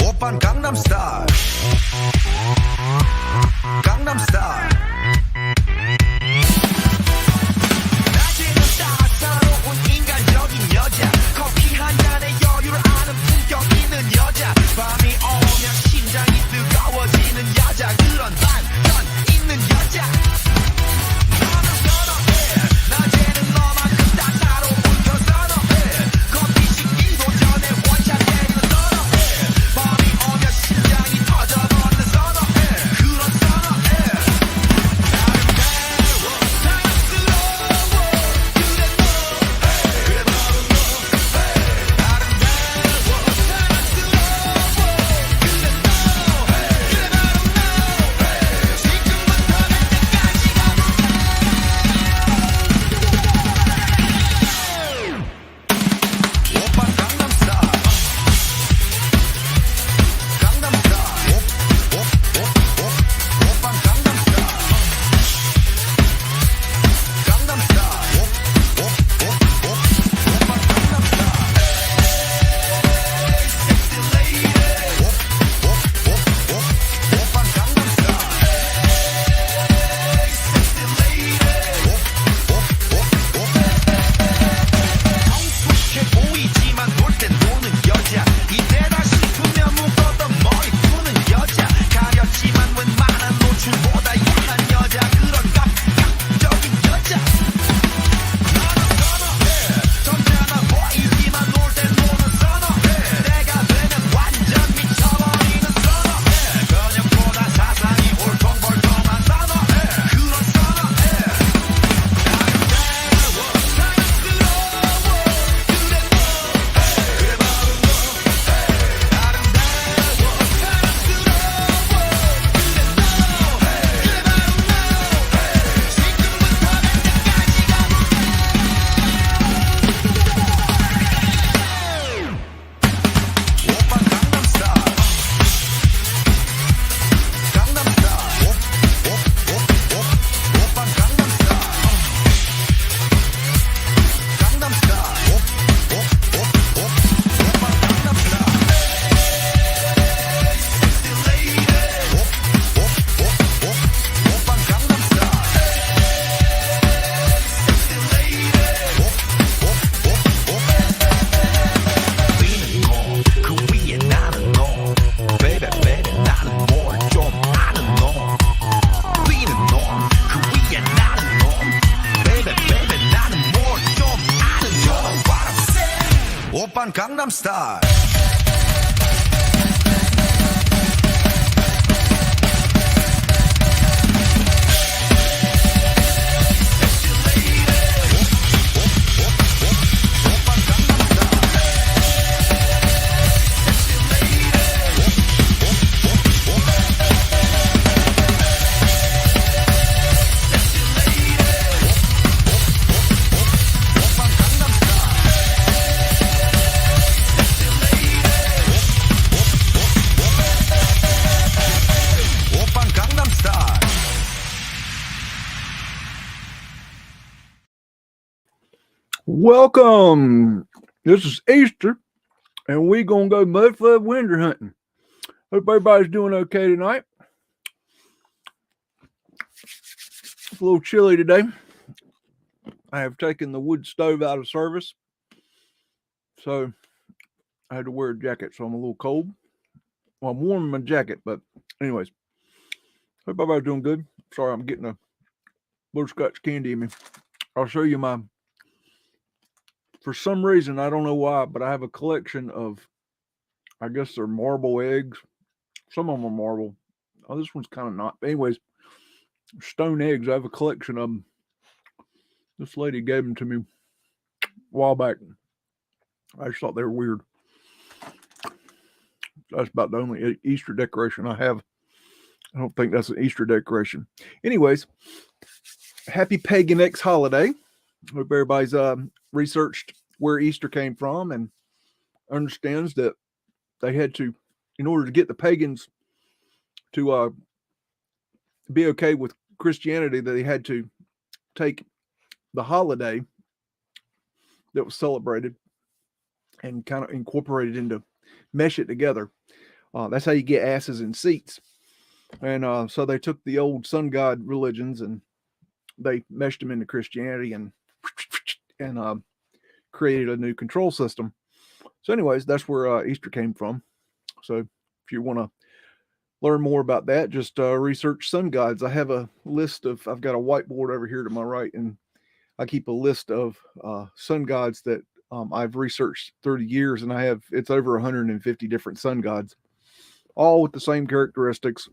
오빤 강남스타일 강남스타일 낮에는 따사로운 인간적인 여자 커피 한 잔에 여유를 아는 품격 있는 여자 밤이 오면 심장이 뜨거워지는 여자 그런 반전 있는 여자 너는 선호해 낮에는 너만큼 따사로운 걸 선호해 커피 식기도 전에 원샷 때리는 선호해 밤이 오면 심장이 터져버리는 선호해 그런 선호해 아름다워 사랑스러워 그래 너 그래 바로 너 아름다워 사랑스러워 그래 너 그래 바로 너 지금부터 갈 때까지 오빤 강남스타일 강남스타일 오빤 강남스타일 강남스타일 오빤 강남스타일 섹시 레이디 오빤 강남스타일 섹시 레이디 성숙해 보이지만 놀 땐 노는 여자 이때다 싶으면 묶었던 머리 푸는 여자 가렸지만 웬만한 노출보다 야한 여자 그런 감각적인 여자 너는 선호해 점잖아 보이지만 놀 땐 노는 선호해 내가 되면 완전 미쳐버리는 선호해 근육보다 사상이 울퉁불퉁한 선호해 그런 선호해 아름다워 사랑스러워 그래 너 그래 바로 너 아름다워 사랑스러워 그래 너 그래 바로 너 지금부터 갈 때까지 오빤 강남스타일 강남스타일 오빤 강남스타일 강남스타일 오빤 강남스타일 섹시 레이디 오빤 강남스타일 섹시 레이디 위는 너그 위에 나는 너 베이베 베이베 나는 뭘 좀 아는 너 위는 너그 위에 나는 너 베이베 베이베 나는 뭘 좀 아는 너 What I'm saying 오빤 강남스타일 오빤 강남스타일 Welcome. This is Easter, and we gonna go mudflood winter hunting. Hope everybody's doing okay tonight. It's a little chilly today. I have taken the wood stove out of service, so I had to wear a jacket, so I'm a little cold. Well, I'm warm in my jacket, but anyways, hope everybody's doing good. Sorry, I'm getting a butterscotch candy in me. I'll show you my. For some reason, I don't know why, but I have a collection of, I guess they're marble eggs. Some of them are marble. Oh, this one's kind of not. But anyways, stone eggs. I have a collection of them. This lady gave them to me a while back. I just thought they were weird. That's about the only Easter decoration I have. I don't think that's an Easter decoration. Anyways, happy Pagan X holiday. Hope everybody's researched where Easter came from and understands that they had to, in order to get the pagans to be okay with Christianity, that they had to take the holiday that was celebrated and kind of incorporated into mesh it together. That's how you get asses in seats. And so they took the old sun god religions and they meshed them into Christianity and created a new control system. So, anyways, that's where Easter came from. So, if you want to learn more about that, just research sun gods. I have a list of, I've got a whiteboard over here to my right, and I keep a list of sun gods that I've researched through the years, and it's over 150 different sun gods, all with the same characteristics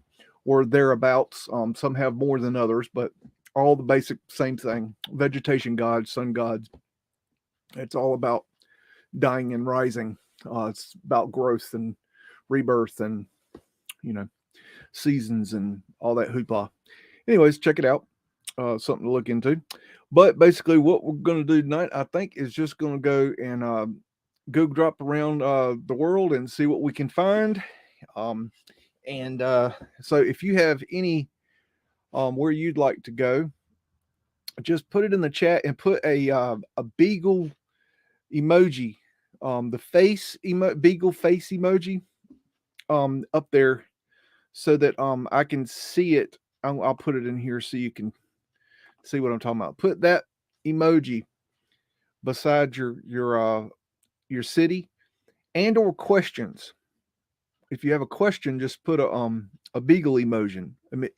or thereabouts. Some have more than others, but all the basic same thing. Vegetation gods, sun gods. It's all about dying and rising. It's about growth and rebirth and, seasons and all that hoopla. Anyways, check it out. Something to look into. But basically, what we're going to do tonight, I think, is just going to go and go drop around the world and see what we can find. So if you have any where you'd like to go, just put it in the chat and put a beagle emoji, the beagle face emoji up there so that I can see it. I'll put it in here so you can see what I'm talking about. Put that emoji beside your city and or questions. If you have a question, just put a beagle emoji, and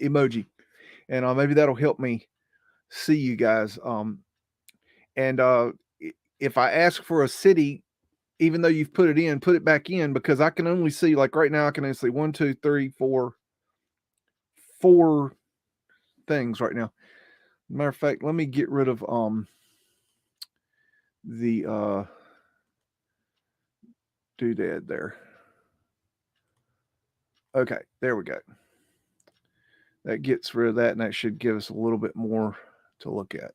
maybe that'll help me see you guys. And if I ask for a city, even though you've put it in, put it back in, because I can only see, like right now, I can only see 1, 2, 3, 4 things right now. Matter of fact, let me get rid of the doodad there. Okay, there we go. That gets rid of that, and that should give us a little bit more to look at.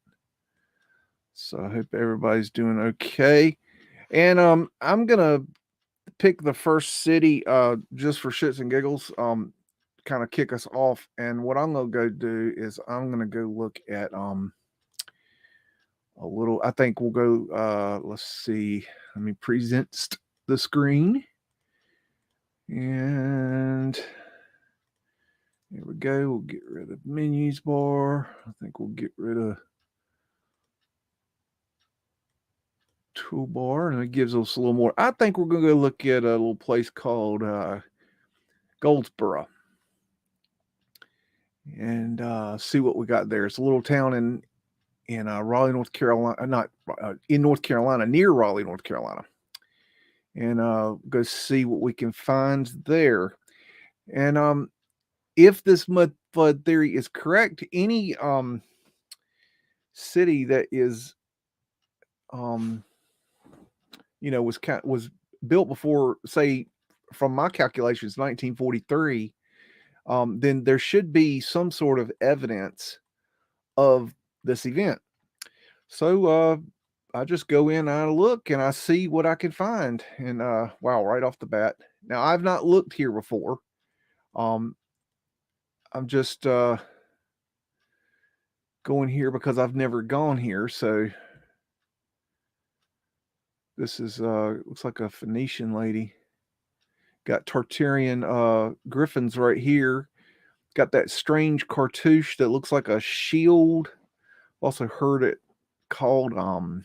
So I hope everybody's doing okay. And I'm gonna pick the first city just for shits and giggles, kind of kick us off. And what I'm gonna go do is I'm gonna go look at a little. I think we'll go. Let's see. Let me present the screen, and here we go. We'll get rid of menus bar. I think we'll get rid of toolbar, and it gives us a little more. I think we're going to go look at a little place called Goldsboro and see what we got there. It's a little town in Raleigh, North Carolina, not in North Carolina, near Raleigh, North Carolina, and go see what we can find there. And if this Mudflood theory is correct, any city that is was built before, say, from my calculations, 1943, then there should be some sort of evidence of this event. So I just go in, I look, and I see what I can find. And wow, right off the bat. Now, I've not looked here before. I'm just going here because I've never gone here. So this is looks like a Phoenician lady. Got Tartarian griffins right here. Got that strange cartouche that looks like a shield. Also heard it called I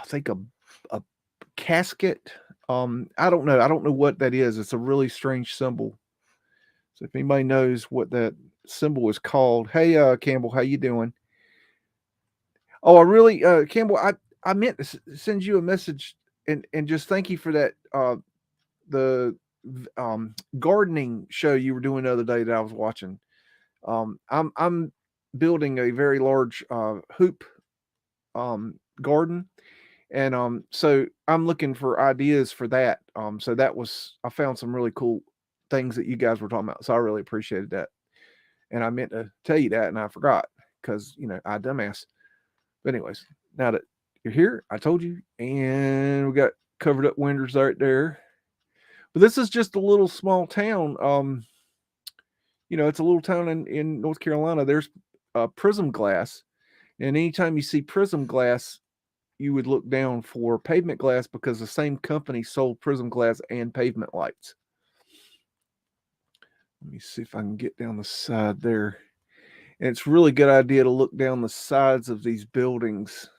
think a casket. I don't know. I don't know what that is. It's a really strange symbol. So if anybody knows what that symbol is called, hey Campbell, how you doing? Oh, I really Campbell, I meant to send you a message and just thank you for that the gardening show you were doing the other day that I was watching. I'm building a very large hoop garden, and so I'm looking for ideas for that. So I found some really cool things that you guys were talking about. So I really appreciated that, and I meant to tell you that, and I forgot because I dumbass. But anyways, now that you're here, I told you, and we got covered up windows right there. But this is just a little small town. It's a little town in North Carolina. There's prism glass, And anytime you see prism glass, you would look down for pavement glass because the same company sold prism glass and pavement lights. Let me see if I can get down the side there. And it's a really good idea to look down the sides of these buildings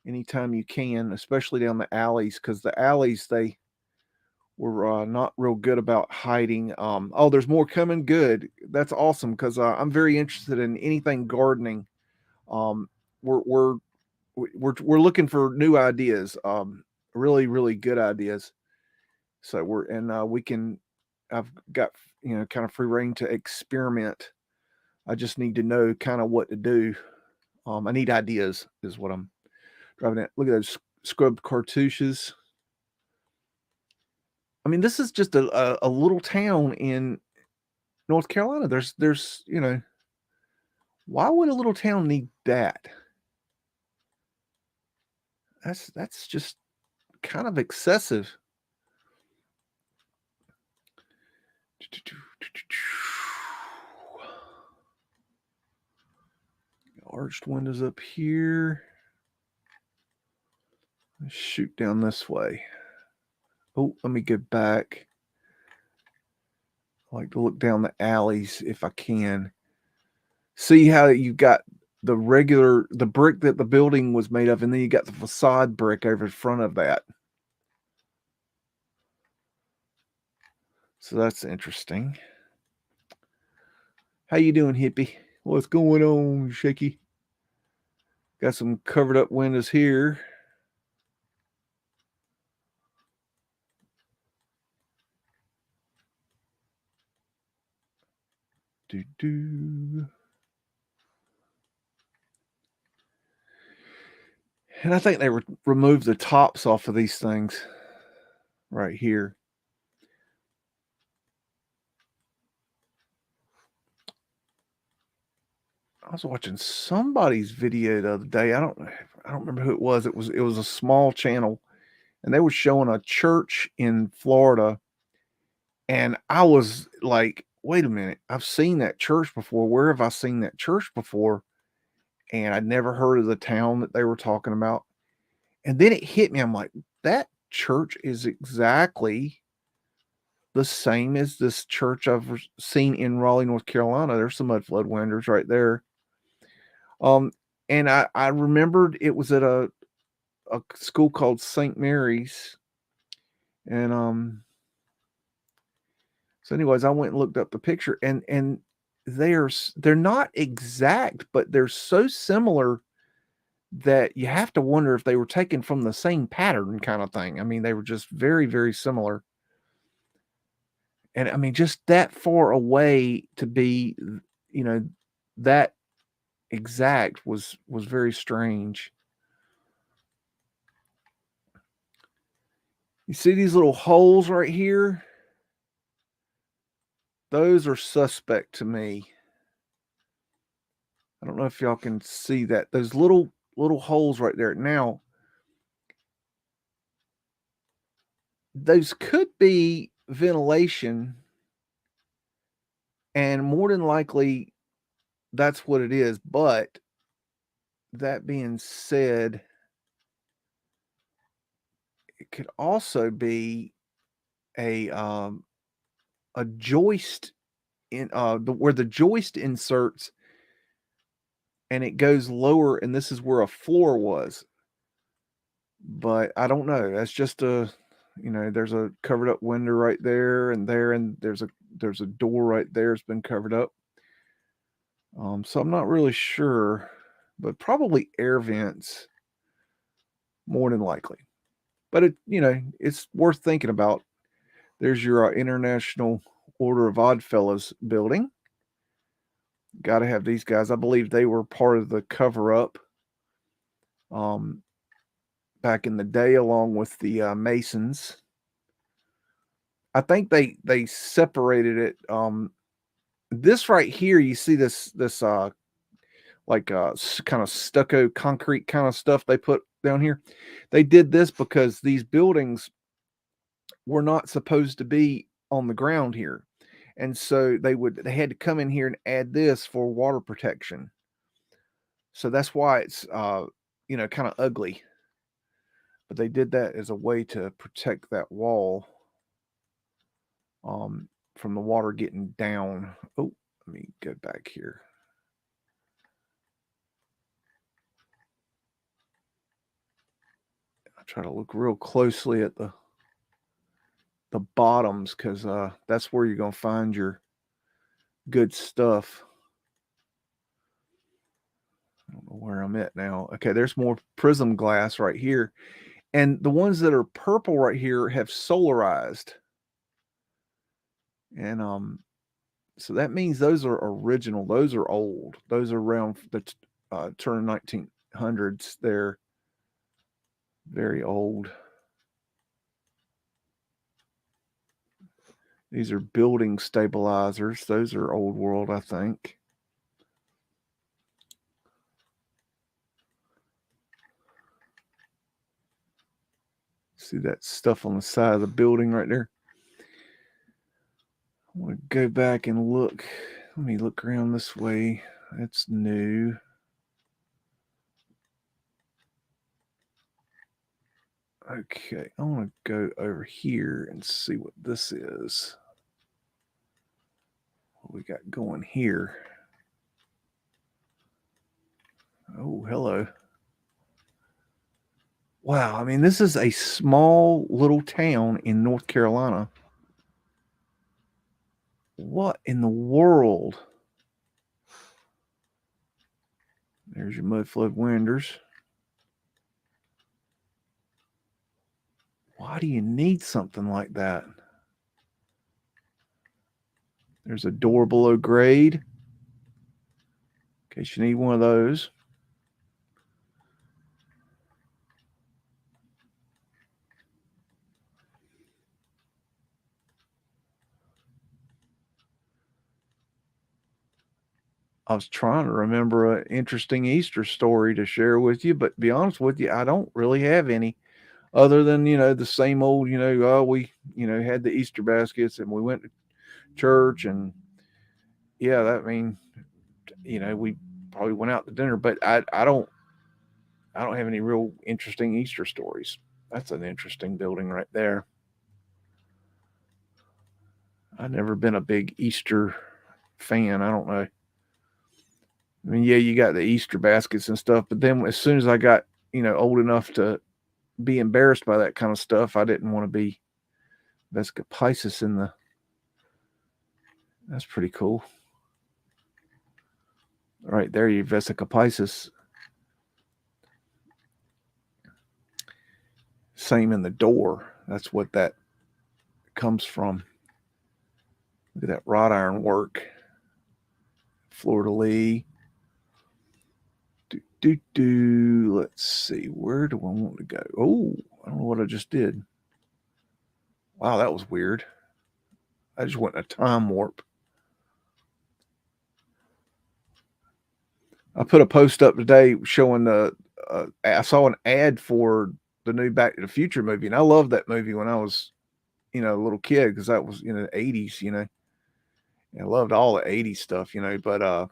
anytime you can, especially down the alleys, because the alleys, they were not real good about hiding. Oh, there's more coming. Good. That's awesome, because I'm very interested in anything gardening. Um, we're looking for new ideas. Really, really good ideas. So we can. I've got kind of free reign to experiment. I just need to know kind of what to do. I need ideas, is what I'm driving at. Look at those scrubbed cartouches. I mean, this is just a little town in North Carolina. There's why would a little town need that? That's just kind of excessive. Arched windows up here. Let's shoot down this way. Oh, let me get back. I like to look down the alleys if I can. See how you've got the brick that the building was made of, and then you got the facade brick over in front of that. So that's interesting. How you doing, hippie? What's going on, Shaky? Got some covered up windows here. And I think they removed the tops off of these things right here. I was watching somebody's video the other day. I don't remember who it was. It was a small channel, and they were showing a church in Florida, and I was like, wait a minute, I've seen that church before. Where have I seen that church before? And I'd never heard of the town that they were talking about. And then it hit me. I'm like, that church is exactly the same as this church I've seen in Raleigh, North Carolina. There's some Mudflood windows right there. And I remembered it was at a school called St. Mary's. And so anyways, I went and looked up the picture, and they're not exact, but they're so similar that you have to wonder if they were taken from the same pattern kind of thing. I mean, they were just very, very similar. And I mean, just that far away to be, that exact was very strange. You see these little holes right here? Those are suspect to me. I don't know if y'all can see that. Those little holes right there. Now, those could be ventilation, and more than likely that's what it is. But that being said, it could also be a joist in where the joist inserts and it goes lower, and this is where a floor was. But I don't know. That's just there's a covered up window right there, and there's a door right there. It's been covered up. So I'm not really sure, but probably air vents more than likely. But it's worth thinking about. There's your International Order of Oddfellows building. Got to have these guys. I believe they were part of the cover up back in the day, along with the Masons. I think they separated it. This right here, you see this like kind of stucco concrete kind of stuff they put down here. They did this because these buildings were not supposed to be on the ground here, and so they had to come in here and add this for water protection. So that's why it's kind of ugly. But they did that as a way to protect that wall from the water getting down. Oh, let me go back here. I try to look real closely at the bottoms, because that's where you're going to find your good stuff. I don't know where I'm at now. Okay, there's more prism glass right here. And the ones that are purple right here have solarized. And so that means those are original. Those are old. Those are around the turn of 1900s. They're very old. These are building stabilizers. Those are old world, I think. See that stuff on the side of the building right there? I want to go back and look. Let me look around this way. That's new. Okay, I want to go over here and see what this is. What we got going here? Oh, hello. Wow, I mean, this is a small little town in North Carolina. What in the world? There's your Mudflood windows. Why do you need something like that? There's a door below grade, in case you need one of those. I was trying to remember an interesting Easter story to share with you, but to be honest with you, I don't really have any, other than, the same old, we, had the Easter baskets and we went to church, and yeah, we probably went out to dinner, but I don't have any real interesting Easter stories. That's an interesting building right there. I've never been a big Easter fan. I don't know. I mean, yeah, you got the Easter baskets and stuff, but then as soon as I got, old enough to be embarrassed by that kind of stuff, I didn't want to be Vesica Pisces in the. That's pretty cool. All right, there you Vesica Pisces. Same in the door. That's what that comes from. Look at that wrought iron work. Fleur de lis. Let's see. Where do I want to go? Oh, I don't know what I just did. Wow, that was weird. I just went in a time warp. I put a post up today showing I saw an ad for the new Back to the Future movie, and I loved that movie when I was, a little kid, because that was, the 80s, and I loved all the 80s stuff, but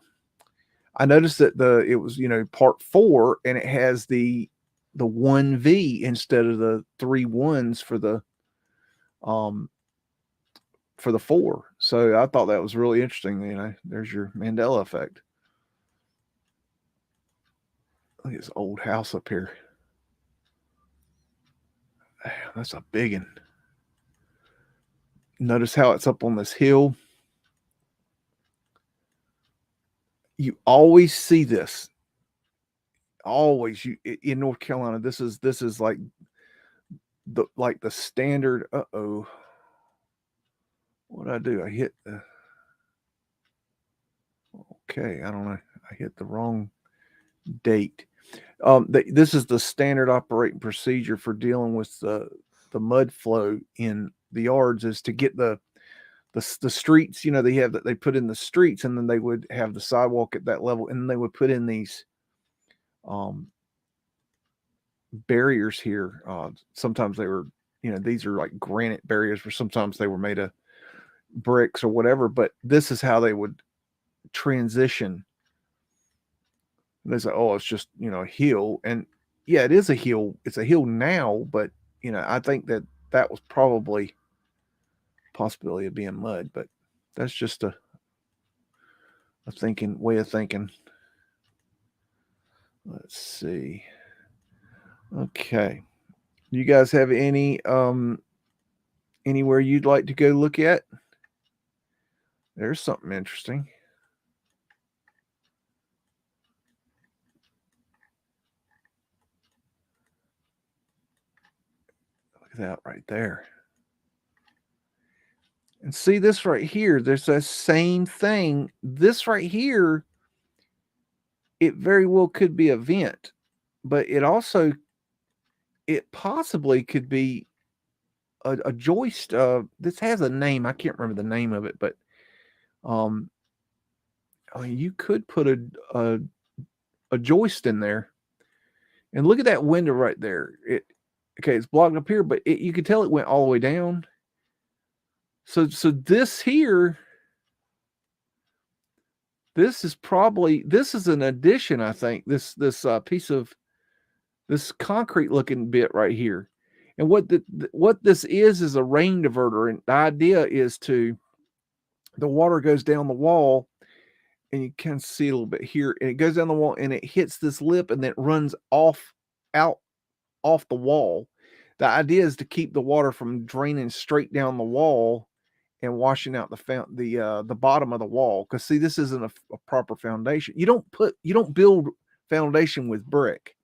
I noticed that it was, part 4, and it has the 1V instead of the 3 1s for the 4. So I thought that was really interesting. There's your Mandela effect. Look at this old house up here. That's a big one. Notice how it's up on this hill. You always see this. Always, in North Carolina, this is like the standard. What did I do? I hit the. Okay, I don't know. I hit the wrong date. This is the standard operating procedure for dealing with the mud flow in the yards, is to get the streets. They have that, they put in the streets, and then they would have the sidewalk at that level, and then they would put in these barriers here. Sometimes they were, these are like granite barriers, or sometimes they were made of bricks or whatever. But this is how they would transition And they say, oh, it's just, a hill. And yeah, it is a hill. It's a hill now, but, I think that was probably possibility of being mud, but that's just a way of thinking. Let's see. Okay. You guys have any anywhere you'd like to go look at? There's something interesting. Look at that right there. And see this right here. There's that same thing. This right here, it very well could be a vent, but it possibly could be a joist. This has a name. I can't remember the name of it, but you could put a joist in there. And look at that window right there. It's blocked up here, but you could tell it went all the way down. So this here, this is an addition, I think. This piece of this concrete looking bit right here. And what this is a rain diverter. And the idea is the water goes down the wall, and you can see a little bit here, and it goes down the wall and it hits this lip and then it runs out off the wall. The idea is to keep the water from draining straight down the wall and washing out the bottom of the wall. Because see, this isn't a proper foundation. You don't build foundation with brick.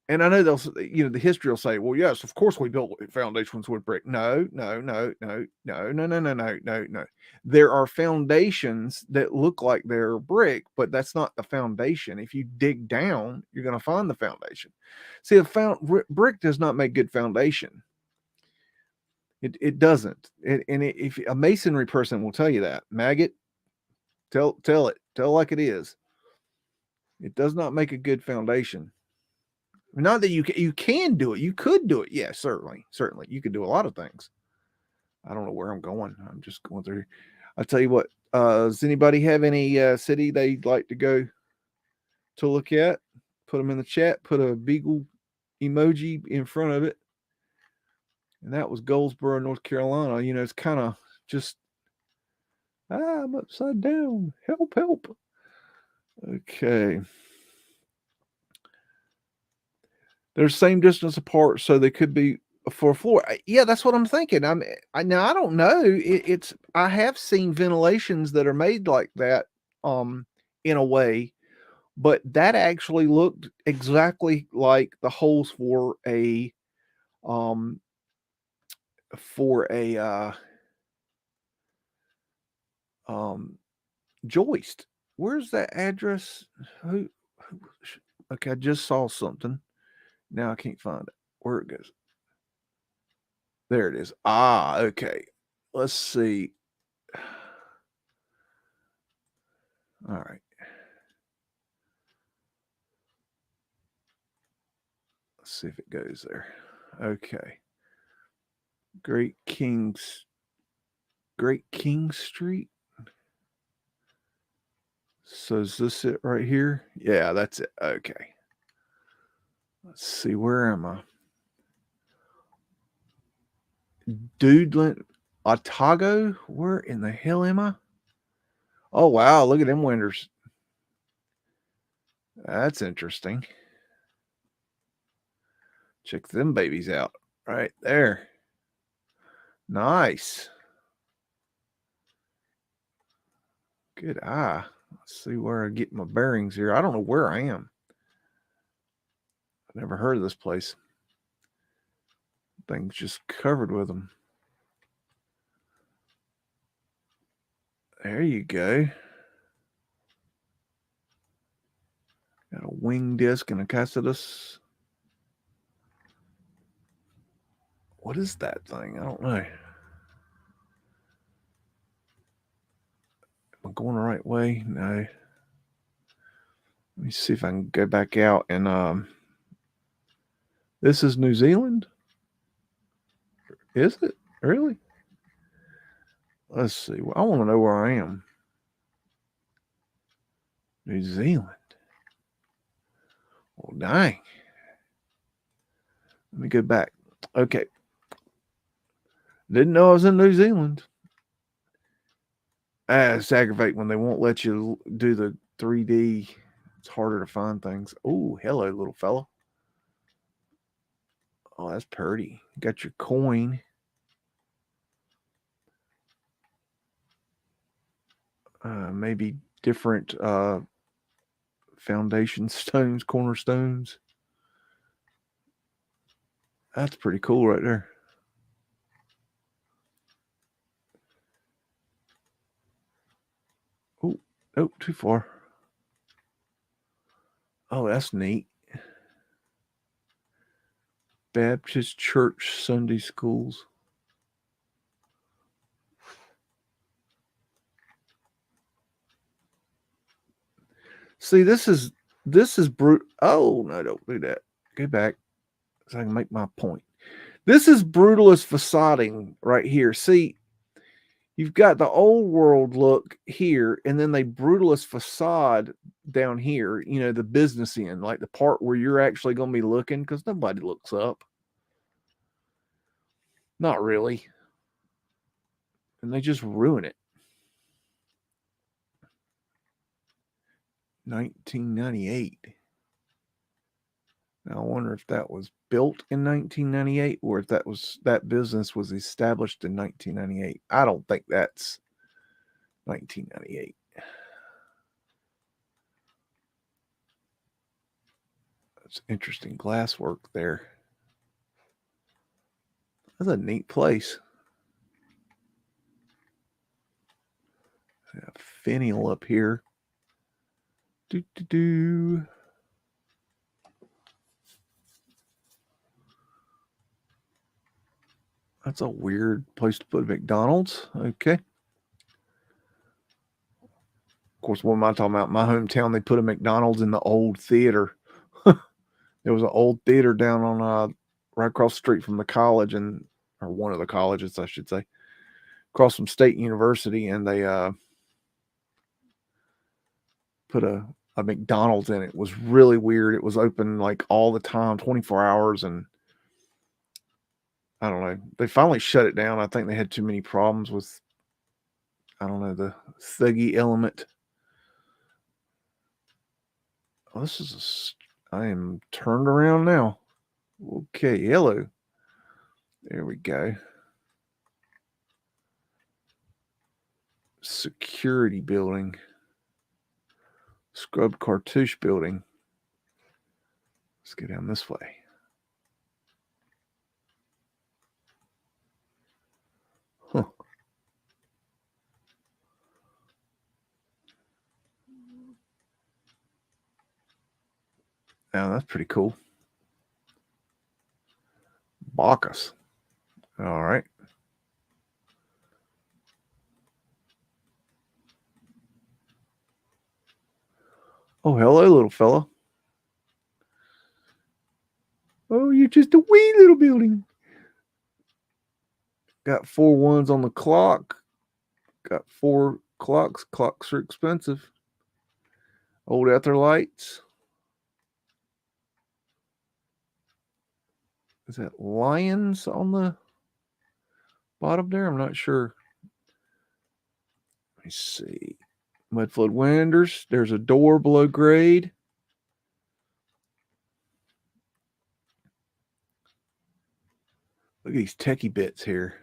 And I know the history will say, well, yes, of course we built foundations with brick. No. There are foundations that look like they're brick, but that's not the foundation. If you dig down, you're going to find the foundation. See, brick does not make good foundation. It doesn't. If a masonry person will tell you that, maggot, tell like it is. It does not make a good foundation. Not that you can do it. You could do it. Yeah, certainly. You could do a lot of things. I don't know where I'm going. I'm just going through. I'll tell you what. Does anybody have any city they'd like to go to look at? Put them in the chat. Put a beagle emoji in front of it. And that was Goldsboro, North Carolina. It's kind of just, I'm upside down. Help. Okay. They're the same distance apart, so they could be for a floor. Yeah, that's what I'm thinking. I don't know. I have seen ventilations that are made like that, in a way, but that actually looked exactly like the holes for a joist. Where's that address? Okay, I just saw something. Now I can't find it. Where it goes. There it is. Okay. Let's see. All right. Let's see if it goes there. Okay. Great King Street. So is this it right here? Yeah, that's it. Okay. Let's see. Where am I? Dudeland, Otago? Where in the hell am I? Oh, wow. Look at them windows. That's interesting. Check them babies out right there. Nice. Good eye. Let's see where I get my bearings here. I don't know where I am. I've never heard of this place. Thing's just covered with them. There you go. Got a wing disc and a Cassidus. What is that thing? I don't know. Am I going the right way? No. Let me see if I can go back out and this is New Zealand? Is it? Really? Let's see. I want to know where I am. New Zealand. Oh, dang. Let me go back. Okay. Didn't know I was in New Zealand. It's aggravating when they won't let you do the 3D. It's harder to find things. Oh, hello, little fella. Oh, that's pretty. Got your coin. Maybe different foundation stones, cornerstones. That's pretty cool right there. Oh, nope, too far. Oh, that's neat. Baptist Church Sunday Schools. See, this is brute. Oh no, don't do that. Go back so I can make my point. This is brutalist facading right here. See, you've got the old world look here, and then they brutalist facade down here. You know, the business end, like the part where you're actually going to be looking, because nobody looks up. Not really. And they just ruin it. 1998. Now I wonder if that was built in 1998 or if that business was established in 1998. I don't think that's 1998. That's interesting glasswork there. That's a neat place. A finial up here. Do. That's a weird place to put a McDonald's. Okay. Of course, what am I talking about? My hometown, they put a McDonald's in the old theater. There was an old theater down on right across the street from the college, or one of the colleges, I should say, across from State University, and they put a McDonald's in it. It was really weird. It was open like all the time, 24 hours, and I don't know. They finally shut it down. I think they had too many problems with, I don't know, the thuggy element. Oh, I am turned around now. Okay, hello. There we go. Security building. Scrub cartouche building. Let's go down this way. Huh. Now that's pretty cool. Bacchus. All right. Oh, hello, little fella. Oh, you're just a wee little building. Got 4 ones on the clock. Got 4 clocks. Clocks are expensive. Old ether lights. Is that lions on the bottom there? I'm not sure. Let me see. Mudflood windows. There's a door below grade. Look at these techie bits here.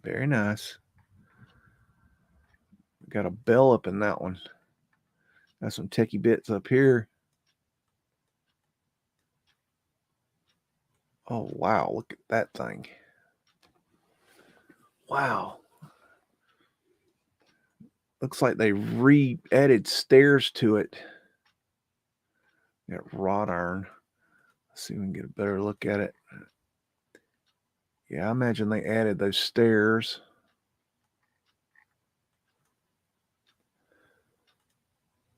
Very nice. Got a bell up in that one. Got some techie bits up here. Oh, wow. Look at that thing. Wow. Looks like they re-added stairs to it. Got wrought iron. Let's see if we can get a better look at it. Yeah, I imagine they added those stairs.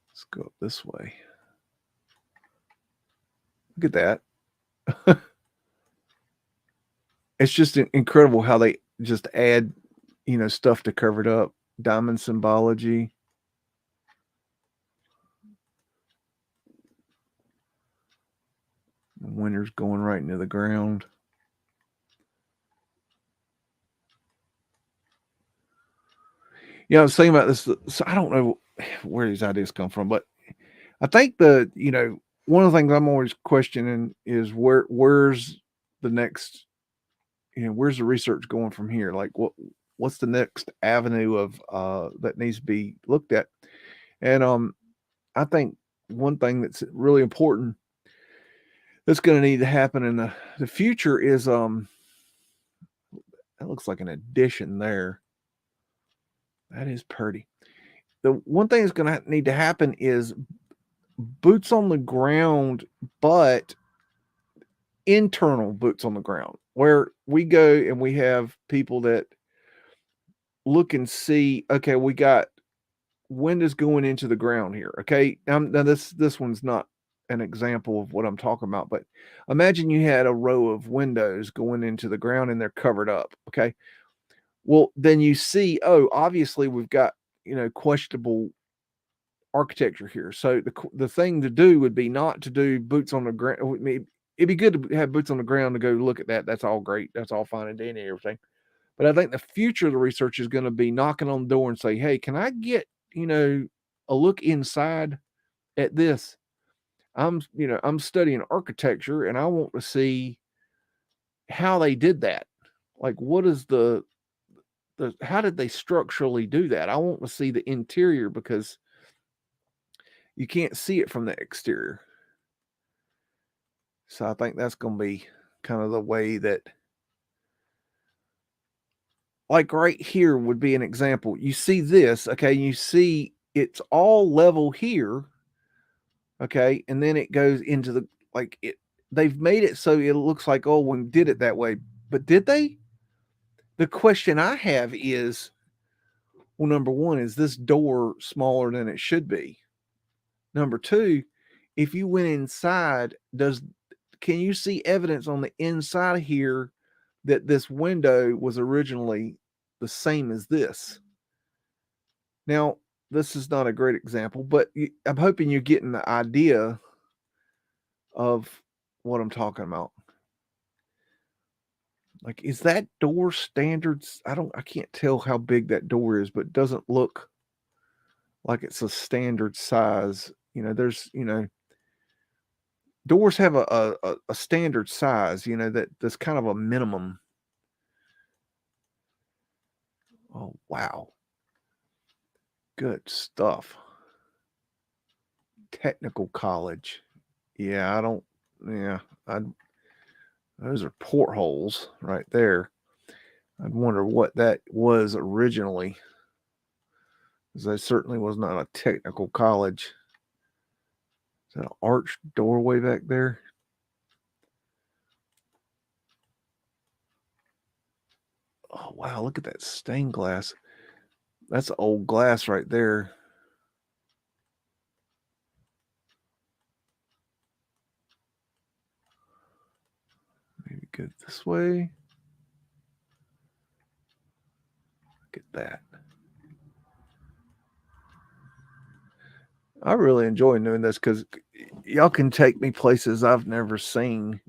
Let's go up this way. Look at that. It's just incredible how they just add, stuff to cover it up. Diamond symbology. winter's going right into the ground. Yeah, I was thinking about this. So I don't know where these ideas come from, but I think one of the things I'm always questioning is where's the next, where's the research going from here? Like what's the next avenue of that needs to be looked at? And I think one thing that's really important that's going to need to happen in the future is that looks like an addition there. That is pretty. The one thing that's going to need to happen is boots on the ground, but internal boots on the ground, where we go and we have people that look and see, okay, we got windows going into the ground here. Okay. Now this one's not an example of what I'm talking about, but imagine you had a row of windows going into the ground and they're covered up. Okay. Well, then you see, oh, obviously we've got, questionable architecture here. So the thing to do would be not to do boots on the ground. It'd be good to have boots on the ground to go look at that. That's all great. That's all fine and dandy and everything. But I think the future of the research is going to be knocking on the door and say, hey, can I get, a look inside at this? I'm studying architecture and I want to see how they did that. Like, what is how did they structurally do that? I want to see the interior because you can't see it from the exterior. So I think that's going to be kind of the way that, like right here would be an example. You see this, okay, you see it's all level here, okay, and then it goes into they've made it so it looks like, oh, we did it that way. But did they? The question I have is, well, number one, is this door smaller than it should be? Number two, if you went inside, can you see evidence on the inside of here that this window was originally the same as this? Now, this is not a great example, but I'm hoping you're getting the idea of what I'm talking about. Like, is that door standards? I can't tell how big that door is, but it doesn't look like it's a standard size. Doors have a standard size, that's kind of a minimum. Oh, wow. Good stuff. Technical college. Yeah, those are portholes right there. I'd wonder what that was originally. Because that certainly was not a technical college. Is that an arched doorway back there? Oh, wow. Look at that stained glass. That's old glass right there. Maybe go this way. Look at that. I really enjoy doing this because y'all can take me places I've never seen.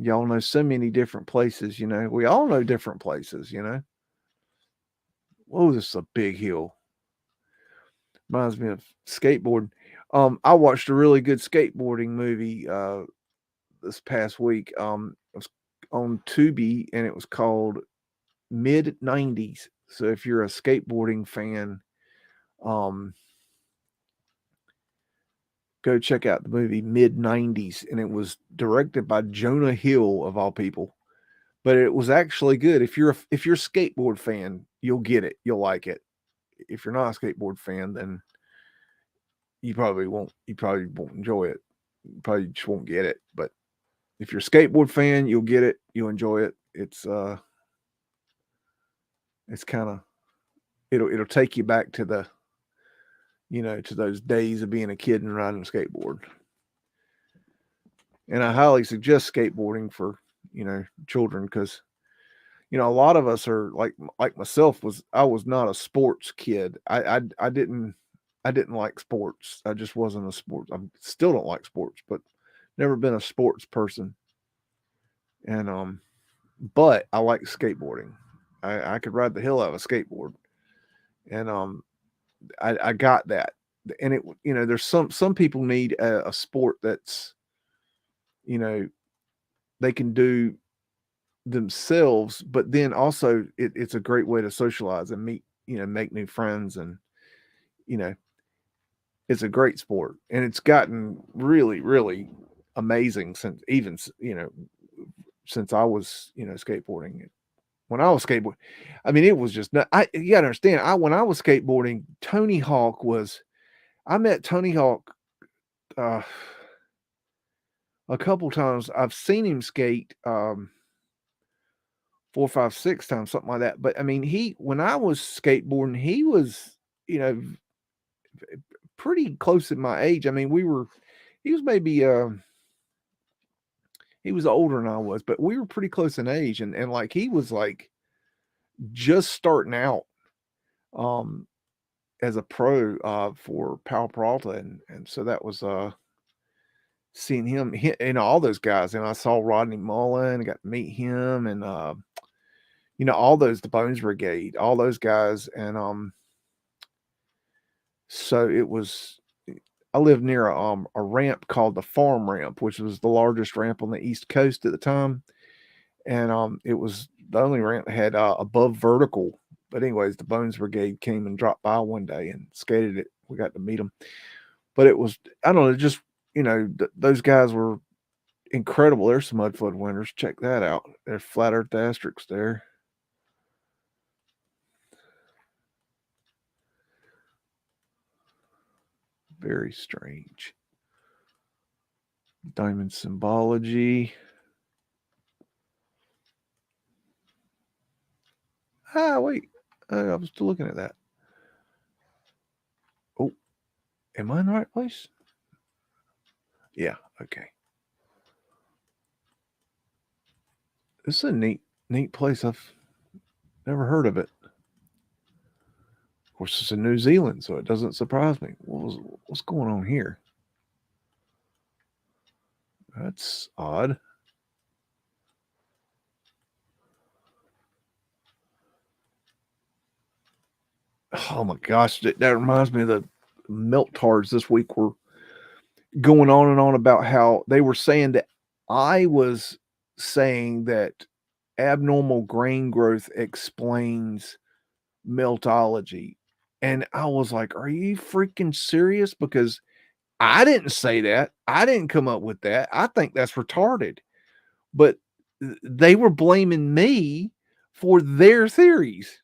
Y'all know so many different places, We all know different places, Whoa, this is a big hill. Reminds me of skateboarding. I watched a really good skateboarding movie this past week. It was on Tubi and it was called Mid-90s. So if you're a skateboarding fan, go check out the movie Mid-90s, and it was directed by Jonah Hill of all people. But it was actually good. If you're a skateboard fan, you'll get it. You'll like it. If you're not a skateboard fan, then you probably won't enjoy it. You probably just won't get it. But if you're a skateboard fan, you'll get it. You'll enjoy it. It's kind of, it'll take you back to the, to those days of being a kid and riding a skateboard. And I highly suggest skateboarding for, children, because, a lot of us are like myself I was not a sports kid. I didn't I didn't like sports. I just wasn't a sports. I still don't like sports, but never been a sports person. And but I like skateboarding. I could ride the hell out of a skateboard, and I got that. And it, there's some people need a sport that's, they can do themselves, but then also it's a great way to socialize and meet, make new friends, and you know it's a great sport, and it's gotten really, really amazing since I was, skateboarding. When I was skateboarding, I mean, it was just not, you gotta understand, when I was skateboarding, Tony Hawk was, I met Tony Hawk uh, a couple times. I've seen him skate 4, 5, 6 times, something like that. But I mean, when I was skateboarding, he was, you know, pretty close in my age. I mean, he was maybe, he was older than I was, but we were pretty close in age. And like, he was like just starting out, as a pro, for Pal Peralta. And so that was, seeing him, all those guys. And I saw Rodney Mullen, I got to meet him, and, all those, the Bones Brigade, all those guys. And so it was, I lived near a ramp called the Farm Ramp, which was the largest ramp on the East Coast at the time. And it was the only ramp that had above vertical. But anyways, the Bones Brigade came and dropped by one day and skated it. We got to meet them. But it was, I don't know, just, those guys were incredible. There's some Mudflood winners. Check that out. There's Flat Earth asterisks there. Very strange. Diamond symbology. Wait. I was still looking at that. Oh, am I in the right place? Yeah, okay. This is a neat place. I've never heard of it. Of course, it's in New Zealand, so it doesn't surprise me. What's going on here? That's odd. Oh my gosh, that reminds me of the Meltards this week were going on and on about how they were saying that I was saying that abnormal grain growth explains Meltology. And I was like, are you freaking serious? Because I didn't say that. I didn't come up with that. I think that's retarded. But they were blaming me for their theories.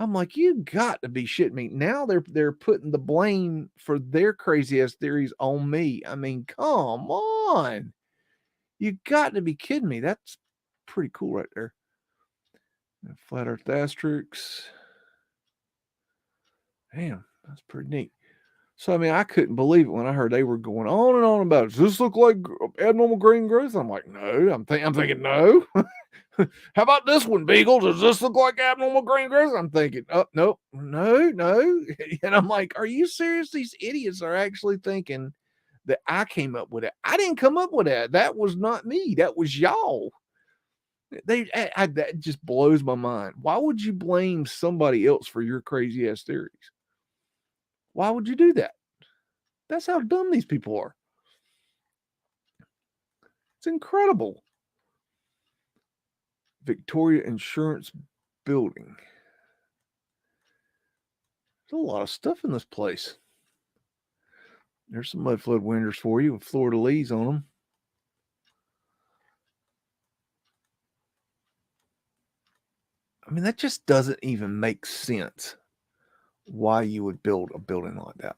I'm like, you got to be shitting me. Now they're putting the blame for their crazy ass theories on me. I mean, come on. You got to be kidding me. That's pretty cool right there. Flat Earth asterisks. Damn, that's pretty neat. So I mean, I couldn't believe it when I heard they were going on and on about it. Does this look like abnormal grain growth? I'm like, no. I'm thinking, no. How about this one, Beagle? Does this look like abnormal grain growth? I'm thinking, oh, nope, no. And I'm like, are you serious? These idiots are actually thinking that I came up with it. I didn't come up with that. That was not me. That was y'all. That just blows my mind. Why would you blame somebody else for your crazy ass theories? Why would you do that? That's how dumb these people are. It's incredible. Victoria Insurance Building. There's a lot of stuff in this place. There's some Mudflood winners for you with Florida Lees on them. I mean, that just doesn't even make sense why you would build a building like that.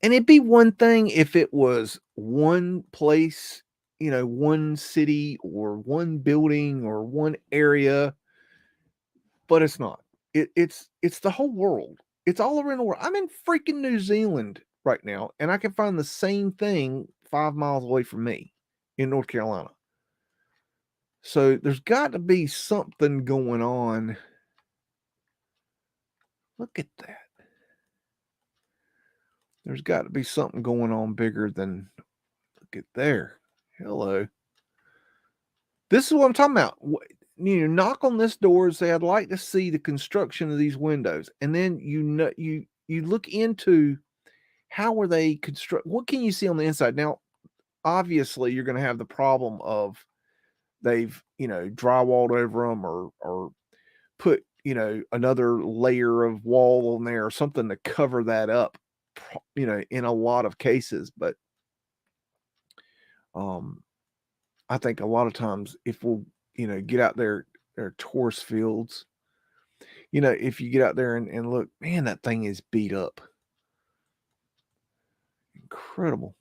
And it'd be one thing if it was one place, one city or one building or one area, but it's not. It's the whole world. It's all around the world. I'm in freaking New Zealand right now, and I can find the same thing 5 miles away from me in North Carolina. So there's got to be something going on. Look at that. There's got to be something going on bigger than, look at there. Hello. This is what I'm talking about. You knock on this door and say, I'd like to see the construction of these windows. And then you look into how were they construct. What can you see on the inside? Now, obviously, you're going to have the problem of they've, drywalled over them or put, another layer of wall on there or something to cover that up, in a lot of cases. But I think a lot of times if we'll, get out there tourist fields, if you get out there and look, man, that thing is beat up. Incredible.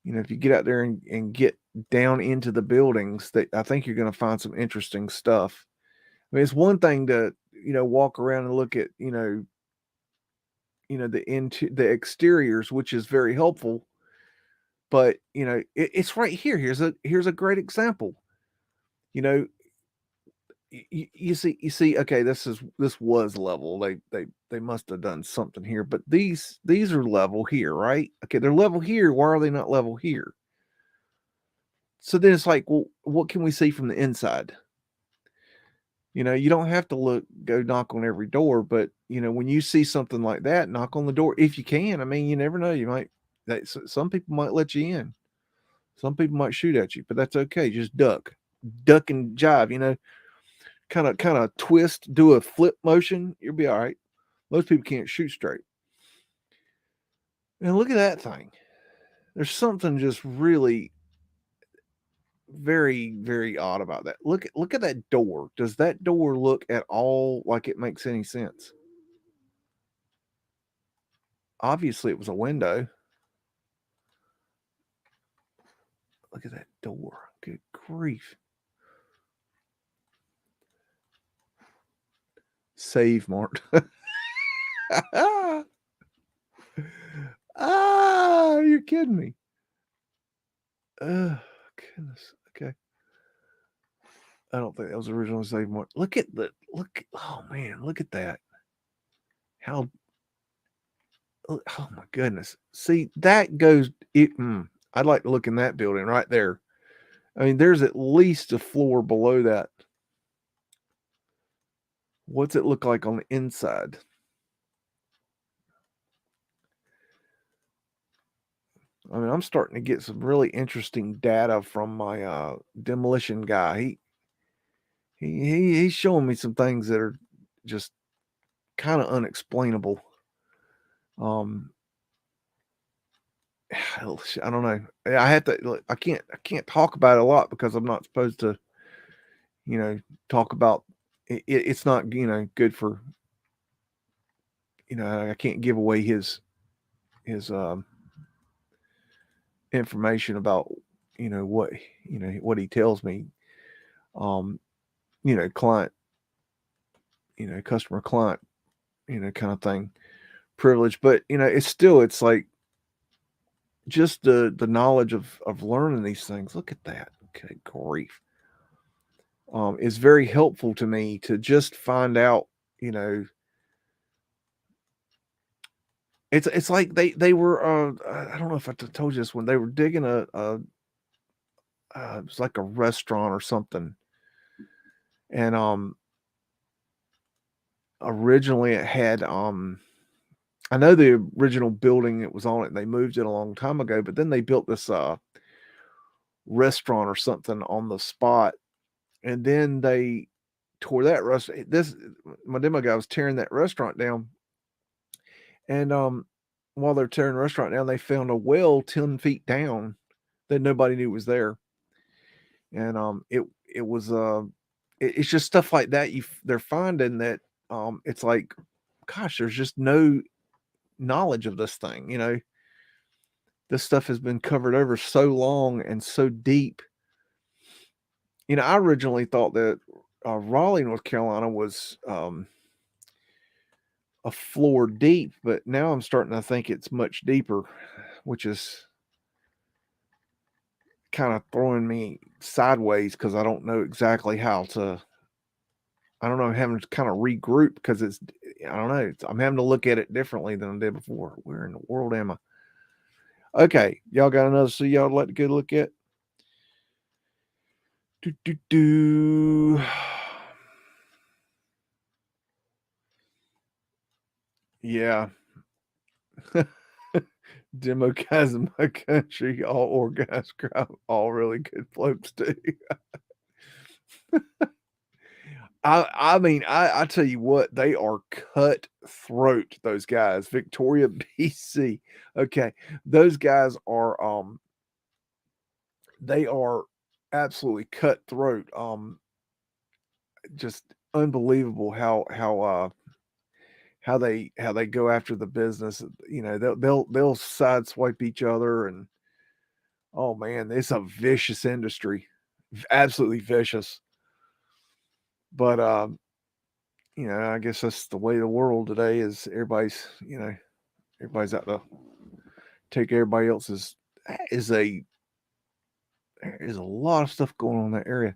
If you get out there and get down into the buildings, that I think you're going to find some interesting stuff. I mean, it's one thing to, walk around and look at, the exteriors, which is very helpful. But it's right here. Here's a great example. You see. Okay, this was level. They must have done something here. But these are level here, right? Okay, they're level here. Why are they not level here? So then it's like, well, what can we see from the inside? You don't have to go knock on every door, but when you see something like that, knock on the door if you can. I mean, you never know. You might some people might let you in. Some people might shoot at you, but that's okay. Just duck and jive. Kind of twist, do a flip motion. You'll be all right. Most people can't shoot straight. And look at that thing. There's something just really very, very odd about that. Look at that door. Does that door look at all like it makes any sense? Obviously, it was a window. Look at that door. Good grief. Save Mart. You're kidding me. Oh, goodness. Okay. I don't think that was originally Save Mart. Oh man, look at that. How, oh my goodness. See, that goes, I'd like to look in that building right there. I mean, there's at least a floor below that. What's it look like on the inside? I mean, I'm starting to get some really interesting data from my demolition guy. He's showing me some things that are just kind of unexplainable. I don't know. I can't talk about it a lot because I'm not supposed to, talk about it. It's not, good for, I can't give away his information about, what he tells me, client, customer client, kind of thing, privilege. But, it's like just the knowledge of learning these things. Look at that. Okay, grief. Is very helpful to me to just find out, it's like they were, I don't know if I told you this, when they were digging it was like a restaurant or something. And, originally it had, I know the original building that was on it, they moved it a long time ago, but then they built this, restaurant or something on the spot. And then they tore that restaurant. My demo guy was tearing that restaurant down. And, while they're tearing the restaurant down, they found a well 10 feet down that nobody knew was there. And, it was, it's just stuff like that they're finding that, it's like, gosh, there's just no knowledge of this thing. This stuff has been covered over so long and so deep. I originally thought that, Raleigh, North Carolina was, a floor deep, but now I'm starting to think it's much deeper, which is kind of throwing me sideways because I don't know exactly how to. I don't know, I'm having to kind of regroup because I don't know. I'm having to look at it differently than I did before. Where in the world am I? Okay, y'all got another city y'all would like to go look at? Yeah. Demo guys in my country, all organized crowd, all really good folks too. I mean, I tell you what, they are cutthroat, those guys. Victoria, BC. Okay. Those guys are they are absolutely cutthroat. Just unbelievable how they go after the business. You know, they'll sideswipe each other, and oh man, it's a vicious industry. Absolutely vicious. But you know, I guess that's the way of the world today is everybody's out to take everybody else's. There is a lot of stuff going on in that area.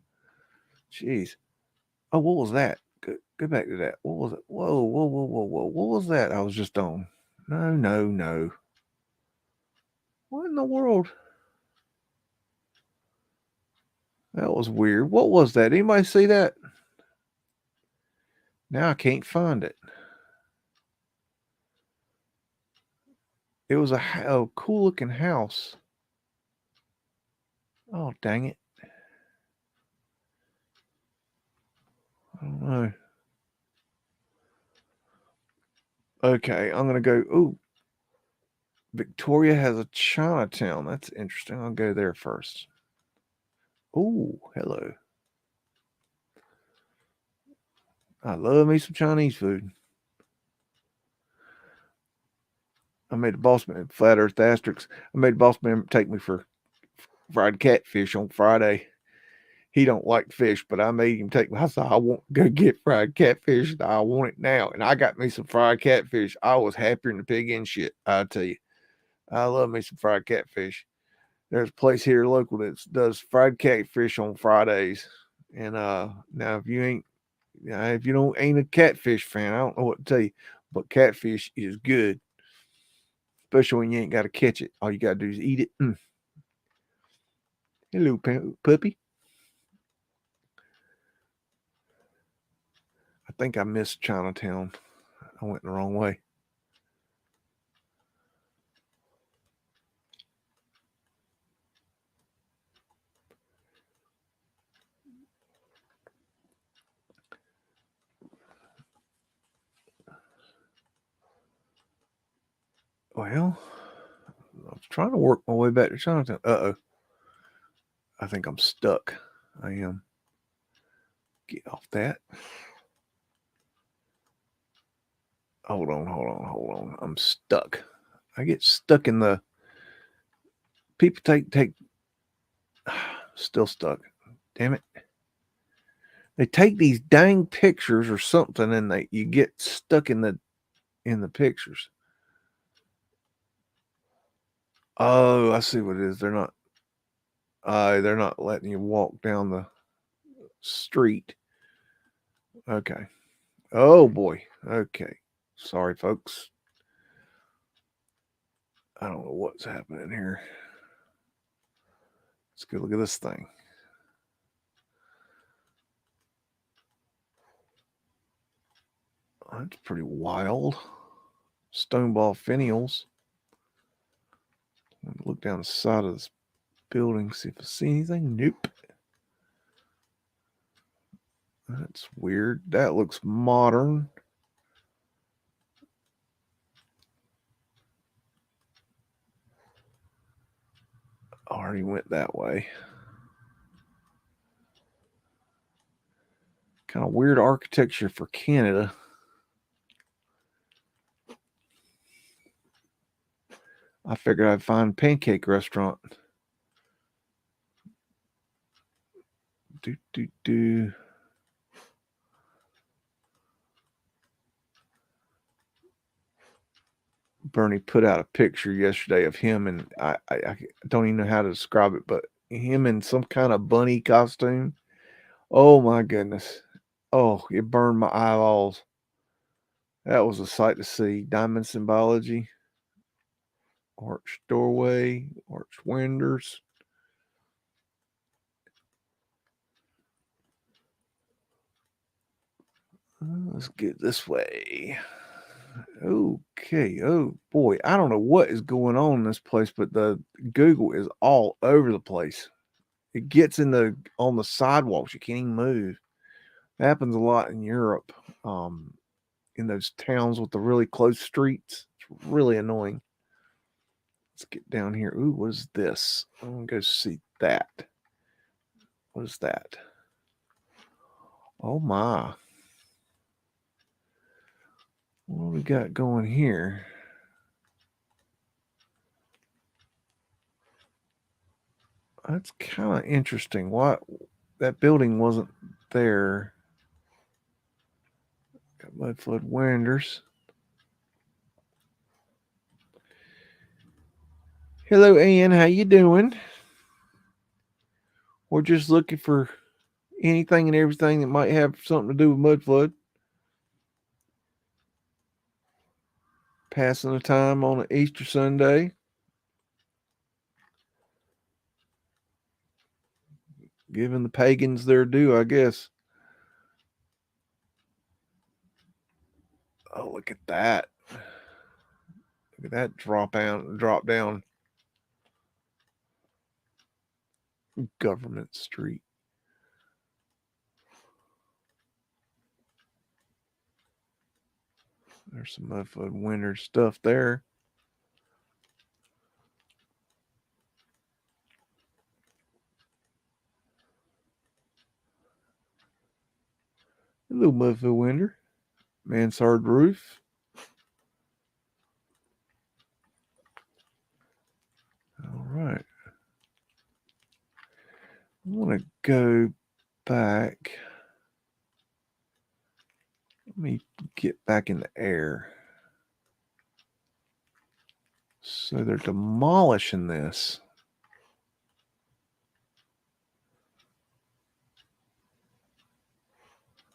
Jeez. Oh, what was that? Go back to that. What was it? Whoa, whoa, whoa, whoa, whoa. What was that I was just on? No, no, no. What in the world? That was weird. What was that? Anybody see that? Now I can't find it. It was a cool looking house. Oh, dang it. I don't know. Okay, I'm going to go. Ooh, Victoria has a Chinatown. That's interesting. I'll go there first. Ooh, hello. I love me some Chinese food. I made the boss man, Flat Earth Asterix. I made the boss man take me for fried catfish on Friday. He don't like fish, but I made him take me. I said, I want to go get fried catfish. I want it now. And I got me some fried catfish. I was happier than the pig in shit, I tell you. I love me some fried catfish. There's a place here local that does fried catfish on Fridays. And now if you ain't a catfish fan, I don't know what to tell you. But catfish is good. Especially when you ain't got to catch it. All you got to do is eat it. Hello, puppy. I think I missed Chinatown. I went the wrong way. Well, I was trying to work my way back to Chinatown. Uh-oh. I think I'm stuck. I am. Get off that. Hold on. I'm stuck. I get stuck in the people take still stuck. Damn it. They take these dang pictures or something and you get stuck in the pictures. Oh, I see what it is. They're not letting you walk down the street. Okay. Oh boy. Okay. Sorry, folks. I don't know what's happening here. Let's go look at this thing. That's pretty wild. Stoneball finials. Look down the side of this building, see if I see anything. Nope. That's weird. That looks modern. I already went that way. Kind of weird architecture for Canada. I figured I'd find a pancake restaurant. Bernie put out a picture yesterday of him, and I don't even know how to describe it, but him in some kind of bunny costume. Oh my goodness. Oh, it burned my eyeballs. That was a sight to see. Diamond symbology, arched doorway, arched windows. Let's get this way. Okay. Oh boy, I don't know what is going on in this place, but the Google is all over the place. It gets on the sidewalks. You can't even move. It happens a lot in Europe, in those towns with the really close streets. It's really annoying. Let's get down here. Ooh, what is this? I'm gonna go see that. What is that? Oh my. What do we got going here? That's kind of interesting. Why that building wasn't there? Got Mudflood windows. Hello, Ann. How you doing? We're just looking for anything and everything that might have something to do with Mudflood. Passing the time on an Easter Sunday. Giving the pagans their due, I guess. Oh, look at that. Look at that drop down. Government Street. There's some Mudflood winter stuff there. A little Mudflood winter. Mansard roof. All right. I want to go back. Let me get back in the air. So they're demolishing this.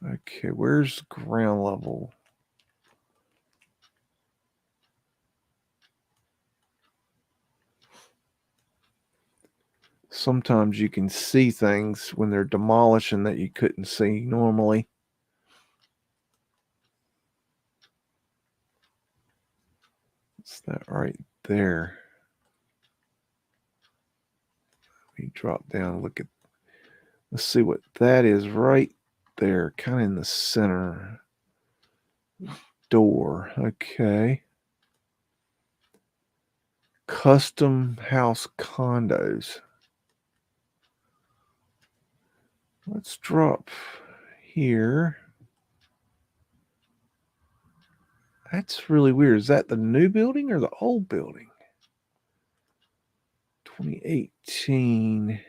Okay, where's ground level? Sometimes you can see things when they're demolishing that you couldn't see normally. What's that right there? Let me drop down and look at. Let's see what that is right there, kind of in the center. Door. Okay. Custom house condos. Let's drop here. That's really weird. Is that the new building or the old building? 2018.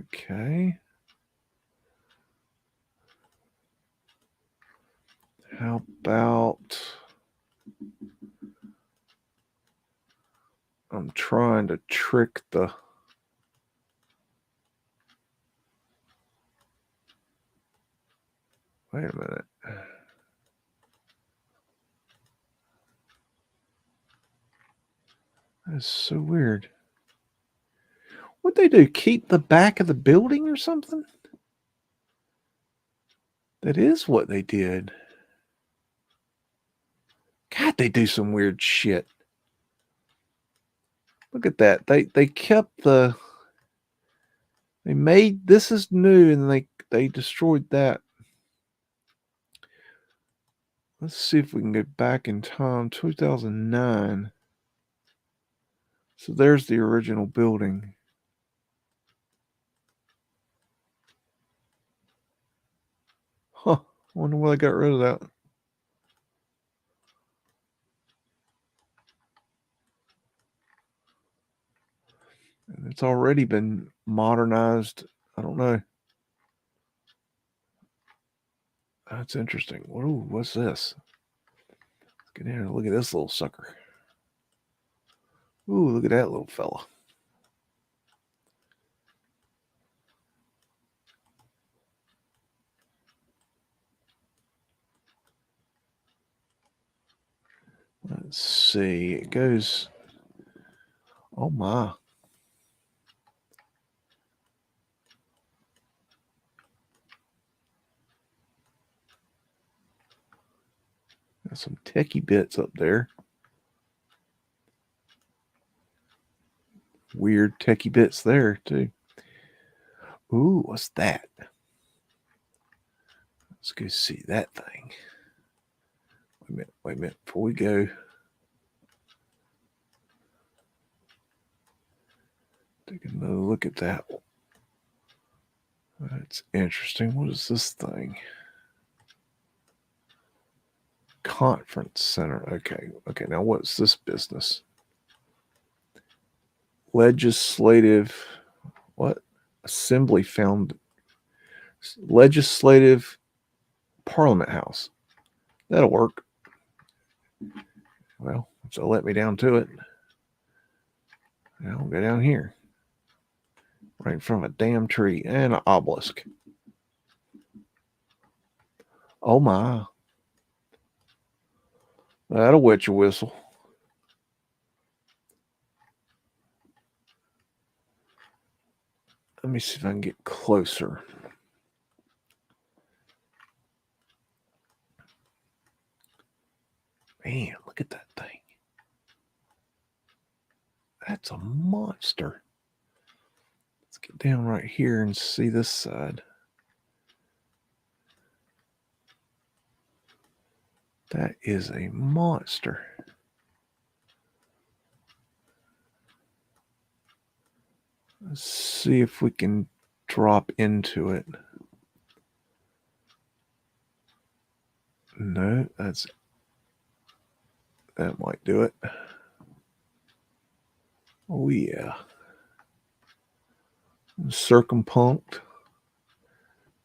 Okay. How about I'm trying to trick the wait a minute. That's so weird. What'd they do? Keep the back of the building or something? That is what they did. God, they do some weird shit. Look at that. They kept the. They made this is new, and they destroyed that. Let's see if we can get back in time. 2009. So there's the original building. Huh. Wonder why they got rid of that. And it's already been modernized. I don't know. That's interesting. Ooh, what's this? Let's get in here and look at this little sucker. Ooh, look at that little fella. Let's see. It goes. Oh my. Got some techie bits up there. Weird techie bits there too. Ooh, what's that? Let's go see that thing. Wait a minute. Before we go, take another look at that. That's interesting. What is this thing? Conference center. Okay. Now what's this business? Legislative. What? Assembly found. Legislative Parliament House. That'll work. Well, so let me down to it. Now I'll go down here. Right in front of a damn tree and an obelisk. Oh my. That'll wet your whistle. Let me see if I can get closer. Man, look at that thing. That's a monster. Let's get down right here and see this side. That is a monster. Let's see if we can drop into it. No, that might do it. Oh yeah. Circumpunct.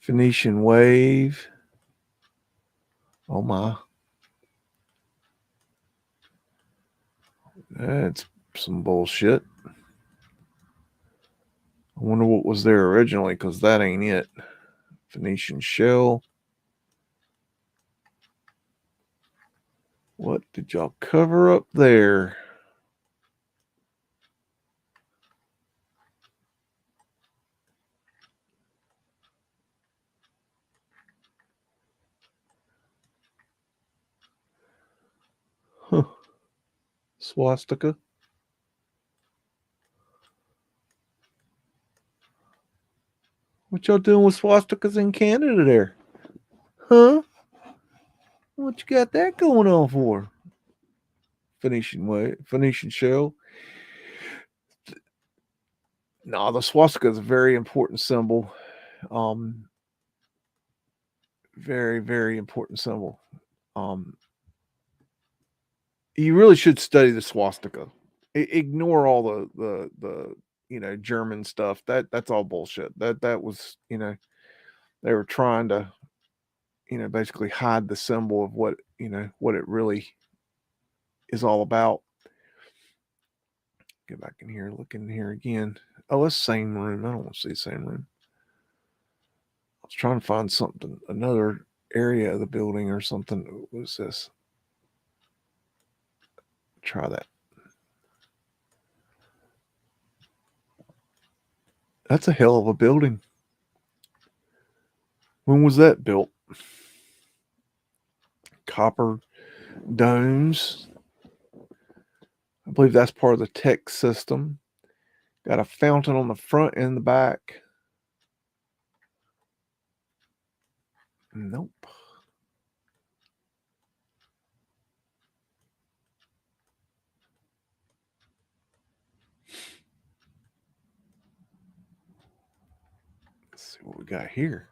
Phoenician wave. Oh my. That's some bullshit. I wonder what was there originally, because that ain't it. Phoenician shell. What did y'all cover up there? Huh. Swastika. What y'all doing with swastikas in Canada there? Huh? What you got that going on for? Phoenician shell. No, the swastika is a very important symbol. Very, very important symbol. You really should study the swastika. Ignore all the German stuff. That's all bullshit. That was, they were trying to, basically hide the symbol of what it really is all about. Get back in here, look in here again. Oh, it's the same room. I don't want to see the same room. I was trying to find something, another area of the building or something. What is this? Try that. That's a hell of a building. When was that built? Copper domes. I believe that's part of the tech system. Got a fountain on the front and the back. Nope. Let's see what we got here.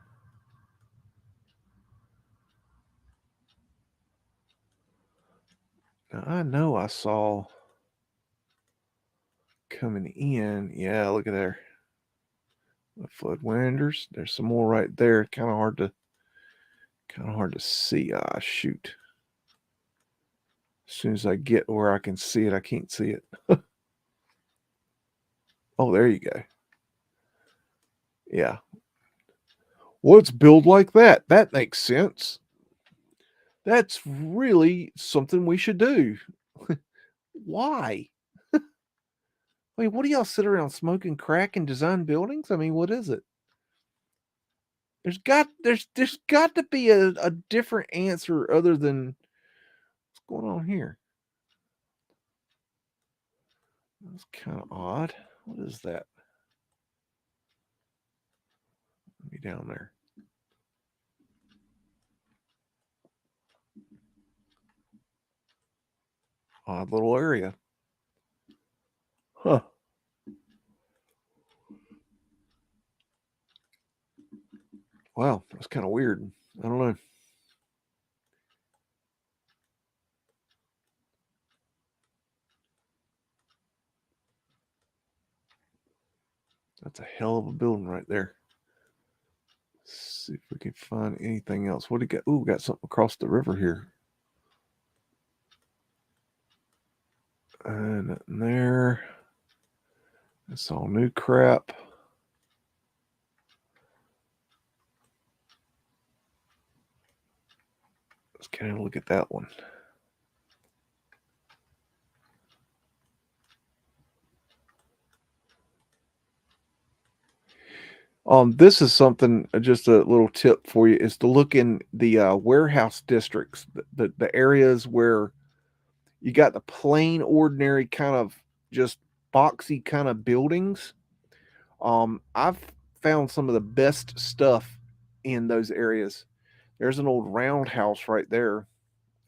Now, I know I saw coming in. Yeah, look at there. The flood winders. There's some more right there. Kind of hard to see. Ah, shoot. As soon as I get where I can see it, I can't see it. Oh, there you go. Yeah. Well, it's built like that. That makes sense. That's really something we should do. Why? I mean, what do y'all sit around smoking crack and design buildings? I mean, what is it? There's got to be a different answer other than what's going on here. That's kind of odd. What is that? Let me down there. Odd little area. Huh. Wow, that's kind of weird. I don't know. That's a hell of a building right there. Let's see if we can find anything else. What do you got? Ooh, got something across the river here. Nothing there. That's all new crap. Let's kind of look at that one. This is something, just a little tip for you, is to look in the warehouse districts, the areas where you got the plain, ordinary kind of just boxy kind of buildings. I've found some of the best stuff in those areas. There's an old roundhouse right there.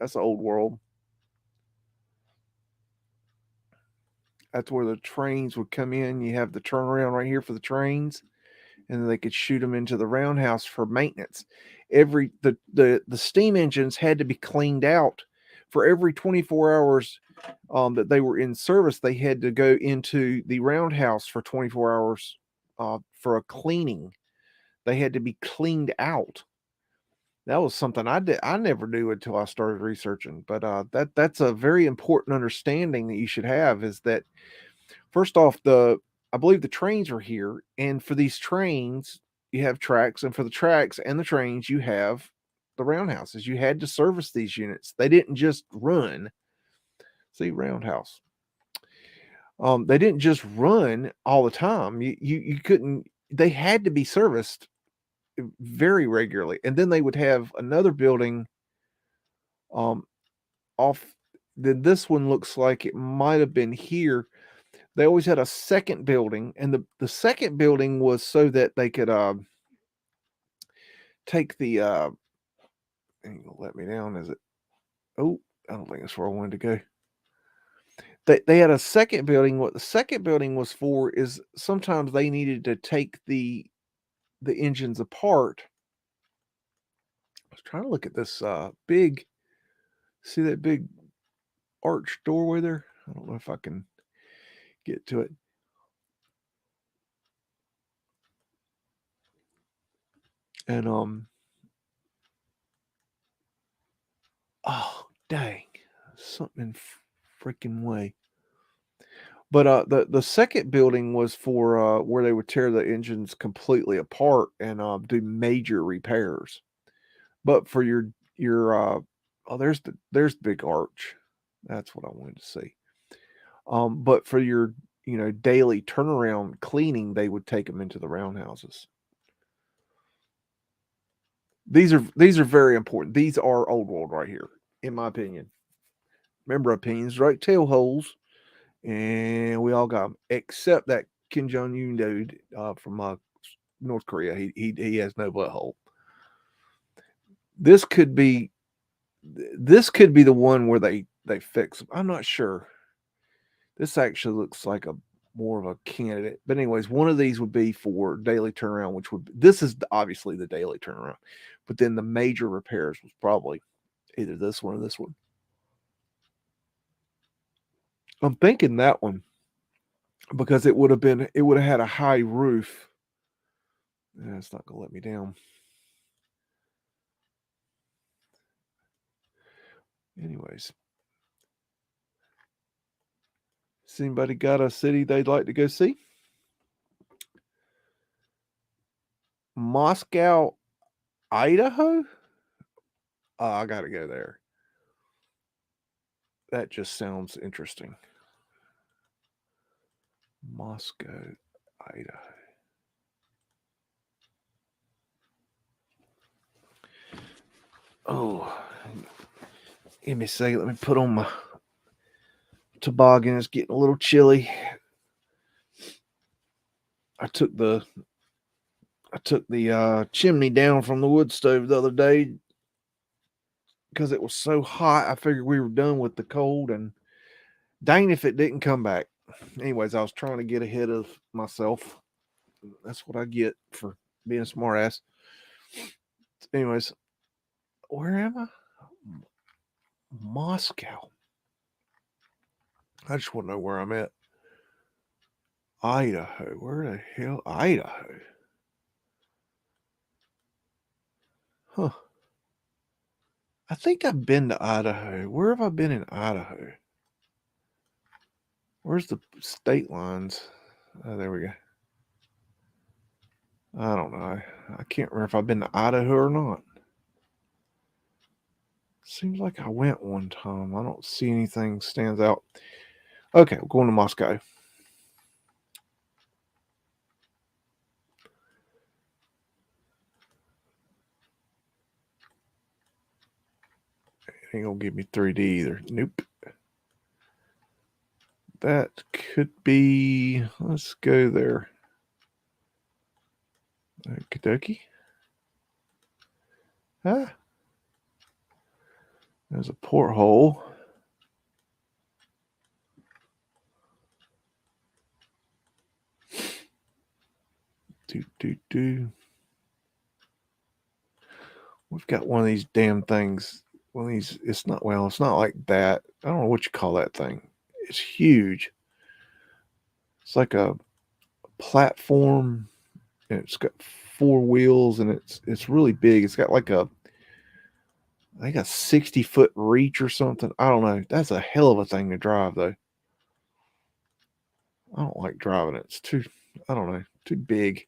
That's the old world. That's where the trains would come in. You have the turnaround right here for the trains, and then they could shoot them into the roundhouse for maintenance. The steam engines had to be cleaned out for every 24 hours that they were in service. They had to go into the roundhouse for 24 hours for a cleaning. They had to be cleaned out. That was something I never knew until I started researching. But that's a very important understanding that you should have, is that first off, I believe the trains are here, and for these trains, you have tracks, and for the tracks and the trains, you have the roundhouses. You had to service these units. They didn't just run. See, roundhouse. They didn't just run all the time. You couldn't. They had to be serviced very regularly, and then they would have another building um off. Then this one looks like it might have been here. They always had a second building, and the second building was so that they could take the ain't gonna let me down, is it? Oh, I don't think that's where I wanted to go. They had a second building. What the second building was for is sometimes they needed to take the engines apart. I was trying to look at this big, see that big arch doorway there? I don't know if I can get to it. And oh dang, something in freaking way. But the second building was for where they would tear the engines completely apart and do major repairs. But for your oh, there's the big arch. That's what I wanted to see. But for your daily turnaround cleaning, they would take them into the roundhouses. These are very important. These are old world right here, in my opinion. Remember, opinions right tail holes, and we all got them except that Kim Jong Un dude from North Korea. He has no butthole. This could be the one where they fix them. I'm not sure. This actually looks like a more of a candidate. But anyways, one of these would be for daily turnaround, which this is obviously the daily turnaround. But then the major repairs was probably either this one or this one. I'm thinking that one because it would have had a high roof. It's not gonna let me down. Anyways, has anybody got a city they'd like to go see? Moscow, Idaho? Oh, I gotta go there. That just sounds interesting. Moscow, Idaho. Oh, give me a second. Let me put on my toboggan. It's getting a little chilly. I took the chimney down from the wood stove the other day because it was so hot. I figured we were done with the cold, and dang if it didn't come back. Anyways, I was trying to get ahead of myself. That's what I get for being a smart ass. Anyways, where am I? Moscow. I just want to know where I'm at. Idaho. Where the hell? Idaho. Huh. I think I've been to Idaho. Where have I been in Idaho? Where's the state lines? Oh, there we go. I don't know. I can't remember if I've been to Idaho or not. Seems like I went one time. I don't see anything stands out. Okay, we're going to Moscow. It ain't gonna give me 3D either. Nope. That could be. Let's go there. Kentucky. Ah. There's a porthole. We've got one of these damn things. One of these. It's not like that. I don't know what you call that thing. It's huge. It's like a platform, and it's got 4 wheels, and it's really big. It's got like I think a 60-foot reach or something. I don't know. That's a hell of a thing to drive, though. I don't like driving it. It's too, I don't know, too big.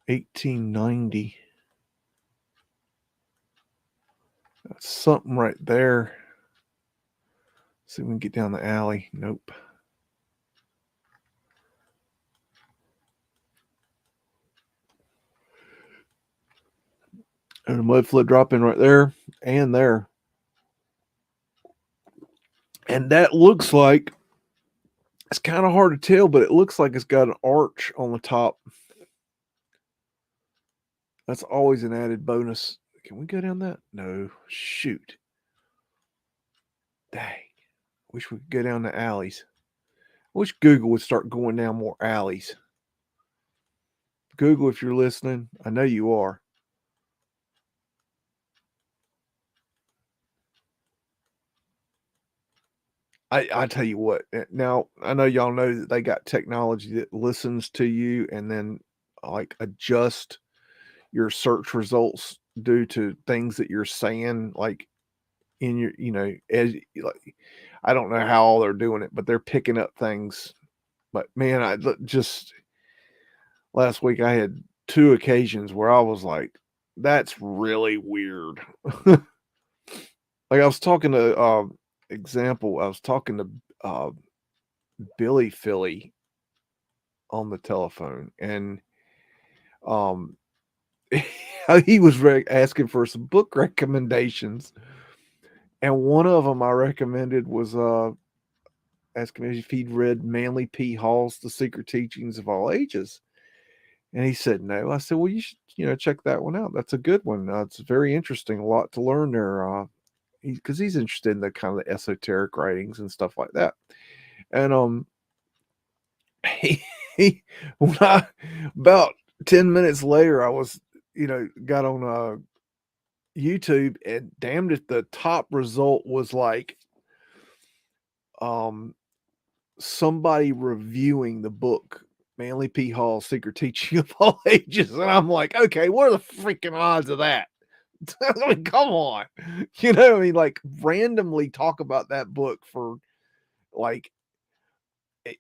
$18.90. That's something right there. See if we can get down the alley. Nope. And a Mudflood drop in right there and there. And that looks like, it's kind of hard to tell, but it looks like it's got an arch on the top. That's always an added bonus. Can we go down that? No. Shoot. Dang. Wish we could go down the alleys. Wish Google would start going down more alleys. Google, if you're listening, I know you are. I tell you what, now I know y'all know that they got technology that listens to you and then like adjust your search results due to things that you're saying, like in your, as like, I don't know how all they're doing it, but they're picking up things. But man, I just last week I had 2 occasions where I was like, that's really weird. Like I was talking to I was talking to Billy Philly on the telephone, and he was asking for some book recommendations, and one of them I recommended was asking me if he'd read Manly P. Hall's The Secret Teachings of All Ages, and he said no. I said, well, you should check that one out. That's a good one. It's very interesting. A lot to learn there. Because he's interested in the kind of the esoteric writings and stuff like that. And he when I about 10 minutes later, I was got on YouTube, and damned if the top result was like somebody reviewing the book Manly P. Hall's Secret Teaching of All Ages, and I'm like, okay, what are the freaking odds of that? I mean, come on. Like randomly talk about that book for like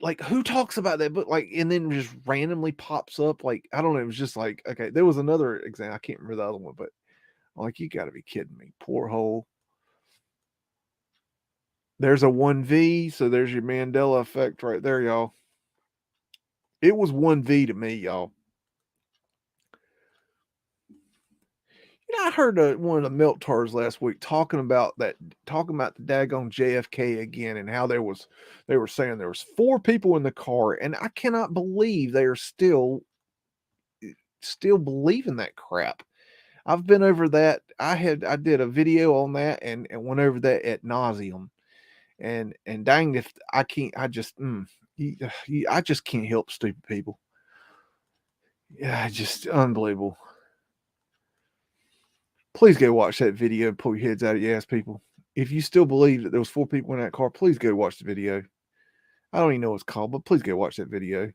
like, who talks about that book? Like, and then just randomly pops up. Like, I don't know. It was just like, okay, there was another example. I can't remember the other one, but like, you got to be kidding me. Poor hole. There's a 1V. So there's your Mandela effect right there, y'all. It was 1V to me, y'all. I heard one of the Meltars last week talking about the daggone JFK again, and how they were saying there was 4 people in the car, and I cannot believe they are still believing that crap. I've been over that. I did a video on that and went over that at nauseum, and dang if I can't. I just can't help stupid people. Yeah, just unbelievable. Please go watch that video and pull your heads out of your ass, people. If you still believe that there was 4 people in that car, please go watch the video. I don't even know what it's called, but please go watch that video.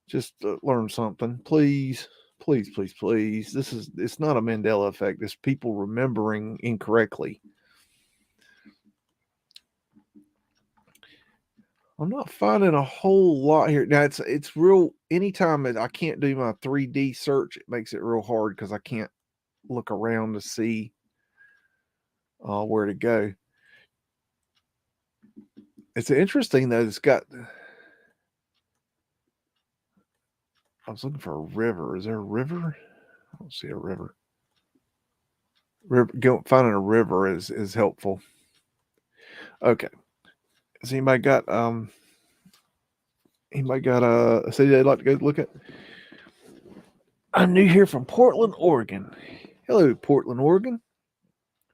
Just learn something, please, please, please, please. It's not a Mandela effect. It's people remembering incorrectly. I'm not finding a whole lot here. Now it's real. Anytime I can't do my 3D search, it makes it real hard because I can't look around to see where to go. It's interesting though. It's got. I was looking for a river. Is there a river? I don't see a river. Finding a river is helpful. Okay. Has anybody got a city they'd like to go look at? I'm new here from Portland, Oregon. Hello, Portland, Oregon.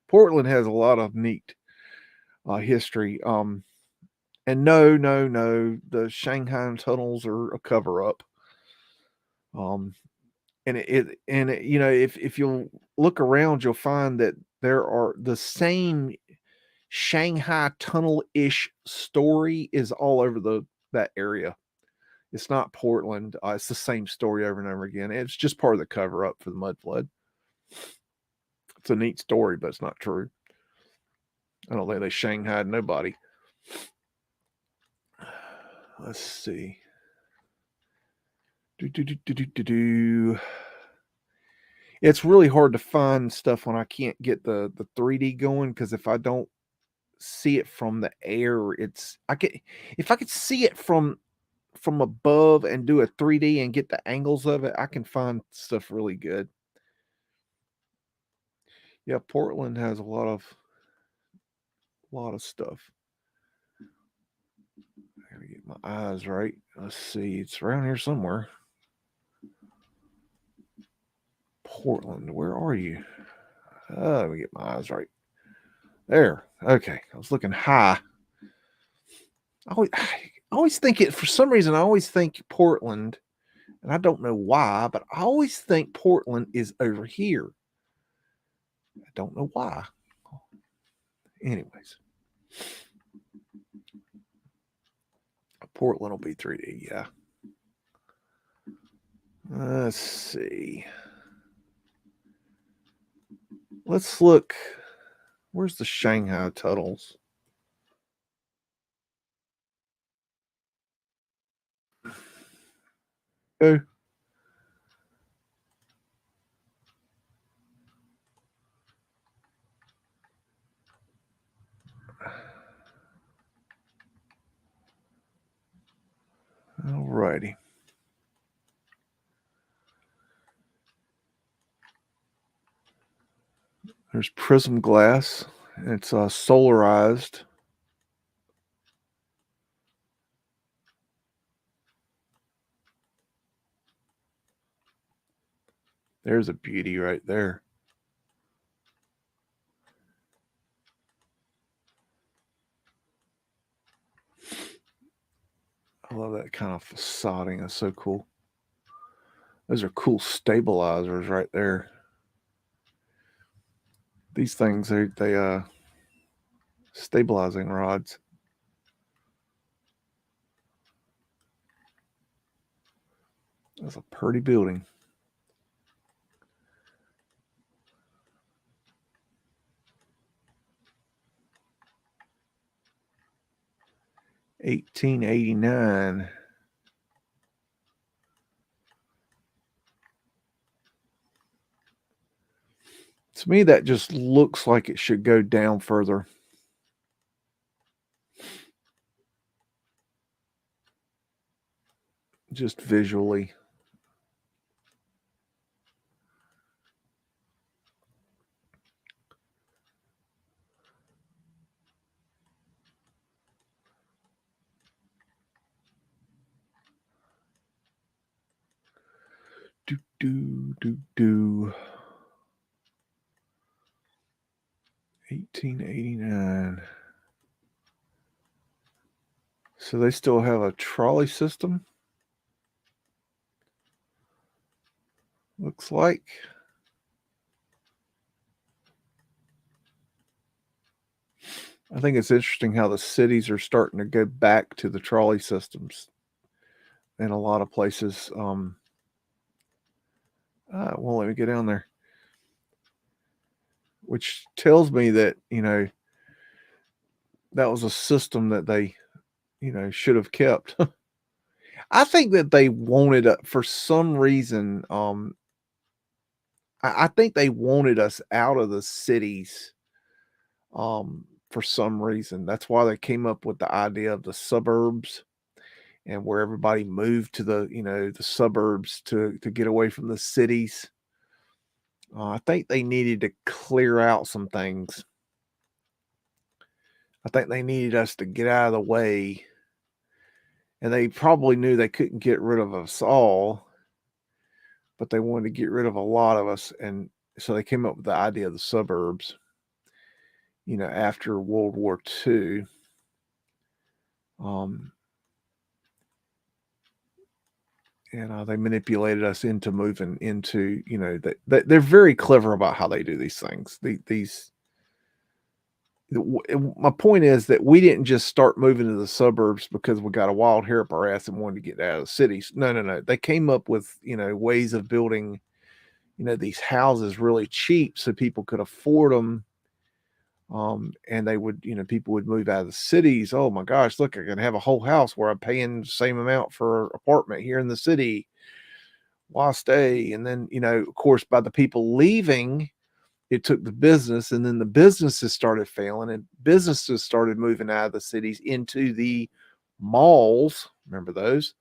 Portland has a lot of neat history. And no, the Shanghai tunnels are a cover up. And you know, if you'll look around, you'll find that there are the same Shanghai tunnel-ish story is all over that area. It's not Portland. It's the same story over and over again. It's just part of the cover up for the Mudflood. It's a neat story, but it's not true. I don't think they Shanghaied nobody. Let's see. It's really hard to find stuff when I can't get the 3D going, because if I don't see it from the air, if I could see it from above and do a 3D and get the angles of it, I can find stuff really good. Yeah, Portland has a lot of stuff. I gotta get my eyes right. Let's see, it's around here somewhere. Portland, where are you? Let me get my eyes right. There. Okay, I was looking high. I always think it, for some reason, I always think Portland, and I don't know why, but I always think Portland is over here. I don't know why. Anyways, Portland will be 3D, yeah. Let's see. Let's look. Where's the Shanghai tunnels? Oh. Alrighty. There's prism glass. It's solarized. There's a beauty right there. I love that kind of facading. That's so cool. Those are cool stabilizers right there. These things, they stabilizing rods. That's a pretty building. 1889. To me, that just looks like it should go down further. Just visually. Do. 1889. So they still have a trolley system? Looks like. I think it's interesting how the cities are starting to go back to the trolley systems in a lot of places. Won't let me get down there. Which tells me that, that was a system that they, should have kept. I think that they wanted, for some reason, I think they wanted us out of the cities, for some reason. That's why they came up with the idea of the suburbs, and where everybody moved to the suburbs to get away from the cities. I think they needed to clear out some things. I think they needed us to get out of the way, and they probably knew they couldn't get rid of us all, but they wanted to get rid of a lot of us, and so they came up with the idea of the suburbs, after World War II. And they manipulated us into moving into, they're very clever about how they do these things. My point is that we didn't just start moving to the suburbs because we got a wild hair up our ass and wanted to get out of the cities. No. They came up with, ways of building, these houses really cheap so people could afford them. And they would, people would move out of the cities. Oh my gosh, look, I can have a whole house where I'm paying the same amount for an apartment here in the city. Why stay? And then, of course, by the people leaving, it took the business, and then the businesses started failing, and businesses started moving out of the cities into the malls. Remember those?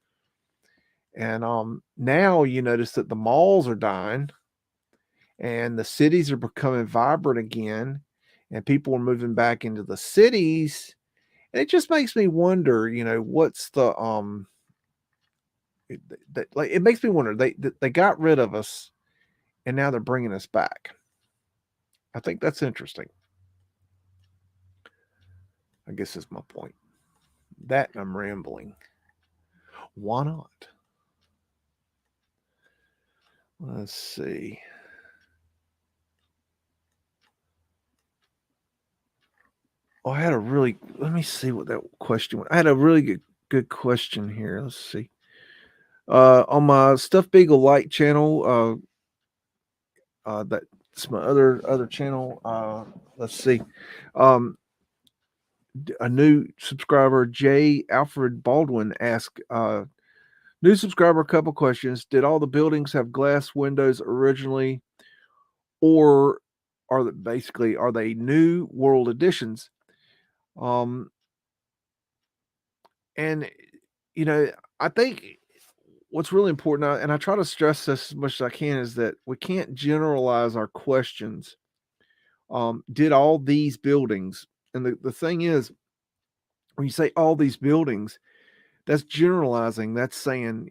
And now you notice that the malls are dying, and the cities are becoming vibrant again, and people are moving back into the cities. And it just makes me wonder, what's the it makes me wonder. They got rid of us, and now they're bringing us back. I think that's interesting. I guess is my point. That I'm rambling. Why not? Let's see. Oh, let me see what that question was. I had a really good question here. Let's see. On my Stuffed Beagle Light channel, that's my other channel. Let's see. A new subscriber, J. Alfred Baldwin, asked, new subscriber, a couple questions. Did all the buildings have glass windows originally, or are they new world additions? And I think what's really important, and I try to stress this as much as I can, is that we can't generalize our questions. Did all these buildings, and the thing is, when you say all these buildings, that's generalizing. That's saying,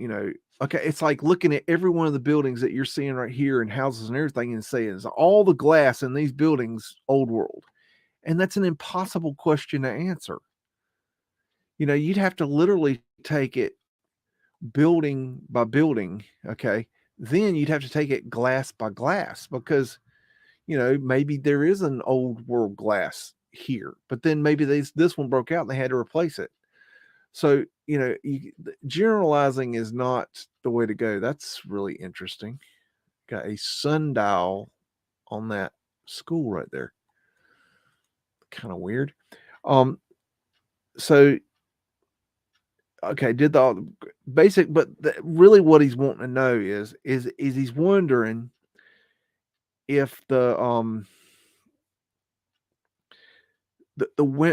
okay, it's like looking at every one of the buildings that you're seeing right here and houses and everything and saying, is all the glass in these buildings old world? And that's an impossible question to answer. You'd have to literally take it building by building. Okay. Then you'd have to take it glass by glass, because, maybe there is an old world glass here, but then maybe this one broke out and they had to replace it. So, generalizing is not the way to go. That's really interesting. Got a sundial on that school right there. Kind of weird. So okay, did the basic, but really what he's wanting to know is he's wondering if the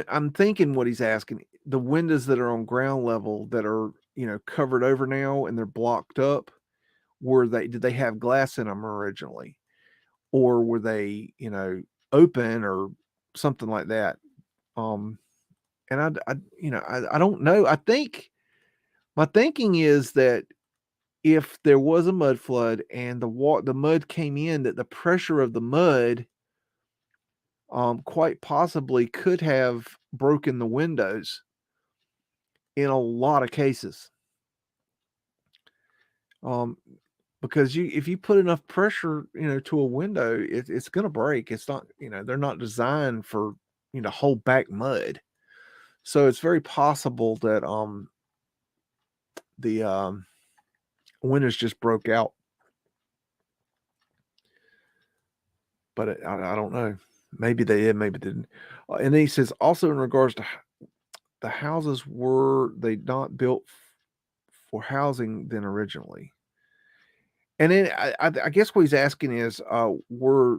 I'm thinking what he's asking, the windows that are on ground level that are, covered over now and they're blocked up, did they have glass in them originally? Or were they, open or something like that? Um, and I don't know. I think my thinking is that if there was a mud flood and the mud came in, that the pressure of the mud quite possibly could have broken the windows in a lot of cases. Um, because if you put enough pressure, to a window, it's going to break. It's not, they're not designed for, hold back mud. So it's very possible that the windows just broke out. But I don't know. Maybe they did, maybe they didn't. And then he says also in regards to the houses, were they not built for housing then originally? And then I guess what he's asking is, were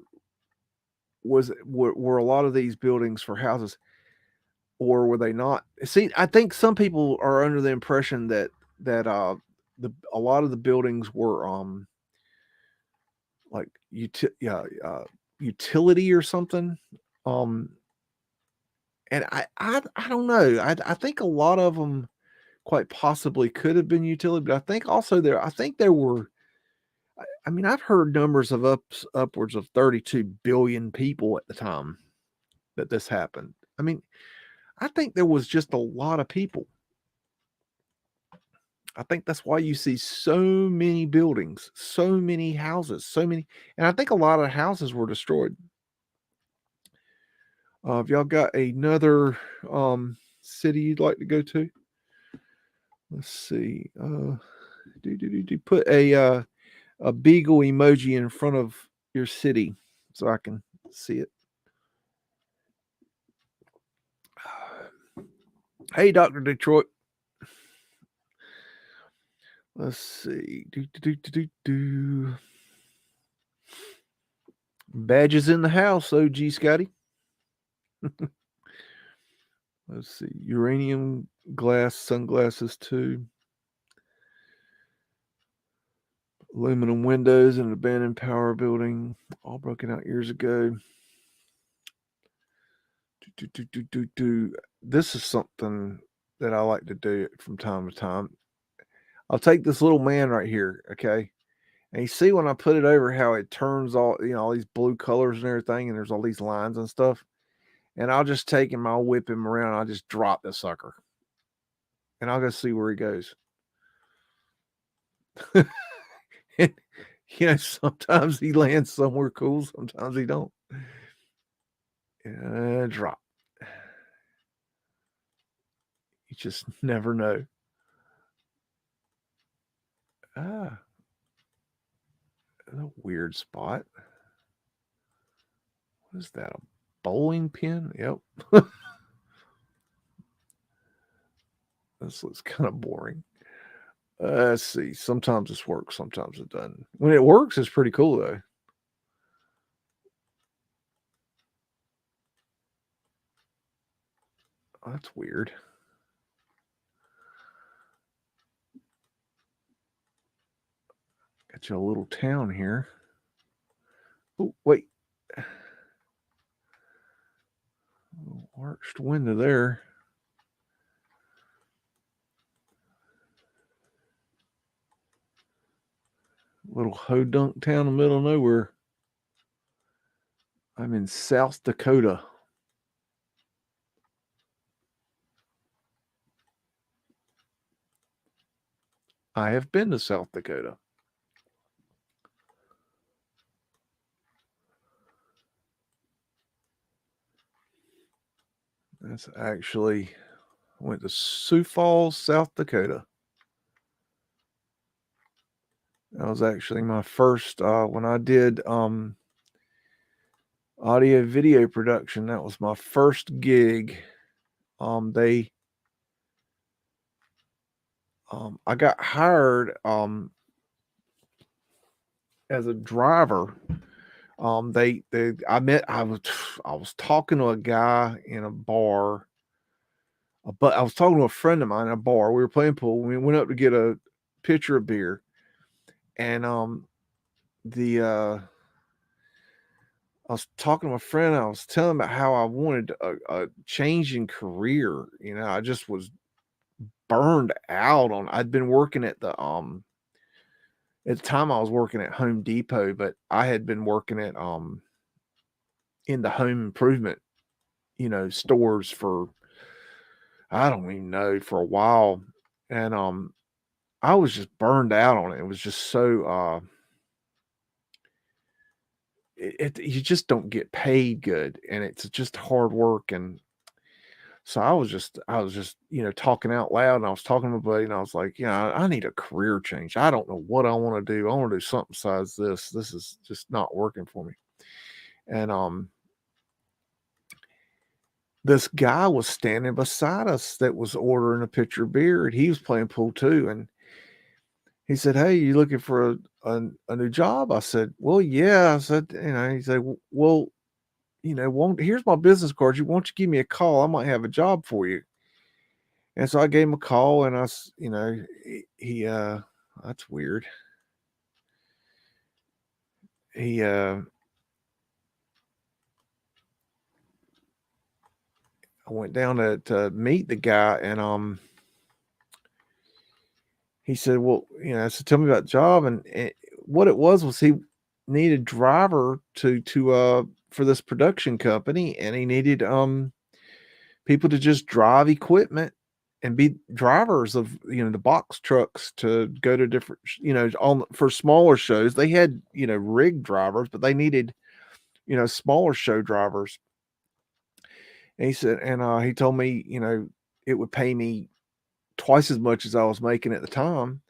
a lot of these buildings for houses, or were they not? See, I think some people are under the impression that a lot of the buildings were like utility or something. Um, and I don't know. I think a lot of them quite possibly could have been utility, but I think there were. I mean, I've heard numbers of upwards of 32 billion people at the time that this happened. I mean, I think there was just a lot of people. I think that's why you see so many buildings, so many houses, and I think a lot of houses were destroyed. Have y'all got another city you'd like to go to? Let's see. Put a beagle emoji in front of your city so I can see it. Hey, Dr. Detroit. Let's see. Badges in the house, OG Scotty. Let's see. Uranium glass sunglasses too. Aluminum windows in an abandoned power building, all broken out years ago. This is something that I like to do from time to time. I'll take this little man right here, okay? And you see when I put it over how it turns all, all these blue colors and everything, and there's all these lines and stuff. And I'll just take him, I'll whip him around, I'll just drop the sucker. And I'll go see where he goes. And, sometimes he lands somewhere cool, sometimes he don't. Drop. You just never know. A weird spot. What is that? A bowling pin? Yep. This looks kind of boring. Let's see. Sometimes this works, sometimes it doesn't. When it works, it's pretty cool though. Oh, that's weird. Got you a little town here. Oh, wait. Arched window there. Little hodunk town in the middle of nowhere. I'm in South Dakota. I have been to South Dakota. That's actually, I went to Sioux Falls, South Dakota. That was actually my first, when I did audio video production, that was my first gig. They I got hired as a driver. I was talking to a guy in a bar, but I was talking to a friend of mine in a bar. We were playing pool. We went up to get a pitcher of beer, and the I was talking to my friend. I was telling him about how I wanted a change in career. I just was burned out on. I'd been working at the time I was working at Home Depot, but I had been working at in the home improvement, stores for, I don't even know, for a while. And I was just burned out on it. It was just so you just don't get paid good, and it's just hard work. And so I was just talking out loud, and I was talking to my buddy, and I was like, I need a career change. I don't know what I want to do. I want to do something besides this. This is just not working for me. And this guy was standing beside us that was ordering a pitcher of beer, and he was playing pool too. And he said, "Hey, you looking for a new job?" I said, "Well, yeah." I said, he said, "Well, won't here's my business card. Won't you give me a call? I might have a job for you." And so I gave him a call, and he that's weird. He I went down to meet the guy, and he said, "Well, I said, tell me about the job." And what it was he needed driver to for this production company, and he needed people to just drive equipment and be drivers of the box trucks to go to different on for smaller shows. They had rig drivers, but they needed smaller show drivers. And he said, and he told me it would pay me twice as much as I was making at the time,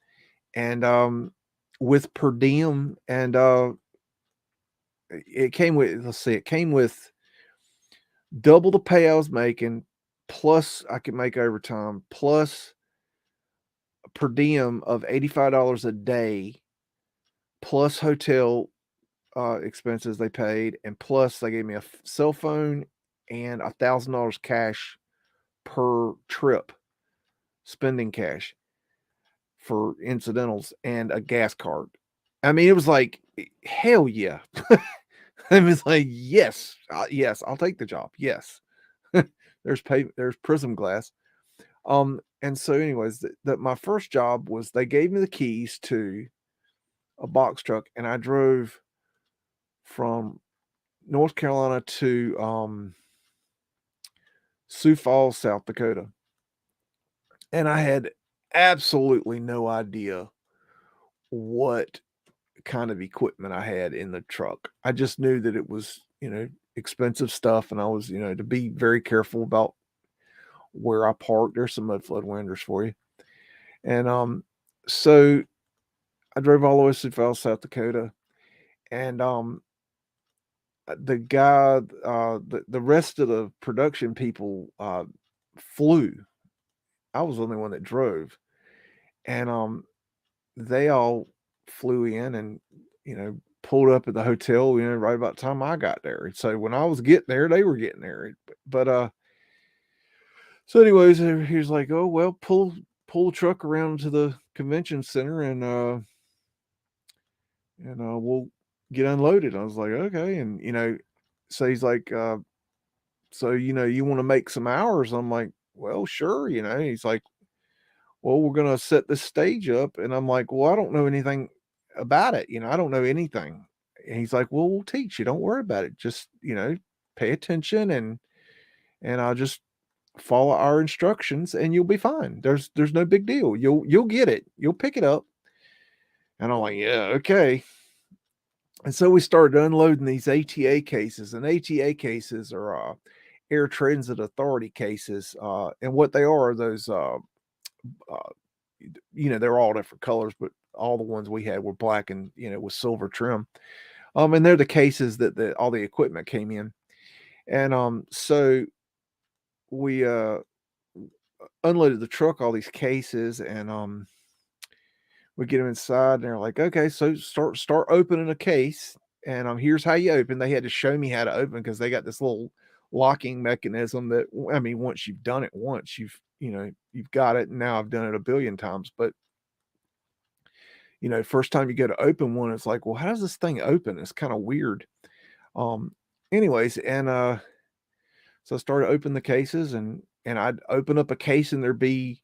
and with per diem, and it came with, let's see, it came with double the pay I was making, plus I could make overtime, plus per diem of $85 a day, plus hotel expenses they paid, and plus they gave me a cell phone and $1,000 cash per trip, spending cash for incidentals, and a gas card. I mean, it was like, hell yeah. It was like, yes, yes, I'll take the job. Yes. There's prism glass. And so anyways, my first job was they gave me the keys to a box truck, and I drove from North Carolina to Sioux Falls, South Dakota. And I had absolutely no idea what kind of equipment I had in the truck. I just knew that it was, expensive stuff, and I was, to be very careful about where I parked. There's some Mudflood windows for you. And so I drove all the way to Sioux Falls, South Dakota, and the guy, the rest of the production people flew. I was the only one that drove, and they all flew in and pulled up at the hotel, right about the time I got there. And so when I was getting there, they were getting there. But so anyways, he was like, "Oh well, pull the truck around to the convention center, and we'll get unloaded." I was like, "Okay." And so he's like, "So you want to make some hours?" I'm like, "Well, sure." He's like, "Well, we're gonna set this stage up," and I'm like, "Well, I don't know anything about it. I don't know anything." And he's like, "Well, we'll teach you. Don't worry about it. Just pay attention, and I'll just follow our instructions, and you'll be fine. There's no big deal. You'll get it. You'll pick it up." And I'm like, "Yeah, okay." And so we started unloading these ATA cases, and ATA cases are Air Transit Authority cases, and what they are those uh, they're all different colors, but all the ones we had were black and with silver trim. And they're the cases that all the equipment came in. And so we unloaded the truck, all these cases, and we get them inside, and they're like, okay, so start opening a case, and here's how you open. They had to show me how to open because they got this little locking mechanism that, I mean, once you've done it once, you've got it. And now I've done it a billion times, but first time you go to open one, it's like, well, how does this thing open? It's kind of weird. Um, anyways, and so I started opening the cases, and I'd open up a case and there'd be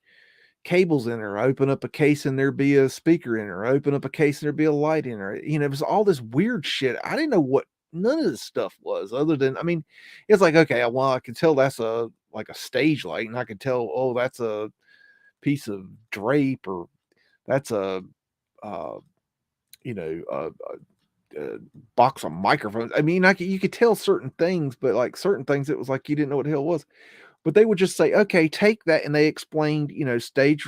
cables in there. I open up a case and there'd be a speaker in there. I open up a case and there'd be a light in there. It was all this weird shit. I didn't know what none of this stuff was, other than, I mean, it's like, okay, well, I can tell that's like a stage light, and I can tell, oh, that's a piece of drape, or that's a uh, a box of microphones. I mean, you could tell certain things, but like certain things, it was like you didn't know what the hell it was. But they would just say, okay, take that. And they explained, stage,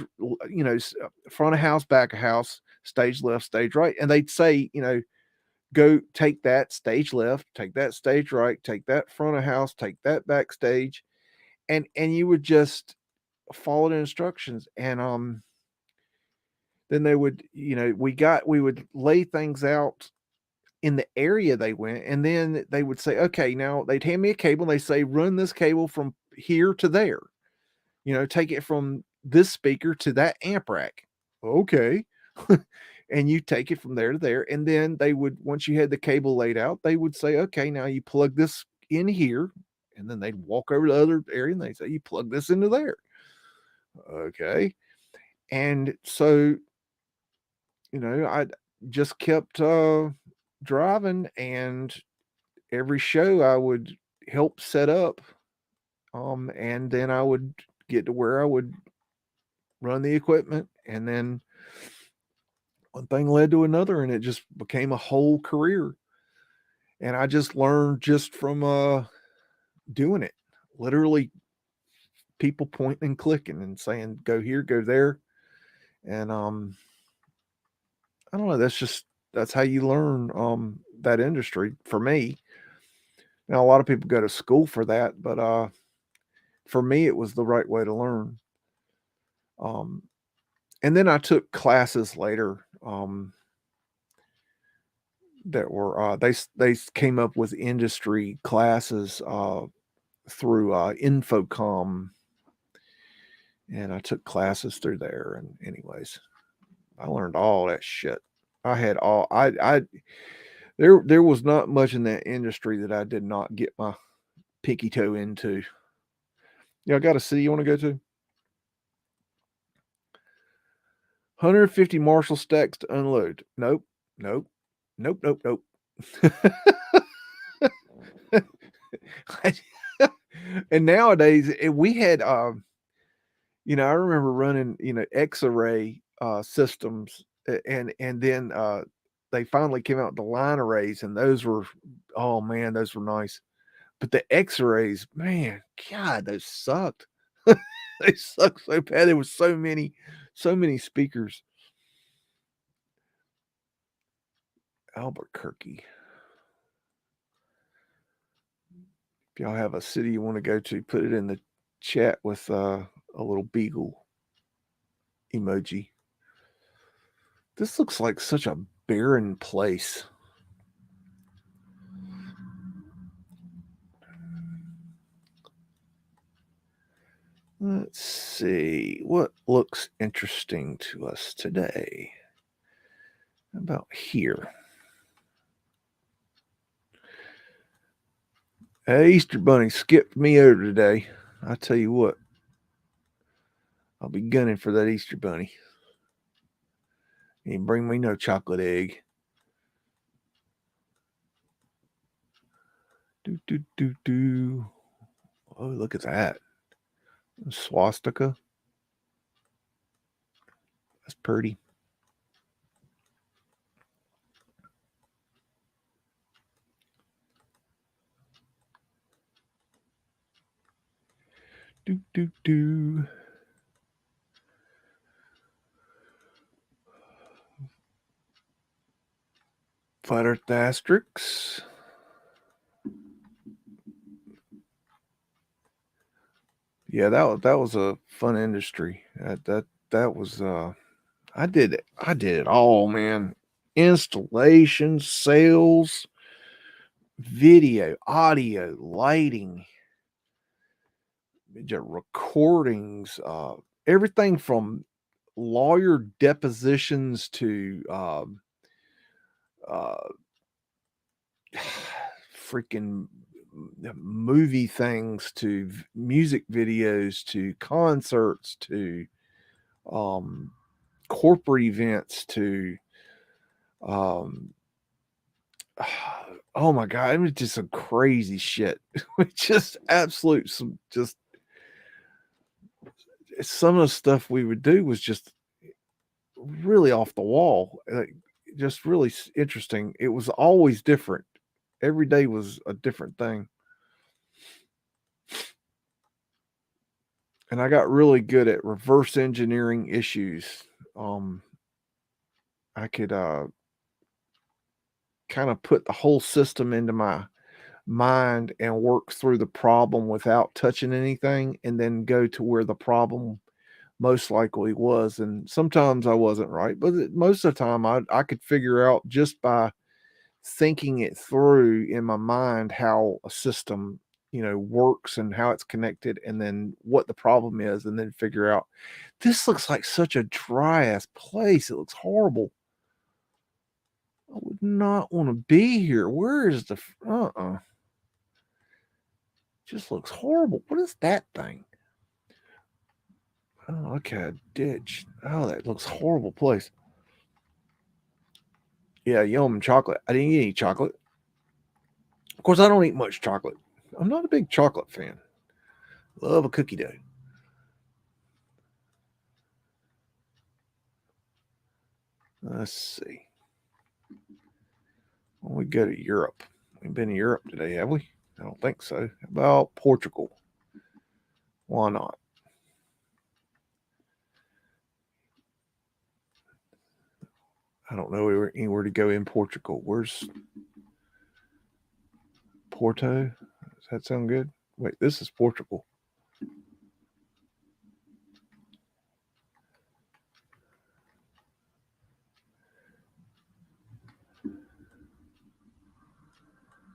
front of house, back of house, stage left, stage right. And they'd say, go take that stage left, take that stage right, take that front of house, take that backstage. And you would just follow the instructions. And then they would, we would lay things out in the area they went, and then they would say, okay, now they'd hand me a cable, and they say, run this cable from here to there, take it from this speaker to that amp rack. Okay. And you take it from there to there. And then they would, once you had the cable laid out, they would say, okay, now you plug this in here. And then they'd walk over to the other area, and they say, you plug this into there. Okay. And so, I just kept driving, and every show I would help set up, and then I would get to where I would run the equipment, and then one thing led to another, and it just became a whole career. And I just learned just from doing it, literally people pointing and clicking and saying, go here, go there. And I don't know, that's how you learn that industry for me. Now a lot of people go to school for that, but for me it was the right way to learn. Um and then I took classes later that were they came up with industry classes through Infocom, and I took classes through there. And anyways, I learned all that shit. I had all I there was not much in that industry that I did not get my pinky toe into. Yeah, I got a city you want to go to? 150 Marshall stacks to unload. Nope, nope, nope, nope, nope. And nowadays we had I remember running X-array systems, and then they finally came out with the line arrays, and those were, oh man, those were nice. But the X-rays, man, God, those sucked. They sucked so bad. There was so many speakers. Albuquerque. If y'all have a city you want to go to, put it in the chat with a little beagle emoji. This looks like such a barren place. Let's see what looks interesting to us today. How about here? Hey, Easter Bunny skipped me over today. I tell you what, I'll be gunning for that Easter Bunny. He didn't bring me no chocolate egg. Do do do do. Oh, look at that swastika. That's pretty. Do do do. Flat Earth asterisks. Yeah, that was a fun industry. That was I did it all, man. Installation, sales, video, audio, lighting, recordings, everything from lawyer depositions to uh, freaking movie things to music videos to concerts to um, corporate events to um, oh my god, it was just some crazy shit. Just absolute just some of the stuff we would do was just really off the wall, just really interesting. It was always different. Every day was a different thing. And I got really good at reverse engineering issues. I could kind of put the whole system into my mind and work through the problem without touching anything and then go to where the problem most likely was. And sometimes I wasn't right, but most of the time I could figure out just by thinking it through in my mind how a system works and how it's connected and then what the problem is and then figure out this looks like such a dry ass place. It looks horrible. I would not want to be here. Where is the just looks horrible. What is that thing? Oh, okay, a ditch. Oh, that looks horrible place. Yeah, yum chocolate. I didn't eat any chocolate. Of course, I don't eat much chocolate. I'm not a big chocolate fan. Love a cookie dough. Let's see. When we go to Europe, we've been to Europe today, have we? I don't think so. How about Portugal? Why not? I don't know anywhere to go in Portugal. Where's Porto? Does that sound good? Wait, this is Portugal.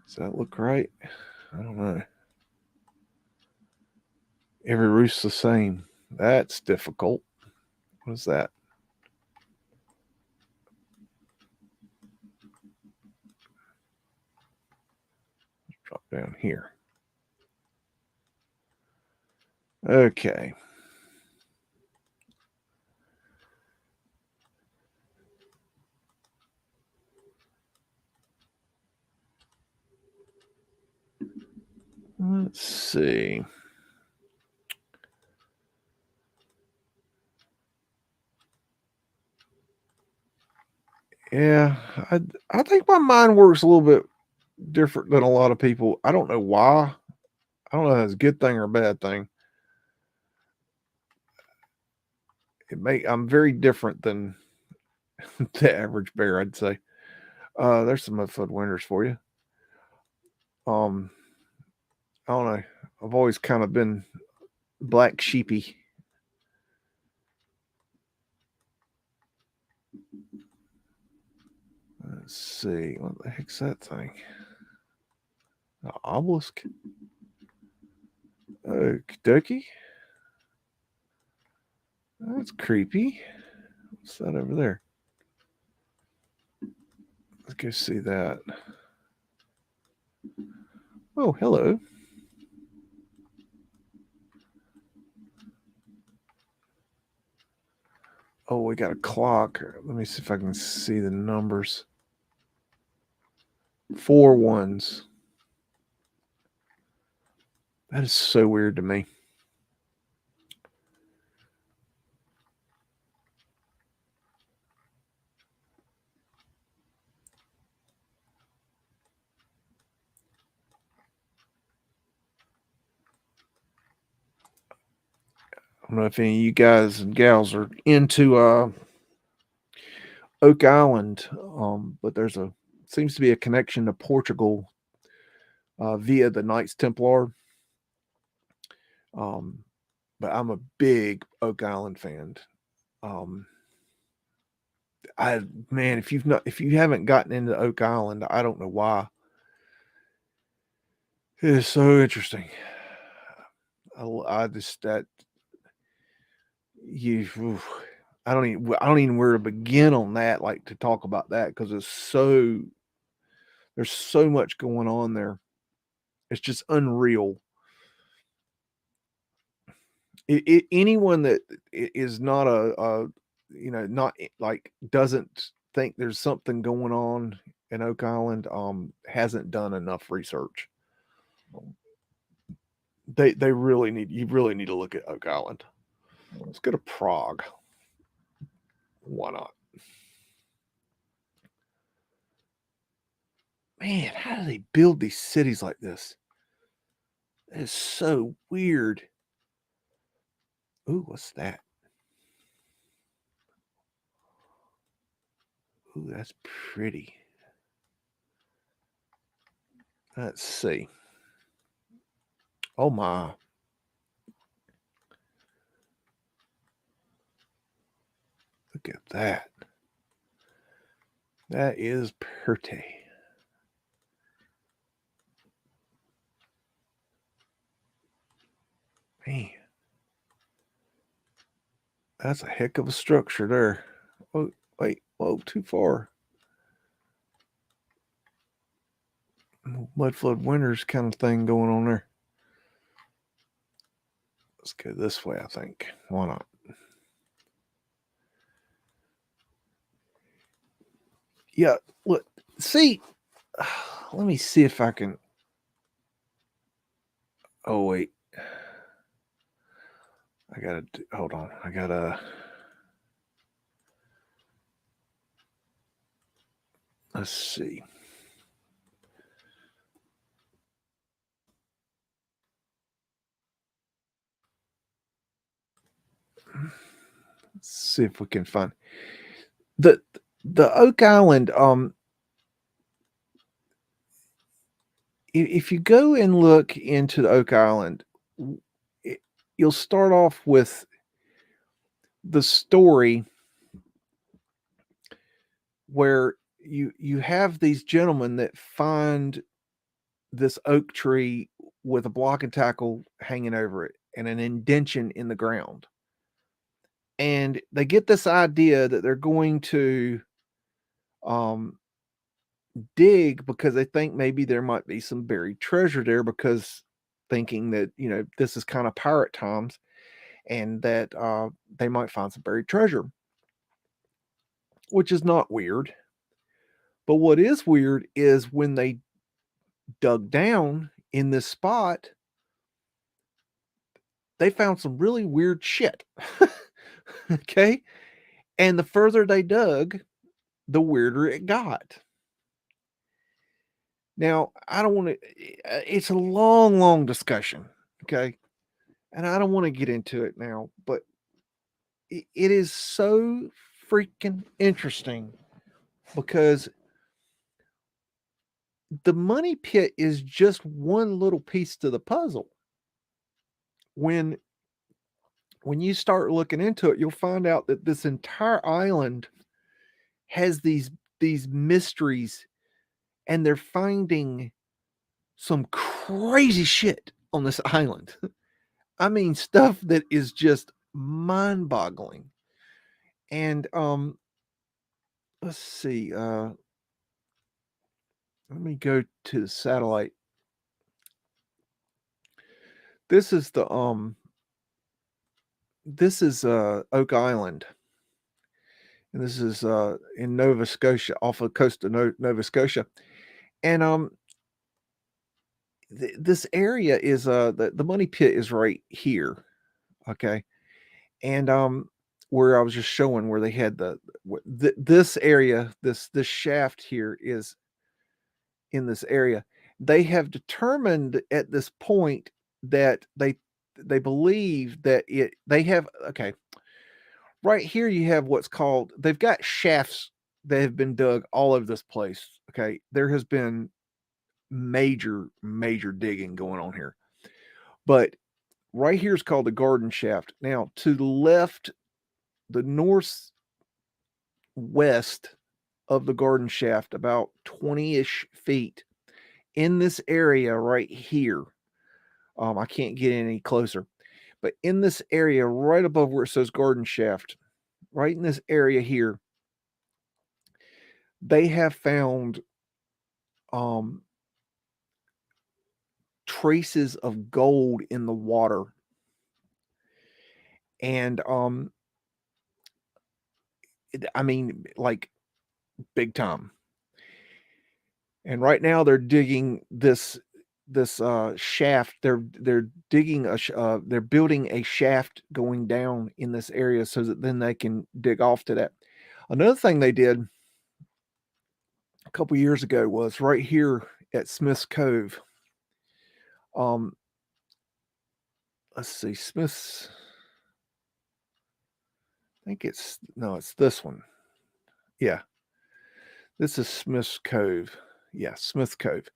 Does that look right? I don't know. Every roof's the same. That's difficult. What is that? Let's drop down here. Okay. Let's see. Yeah, I think my mind works a little bit different than a lot of people. I don't know why. I don't know if that's a good thing or a bad thing. I'm very different than the average bear, I'd say. There's some Mudflood winners for you. I don't know. I've always kind of been black sheepy. Let's see. What the heck's that thing? An obelisk? Okie dokie. That's creepy. What's that over there? Let's go see that. Oh, hello. Oh, we got a clock. Let me see if I can see the numbers. 4 1s. That is so weird to me. I don't know if any of you guys and gals are into Oak Island, but seems to be a connection to Portugal via the Knights Templar. but I'm a big Oak Island fan. If you haven't gotten into Oak Island, I don't know why. It is so interesting. I just that you oof, I don't even know where to begin on that, like to talk about that, because there's so much going on there. It's just unreal. Anyone that is not not like doesn't think there's something going on in Oak Island, hasn't done enough research. You really need to look at Oak Island. Let's go to Prague. Why not? Man, how do they build these cities like this? That is so weird. Ooh, what's that? Ooh, that's pretty. Let's see. Oh my. Look at that. That is pretty. Man. That's a heck of a structure there. Oh, wait. Whoa, too far. Mudflood winters kind of thing going on there. Let's go this way, I think. Why not? Yeah, look, see, let me see if I can. Oh, wait. I gotta, hold on. Let's see. Let's see if we can find the Oak Island. If you go and look into the Oak Island, you'll start off with the story where you have these gentlemen that find this oak tree with a block and tackle hanging over it and an indention in the ground. And they get this idea that they're going to dig because they think maybe there might be some buried treasure there, because thinking that, this is kind of pirate times, and that they might find some buried treasure, which is not weird. But what is weird is when they dug down in this spot, they found some really weird shit. Okay. And the further they dug, the weirder it got. Now, I don't want to, it's a long, long discussion. Okay. And I don't want to get into it now, but it is so freaking interesting, because the money pit is just one little piece to the puzzle. When you start looking into it, you'll find out that this entire island has these mysteries, and they're finding some crazy shit on this island. I mean, stuff that is just mind-boggling. And let's see, let me go to the satellite. This is Oak Island. And this is in Nova Scotia, off the coast of Nova Scotia. And this area is the money pit is right here. Okay. And where I was just showing where they had this area, this shaft here is in this area. They have determined at this point that they believe that they have, okay, right here you have what's called, they've got shafts that have been dug all over this place. Okay. There has been major digging going on here. But right here is called the garden shaft. Now, to the left, the northwest of the garden shaft, about 20-ish feet, in this area right here, I can't get any closer, but in this area right above where it says garden shaft, right in this area here, they have found traces of gold in the water. And I mean, like, big time. And right now they're digging this shaft. They're digging they're building a shaft going down in this area so that then they can dig off to that. Another thing they did a couple years ago was right here at Smith's Cove. Let's see, Smith's. I think it's this one. Yeah, this is Smith's Cove. Yeah, Smith's Cove.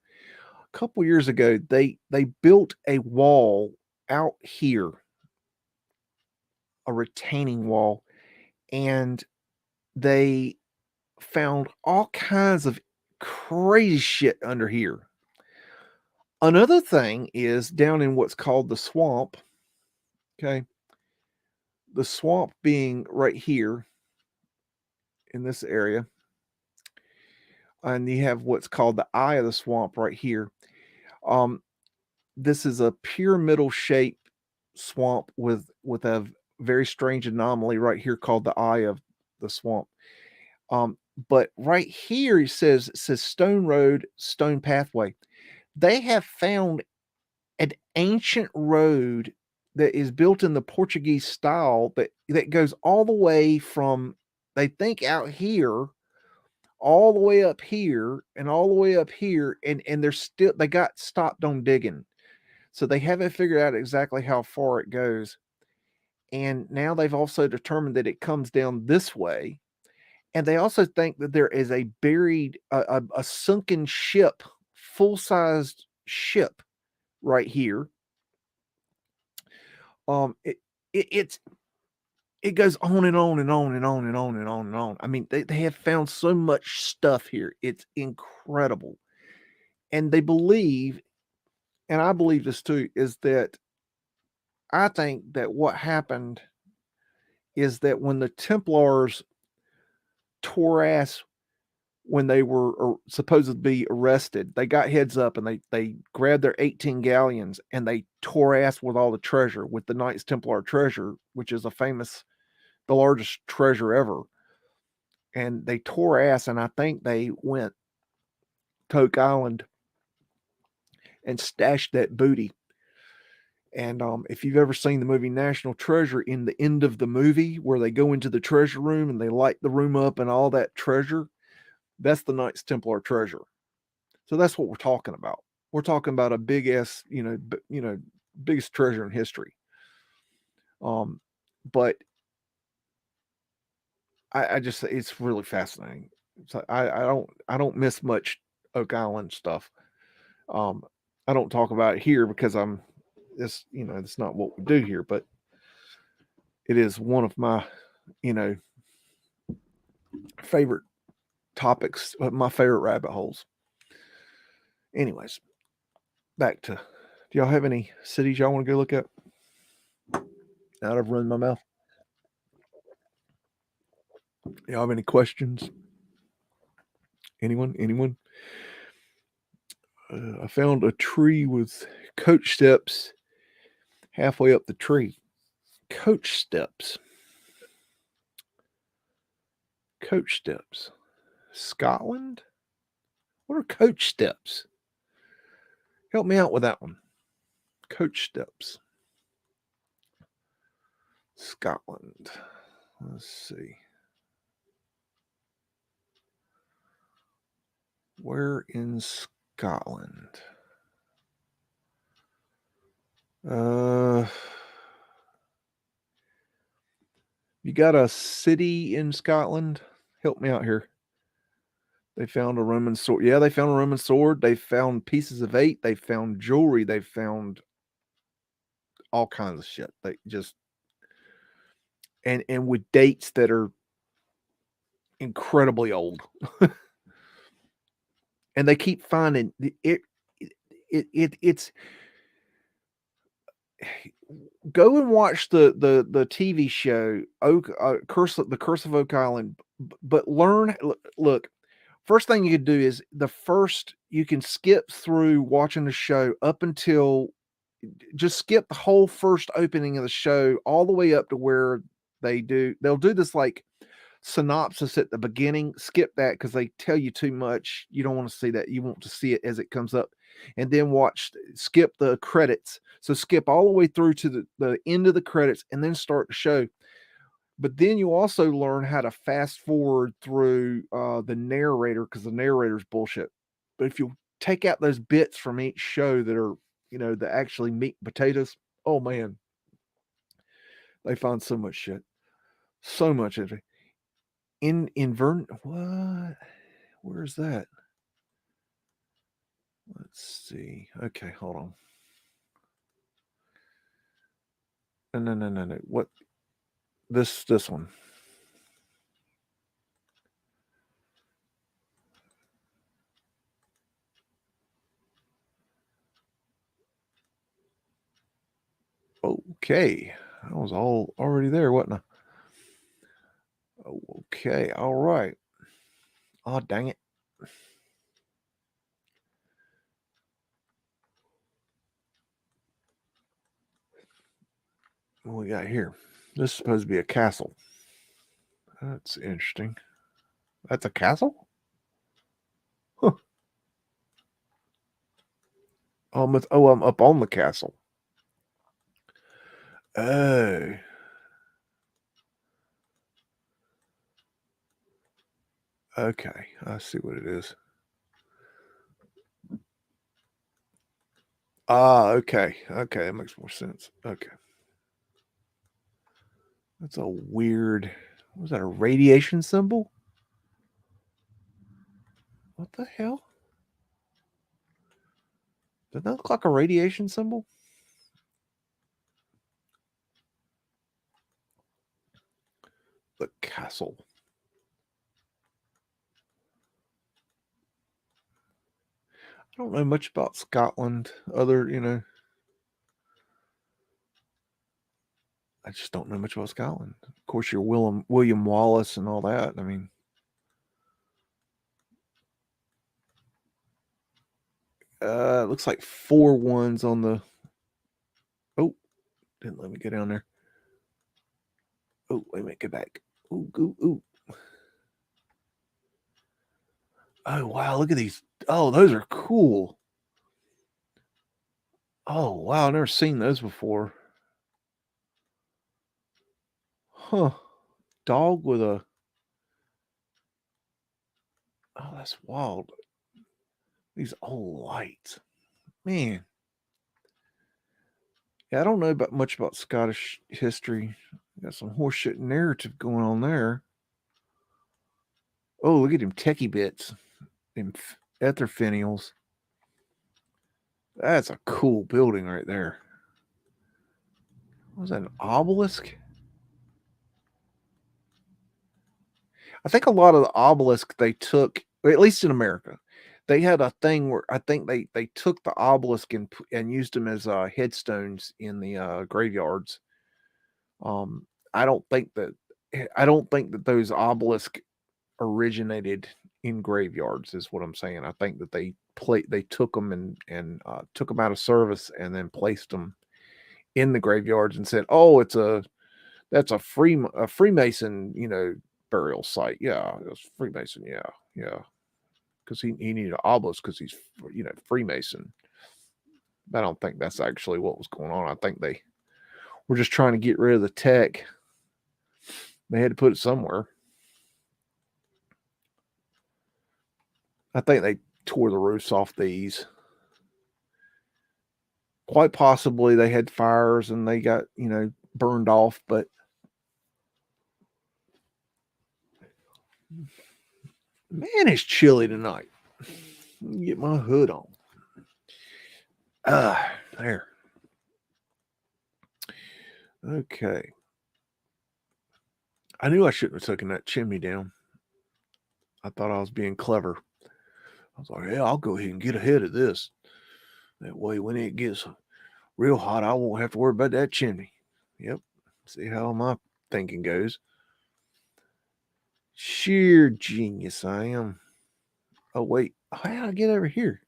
A couple years ago, they built a wall out here, a retaining wall, and they found all kinds of crazy shit under here. Another thing is down in what's called the swamp. Okay. The swamp being right here in this area. And you have what's called the eye of the swamp right here. This is a pyramidal shape swamp with a very strange anomaly right here called the eye of the swamp. But right here it says stone road, stone pathway. They have found an ancient road that is built in the Portuguese style that goes all the way from, they think, out here all the way up here and all the way up here, and they got stopped on digging. So they haven't figured out exactly how far it goes. And now they've also determined that it comes down this way. And they also think that there is a buried, a sunken ship, full-sized ship right here. It goes on and on and on and on and on and on and on. I mean, they have found so much stuff here. It's incredible. And they believe, and I believe this too, is that I think that what happened is that when the Templars tore ass when they were supposed to be arrested, they got heads up and they grabbed their 18 galleons and they tore ass with all the treasure, with the Knights Templar treasure, which is the largest treasure ever. And they tore ass, and I think they went to Oak Island and stashed that booty. And if you've ever seen the movie National Treasure, in the end of the movie where they go into the treasure room and they light the room up and all that treasure, that's the Knights Templar treasure. So that's what we're talking about. We're talking about a big ass, biggest treasure in history. But I just, it's really fascinating. So I don't miss much Oak Island stuff. I don't talk about it here because it's not what we do here, but it is one of my, favorite topics, my favorite rabbit holes. Anyways, back to, do y'all have any cities y'all want to go look at? Now that I've run my mouth. Y'all have any questions? Anyone? I found a tree with coach steps halfway up the tree. Coach steps. Scotland? What are coach steps? Help me out with that one. Coach steps. Scotland. Let's see. Where in Scotland? You got a city in Scotland? Help me out here. They found a Roman sword. Yeah, they found a Roman sword. They found pieces of 8. They found jewelry. They found all kinds of shit. They just and with dates that are incredibly old. And they keep finding it's go and watch the TV show The Curse of Oak Island, but learn. Look, first thing you could do is you can skip through watching the show up until just skip the whole first opening of the show all the way up to where they'll do this like synopsis at the beginning. Skip that because they tell you too much. You don't want to see that. You want to see it as it comes up, and then skip the credits. So skip all the way through to the end of the credits and then start the show. But then you also learn how to fast forward through the narrator, because the narrator's bullshit. But if you take out those bits from each show that are, the actually meat and potatoes, oh man, they find so much shit. So much of it. In Vernon, what? Where's that? Let's see. Okay, hold on. No. What? This one. Okay, I was already there, wasn't I? Okay, all right. Oh, dang it. What we got here? This is supposed to be a castle. That's interesting. That's a castle? Huh. I'm up on the castle. Oh. Okay, I see what it is. Ah, okay. Okay, that makes more sense. Okay. That's a weird... Was that a radiation symbol? What the hell? Did that look like a radiation symbol? The castle. I don't know much about Scotland. I just don't know much about Scotland. Of course, you're William Wallace and all that. I mean, it looks like 4 ones on the... Oh, didn't let me get down there. Oh, wait a minute, get back. Ooh. Oh, wow, look at these. Oh, those are cool. Oh, wow, I've never seen those before. Huh. Dog with a... Oh, that's wild. These old lights. Man. Yeah, I don't know much about Scottish history. Got some horseshit narrative going on there. Oh, look at them techie bits. Them ether-finials. That's a cool building right there. Was that an obelisk? I think a lot of the obelisk they took, at least in America, they had a thing where I think they took the obelisk and used them as headstones in the graveyards. I don't think that those obelisks originated in graveyards, is what I'm saying. I think that they took them and took them out of service and then placed them in the graveyards and said, "Oh, that's a Freemason, burial site. Yeah, it was Freemason. Yeah, because he needed an obelisk because he's Freemason." I don't think that's actually what was going on. I think they were just trying to get rid of the tech. They had to put it somewhere. I think they tore the roofs off these. Quite possibly they had fires and they got, burned off, but man, it's chilly tonight. Let me get my hood on. There. Okay. I knew I shouldn't have taken that chimney down. I thought I was being clever. I was like, yeah, I'll go ahead and get ahead of this. That way, when it gets real hot, I won't have to worry about that chimney. Yep. See how my thinking goes. Sheer genius I am. Oh, wait. How did I get over here?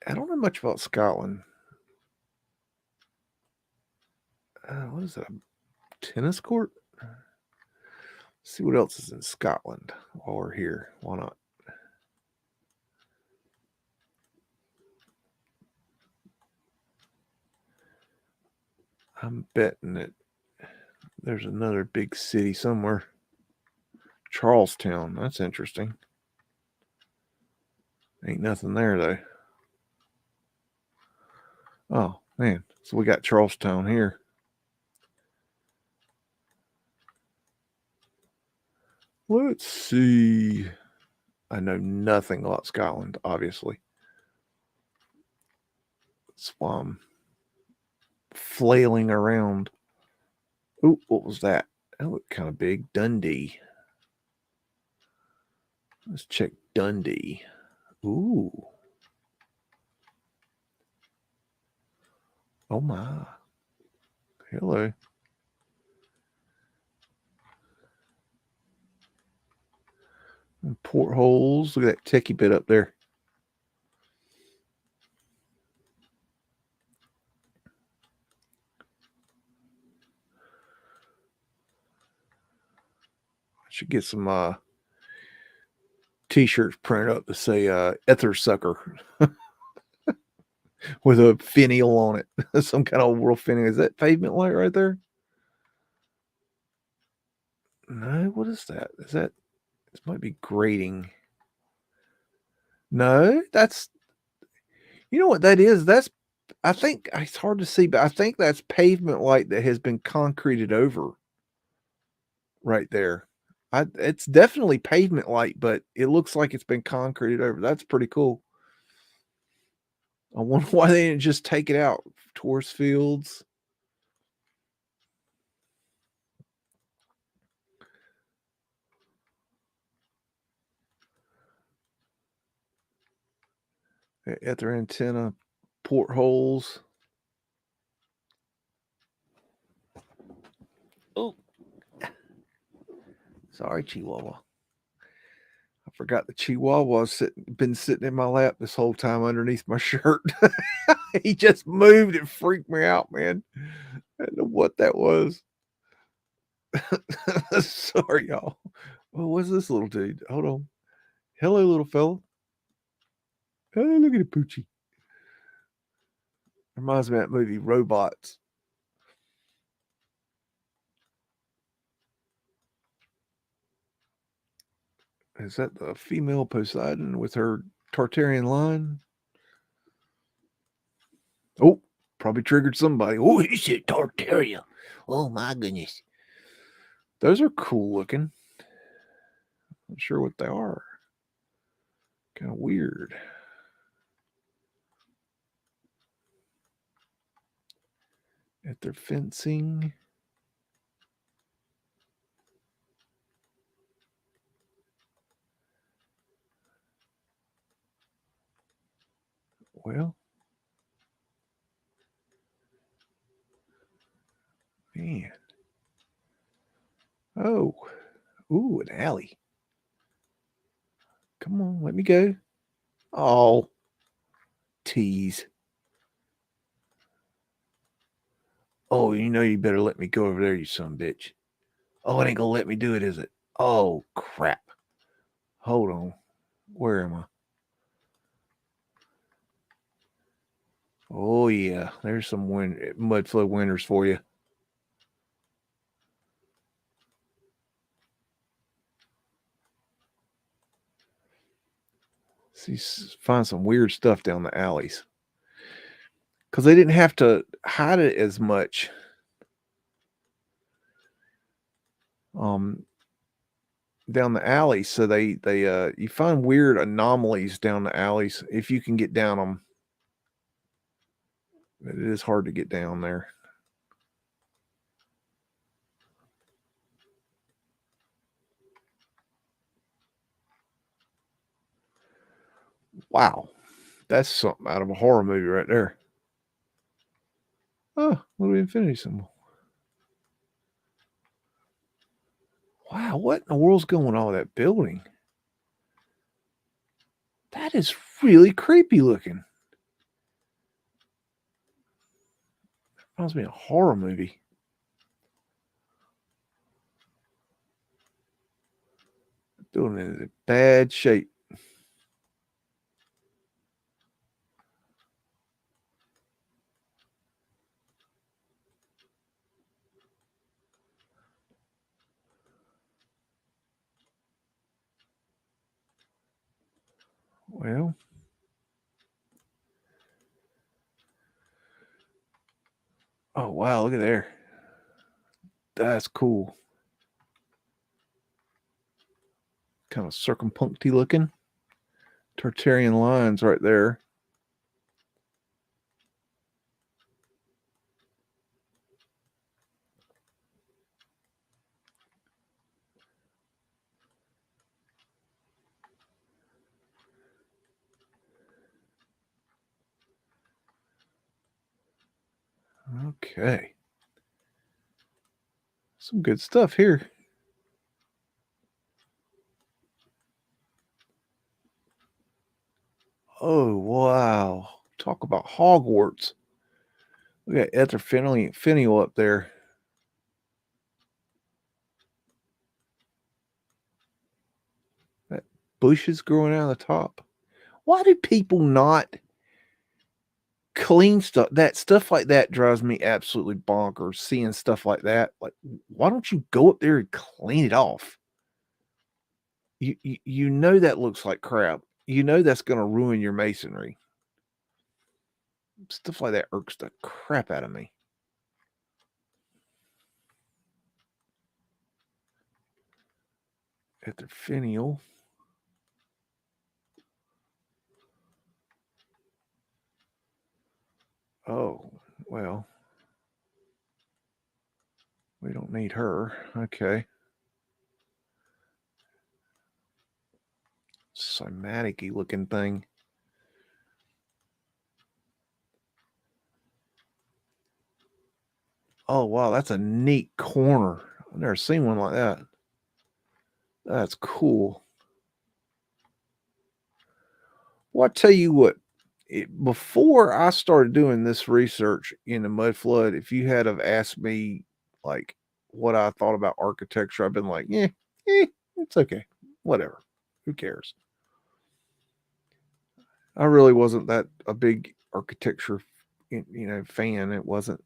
I don't know much about Scotland. What is that? A tennis court? Let's see what else is in Scotland while we're here. Why not? I'm betting that there's another big city somewhere. Charlestown. That's interesting. Ain't nothing there, though. Oh, man. So we got Charlestown here. Let's see. I know nothing about Scotland, obviously. That's why I'm flailing around. Ooh, what was that? That looked kind of big. Dundee. Let's check Dundee. Ooh. Oh, my. Hello. And portholes. Look at that techie bit up there. I should get some t-shirts printed up to say Ether Sucker with a finial on it. Some kind of world finial. Is that pavement light right there? No, what is that? Is that, this might be grating. No, that's, you know what that is? That's, I think it's hard to see, but I think that's pavement light that has been concreted over right there. It's definitely pavement light, but it looks like it's been concreted over. That's pretty cool. I wonder why they didn't just take it out. Tourist fields. At their antenna portholes. Oh, sorry, Chihuahua. I forgot the Chihuahua's been sitting in my lap this whole time underneath my shirt. He just moved and freaked me out, man. I don't know what that was. Sorry, y'all. Well, what's this little dude? Hold on. Hello, little fella. Oh, look at the Poochie. Reminds me of that movie, Robots. Is that the female Poseidon with her Tartarian line? Oh, probably triggered somebody. Oh, he said Tartaria. Oh, my goodness. Those are cool looking. Not sure what they are. Kind of weird. At their fencing. Well, man. Oh, ooh, an alley. Come on, let me go. Oh, tease. Oh, you know you better let me go over there, you son of a bitch. Oh, it ain't gonna let me do it, is it? Oh, crap. Hold on. Where am I? Oh, yeah. There's some Mudflood winners for you. See, find some weird stuff down the alleys. Because they didn't have to hide it as much. Down the alley, so they you find weird anomalies down the alleys if you can get down them. It is hard to get down there. Wow. That's something out of a horror movie right there. Oh, little infinity symbol. Wow, what in the world's going on with that building? That is really creepy looking. Reminds me of a horror movie. The building is in bad shape. Well, oh wow, look at there. That's cool. Kind of circumpuncty looking. Tartarian lines right there. Okay. Some good stuff here. Oh, wow. Talk about Hogwarts. We got Etherfinial up there. That bushes growing out of the top. Why do people not clean stuff? That stuff like that drives me absolutely bonkers. Seeing stuff like that. Like, why don't you go up there and clean it off? You know that looks like crap. You know that's going to ruin your masonry. Stuff like that irks the crap out of me. Etherfinial. Oh, well. We don't need her. Okay. Cymatic-y looking thing. Oh, wow. That's a neat corner. I've never seen one like that. That's cool. Well, I tell you what, before I started doing this research in the Mudflood, if you had have asked me like what I thought about architecture, I've been like, yeah, it's okay. Whatever. Who cares? I really wasn't that a big architecture, fan. It wasn't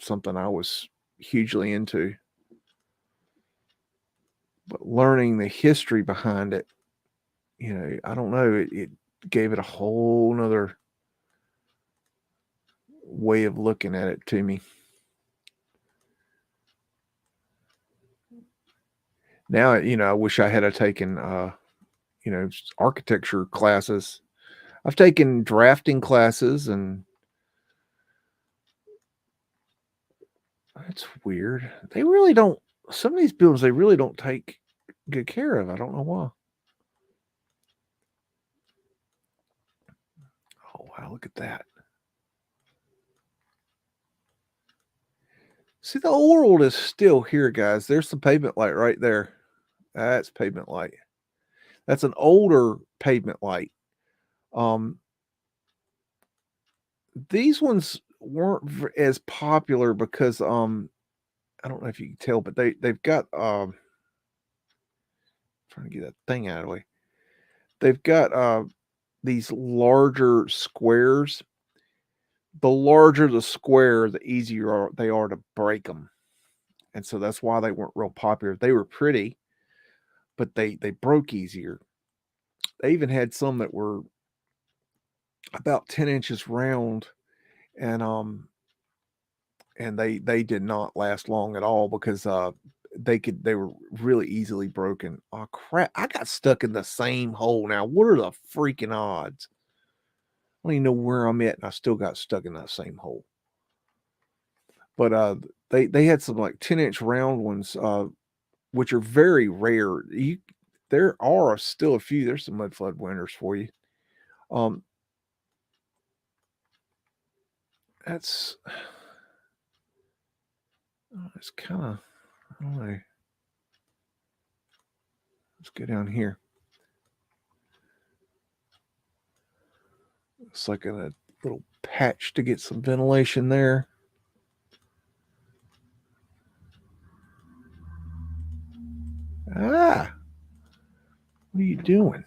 something I was hugely into. But learning the history behind it, I don't know, it gave it a whole nother way of looking at it to me. Now, I wish I had taken, architecture classes. I've taken drafting classes, and that's weird. They really don't. Some of these buildings, they really don't take good care of. I don't know why. Oh wow, look at that. See, the old world is still here, guys. There's the pavement light right there. That's pavement light. That's an older pavement light. These ones weren't as popular because I don't know if you can tell, but they've got trying to get that thing out of the way. They've got these larger squares. The larger the square, the easier they are to break them, and so that's why they weren't real popular. They were pretty, but they broke easier. They even had some that were about 10 inches round, and they did not last long at all because they were really easily broken. Oh crap, I got stuck in the same hole. Now what are the freaking odds? I don't even know where I'm at, and I still got stuck in that same hole. But they had some like 10-inch round ones, which are very rare. There are still a few. There's some mudflood winners for you. That's it's kind of, I don't know. Let's go down here. It's like a little patch to get some ventilation there. Ah, what are you doing?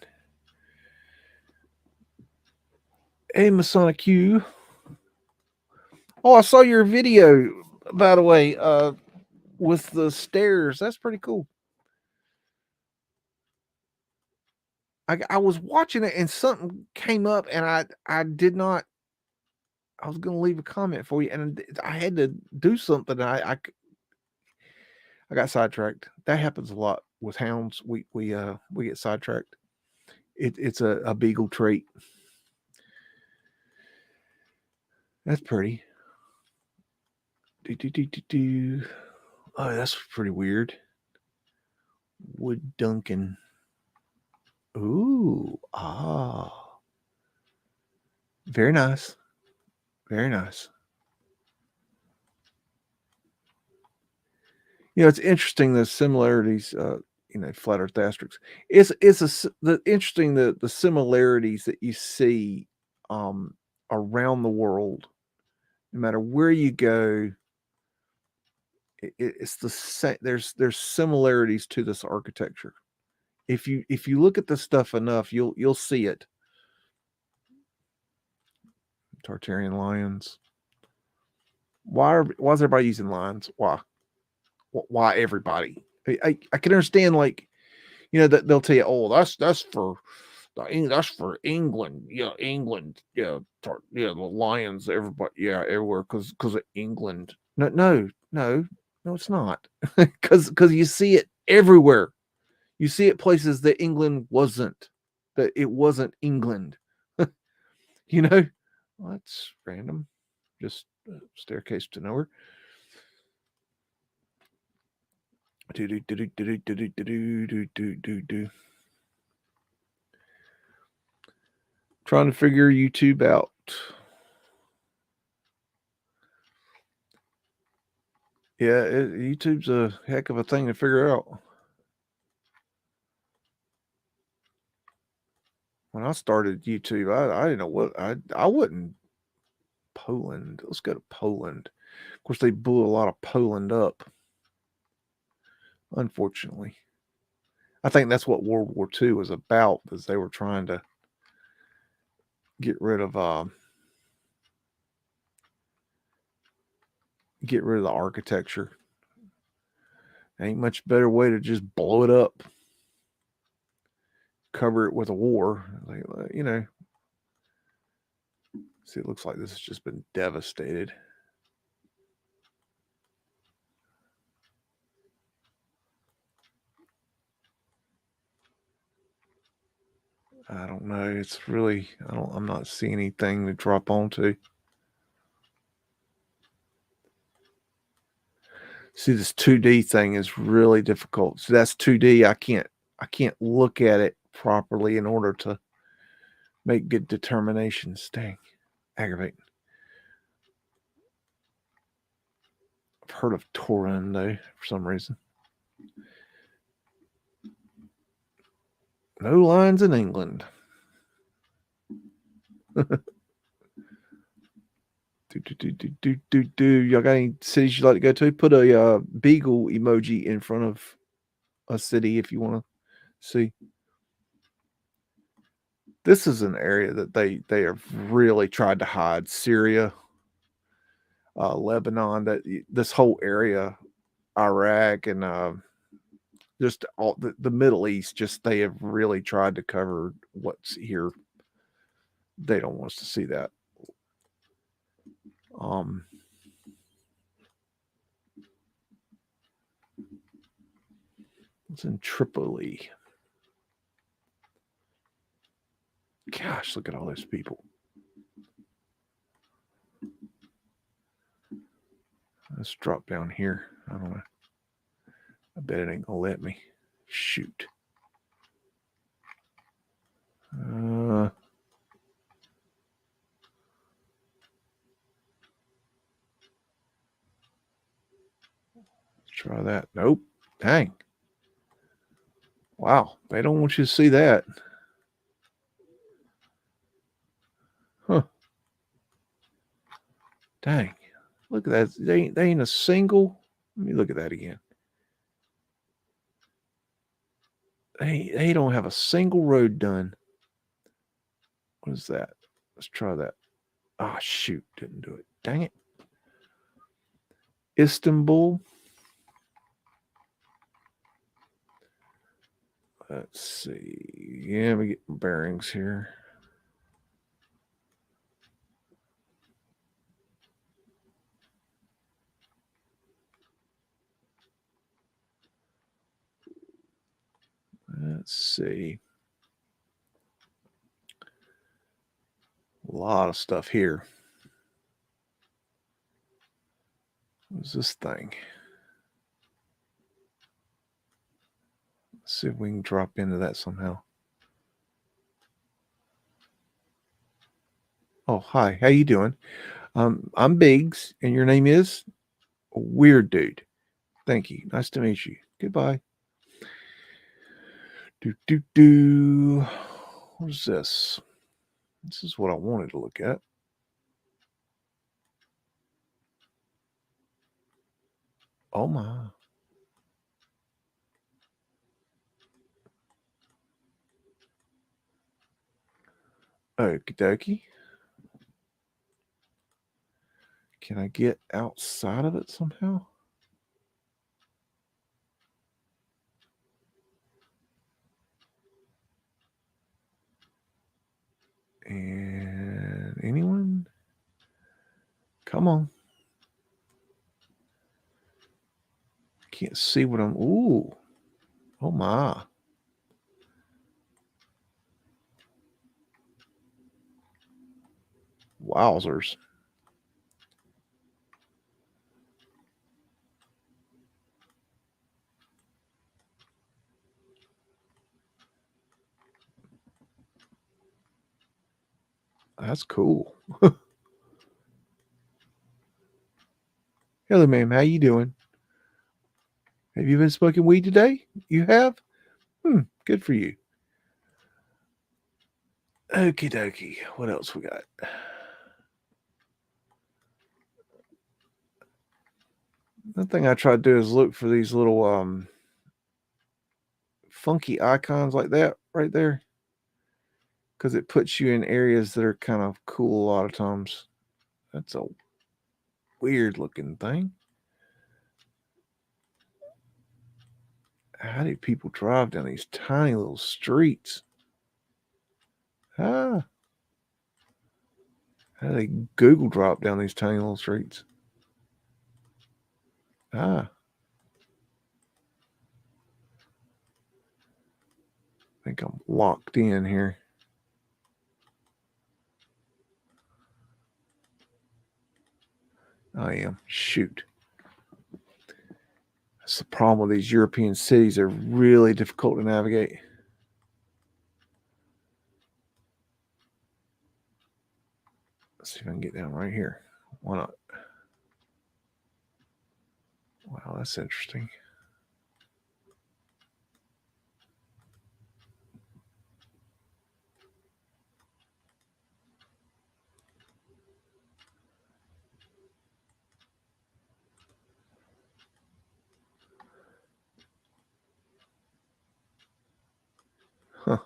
Hey, Masonic Q. Oh, I saw your video, by the way, with the stairs. That's pretty cool. I was watching it and something came up and I did not. I was going to leave a comment for you and I had to do something. I got sidetracked. That happens a lot with hounds. We get sidetracked. It's a beagle trait. That's pretty. Oh, that's pretty weird. Wood Duncan. Ooh, very nice. Very nice. It's interesting the similarities. Flat Earth asterisks. It's interesting the similarities that you see around the world. No matter where you go, it's the same. There's similarities to this architecture. If you look at this stuff enough, you'll see it. Tartarian lions. Why is everybody using lions? Why everybody? I can understand, like, that they'll tell you, oh, that's for England. Yeah, England. Yeah, the lions. Everybody. Yeah, everywhere because of England. No, it's not. Because you see it everywhere. You see it places that England wasn't. That it wasn't England. Well, that's random. Just a staircase to nowhere. Trying to figure YouTube out. Yeah, YouTube's a heck of a thing to figure out. When I started YouTube, I didn't know what I wouldn't. Poland. Let's go to Poland. Of course, they blew a lot of Poland up. Unfortunately, I think that's what World War II was about. Is they were trying to get rid of the architecture. Ain't much better way to just blow it up, cover it with a war. See, it looks like this has just been devastated. I don't know. It's really, I'm not seeing anything to drop onto. See, this 2D thing is really difficult. So that's 2D. I can't look at it properly in order to make good determinations. Dang, aggravating. I've heard of Turin though for some reason. No lines in England. Y'all got any cities you'd like to go to? Put a beagle emoji in front of a city if you want to see. This is an area that they have really tried to hide. Syria, Lebanon, this whole area, Iraq, and just all the Middle East. Just they have really tried to cover what's here. They don't want us to see that. It's in Tripoli. Gosh, look at all those people. Let's drop down here. I don't know. I bet it ain't gonna let me. Shoot. Let's try that. Nope. Dang. Wow. They don't want you to see that. Huh. Dang. Look at that. They ain't a single. Let me look at that again. They don't have a single road done. What is that? Let's try that. Ah, shoot. Didn't do it. Dang it. Istanbul. Let's see. Yeah, let me get my bearings here. Let's see. A lot of stuff here. What's this thing? Let's see if we can drop into that somehow. Oh, hi. How you doing? I'm Beags, and your name is? Weird Dude. Thank you. Nice to meet you. Goodbye. What is this? This is what I wanted to look at. Oh my. Okie dokie. Can I get outside of it somehow? And anyone? Come on. Can't see what I'm. Ooh. Oh my. Wowzers. That's cool. Hello, ma'am. How you doing? Have you been smoking weed today? You have? Good for you. Okie dokie. What else we got? The thing I try to do is look for these little funky icons like that right there, because it puts you in areas that are kind of cool a lot of times. That's a weird looking thing. How do people drive down these tiny little streets? How do they Google drop down these tiny little streets? I think I'm locked in here. I am. Shoot. That's the problem with these European cities. They're really difficult to navigate. Let's see if I can get down right here. Why not? Wow, that's interesting. Huh.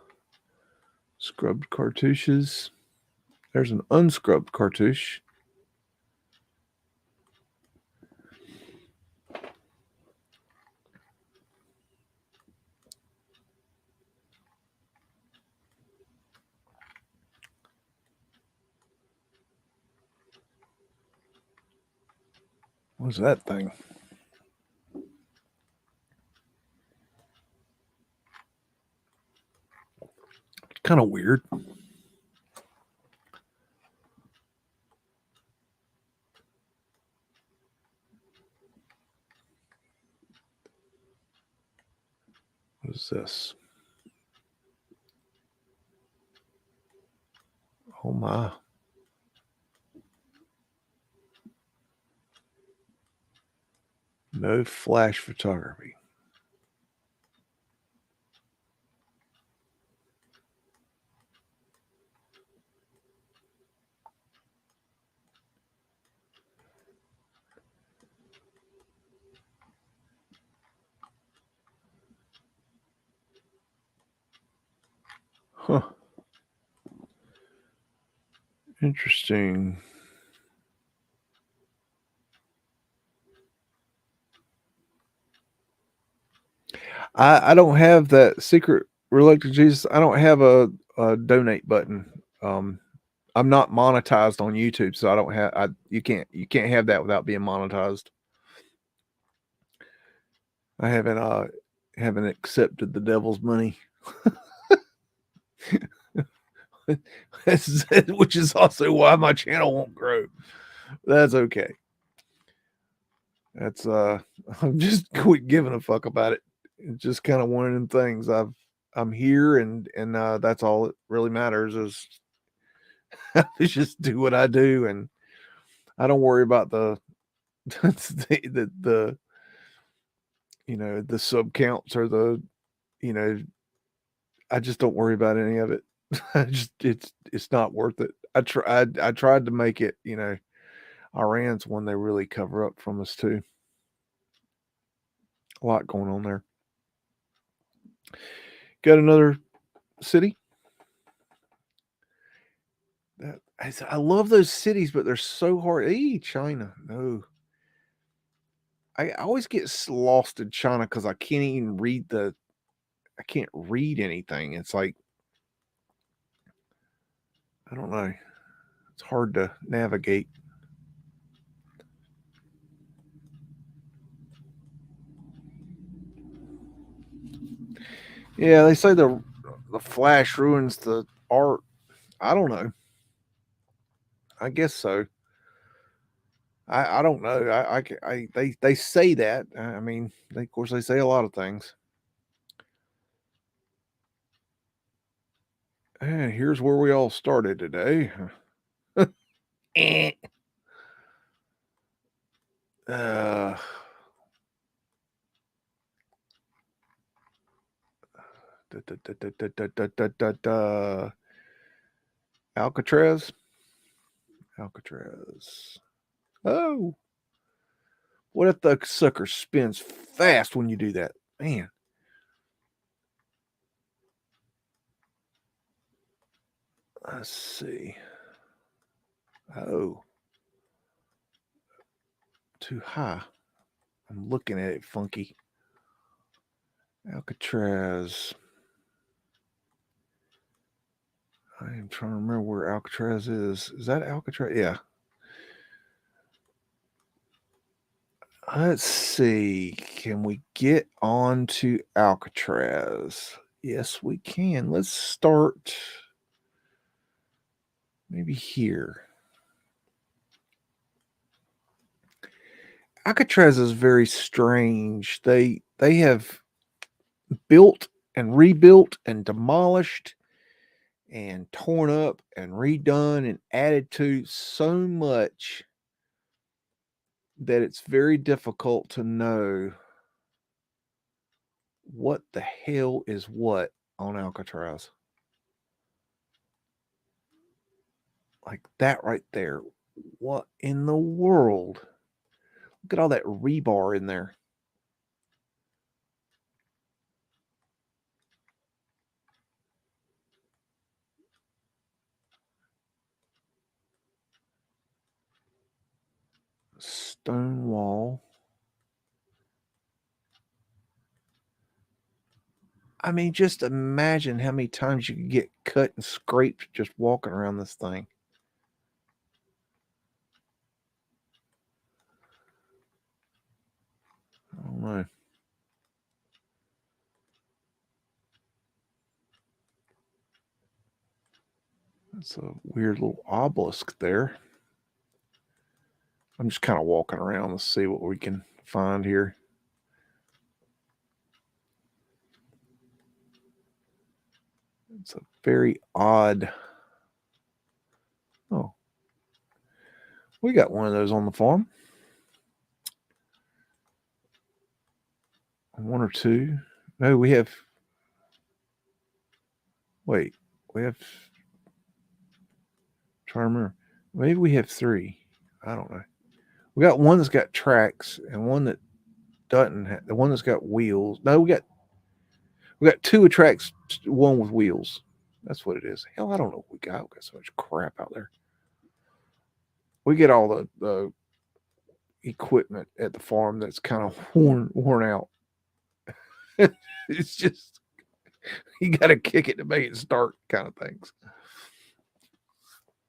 Scrubbed cartouches. There's an unscrubbed cartouche. What's that thing? Kind of weird. this? Oh my. No flash photography. Huh. Interesting. I don't have that secret reluctant Jesus. I don't have a donate button. I'm not monetized on YouTube, so I don't have. You can't have that without being monetized. I haven't accepted the devil's money, which is also why my channel won't grow. That's okay. That's I'm just quit giving a fuck about it. It's just kind of one of them things. I'm here and that's all that really matters is just do what I do, and I don't worry about the the the sub counts or the I just don't worry about any of it. It's not worth it. I tried to make it, Iran's one they really cover up from us too. A lot going on there. Got another city. I love those cities, but they're so hard. China. No. I always get lost in China because I can't even I can't read anything. It's like, I don't know. It's hard to navigate. Yeah, they say the flash ruins the art. I don't know. I guess so. I don't know. They say that. I mean, of course they say a lot of things. And here's where we all started today. uh, Alcatraz. Alcatraz. Oh, what if the sucker spins fast when you do that? Man. Let's see. Oh. Too high. I'm looking at it funky. Alcatraz. I am trying to remember where Alcatraz is. Is that Alcatraz? Yeah. Let's see. Can we get on to Alcatraz? Yes, we can. Let's start maybe here. Alcatraz is very strange. They have built and rebuilt and demolished and torn up and redone and added to so much that it's very difficult to know what the hell is what on Alcatraz. Like that right there. What in the world? Look at all that rebar in there. Stone wall. I mean, just imagine how many times you could get cut and scraped just walking around this thing. I don't know. That's a weird little obelisk there. I'm just kind of walking around to see what we can find here. It's a very odd. Oh, we got one of those on the farm. One or two. No, we have. Wait, we have. Trying to remember. Maybe we have three. I don't know. We got one that's got tracks and one that doesn't have. The one that's got wheels. No, we got two with tracks, one with wheels. That's what it is. Hell, I don't know what we got. We got so much crap out there. We get all the equipment at the farm that's kind of worn out. It's just you got to kick it to make it start, kind of things.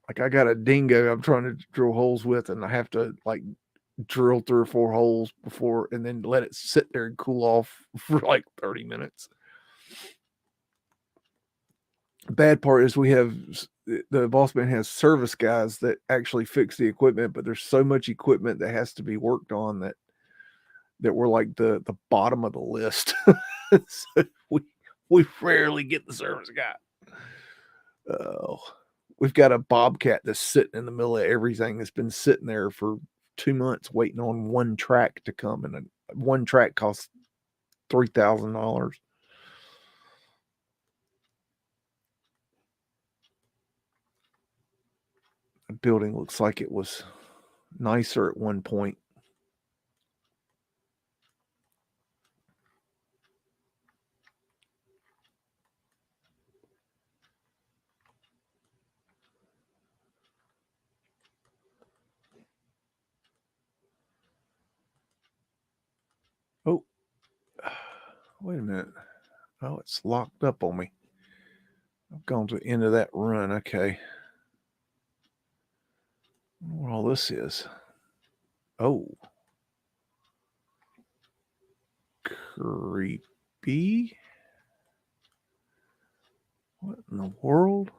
Like I got a dingo I'm trying to drill holes with, and I have to like drill 3 or 4 holes before, and then let it sit there and cool off for like 30 minutes. Bad part is we have the boss man has service guys that actually fix the equipment, but there's so much equipment that has to be worked on that we're like the bottom of the list. So we rarely get the service guy. Oh, we've got a bobcat that's sitting in the middle of everything that's been sitting there for 2 months waiting on one track to come, and one track costs $3,000. The building looks like it was nicer at one point. Oh, wait a minute. Oh, it's locked up on me. I've gone to the end of that run. Okay. I wonder what all this is. Oh. Creepy. What in the world?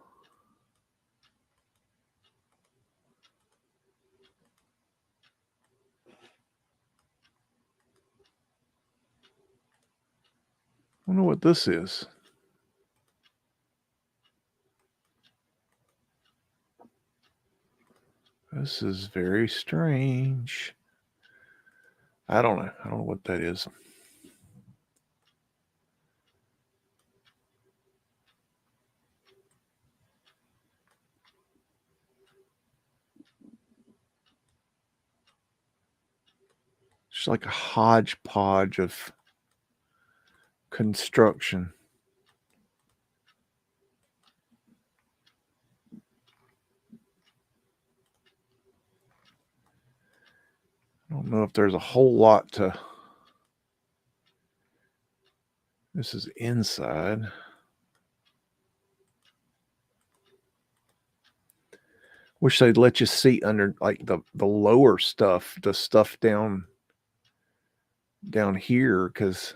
I wonder what this is. This is very strange. I don't know. I don't know what that is. It's like a hodgepodge of construction. I don't know if there's a whole lot to. This is inside. Wish they'd let you see under like the lower stuff, the stuff down here, because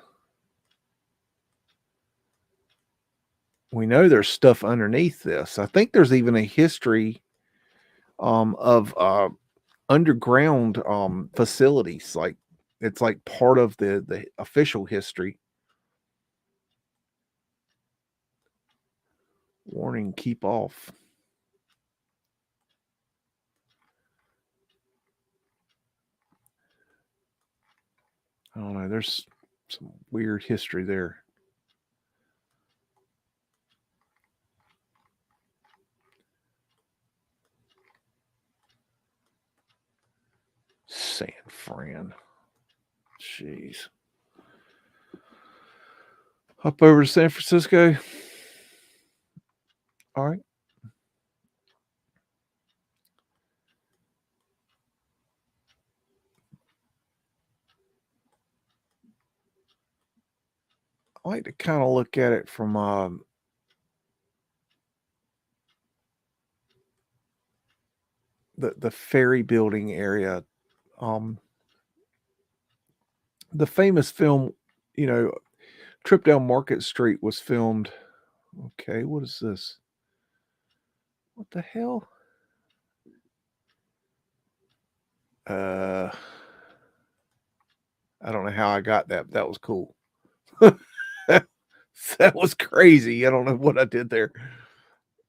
we know there's stuff underneath this. I think there's even a history of underground facilities. Like it's like part of the official history. Warning, keep off. I don't know. There's some weird history there. San Fran. Jeez. Hop over to San Francisco. All right. I like to kind of look at it from the ferry building area. The famous film, Trip Down Market Street was filmed. Okay, what is this? What the hell? I don't know how I got that, but that was cool. That was crazy. I don't know what I did there.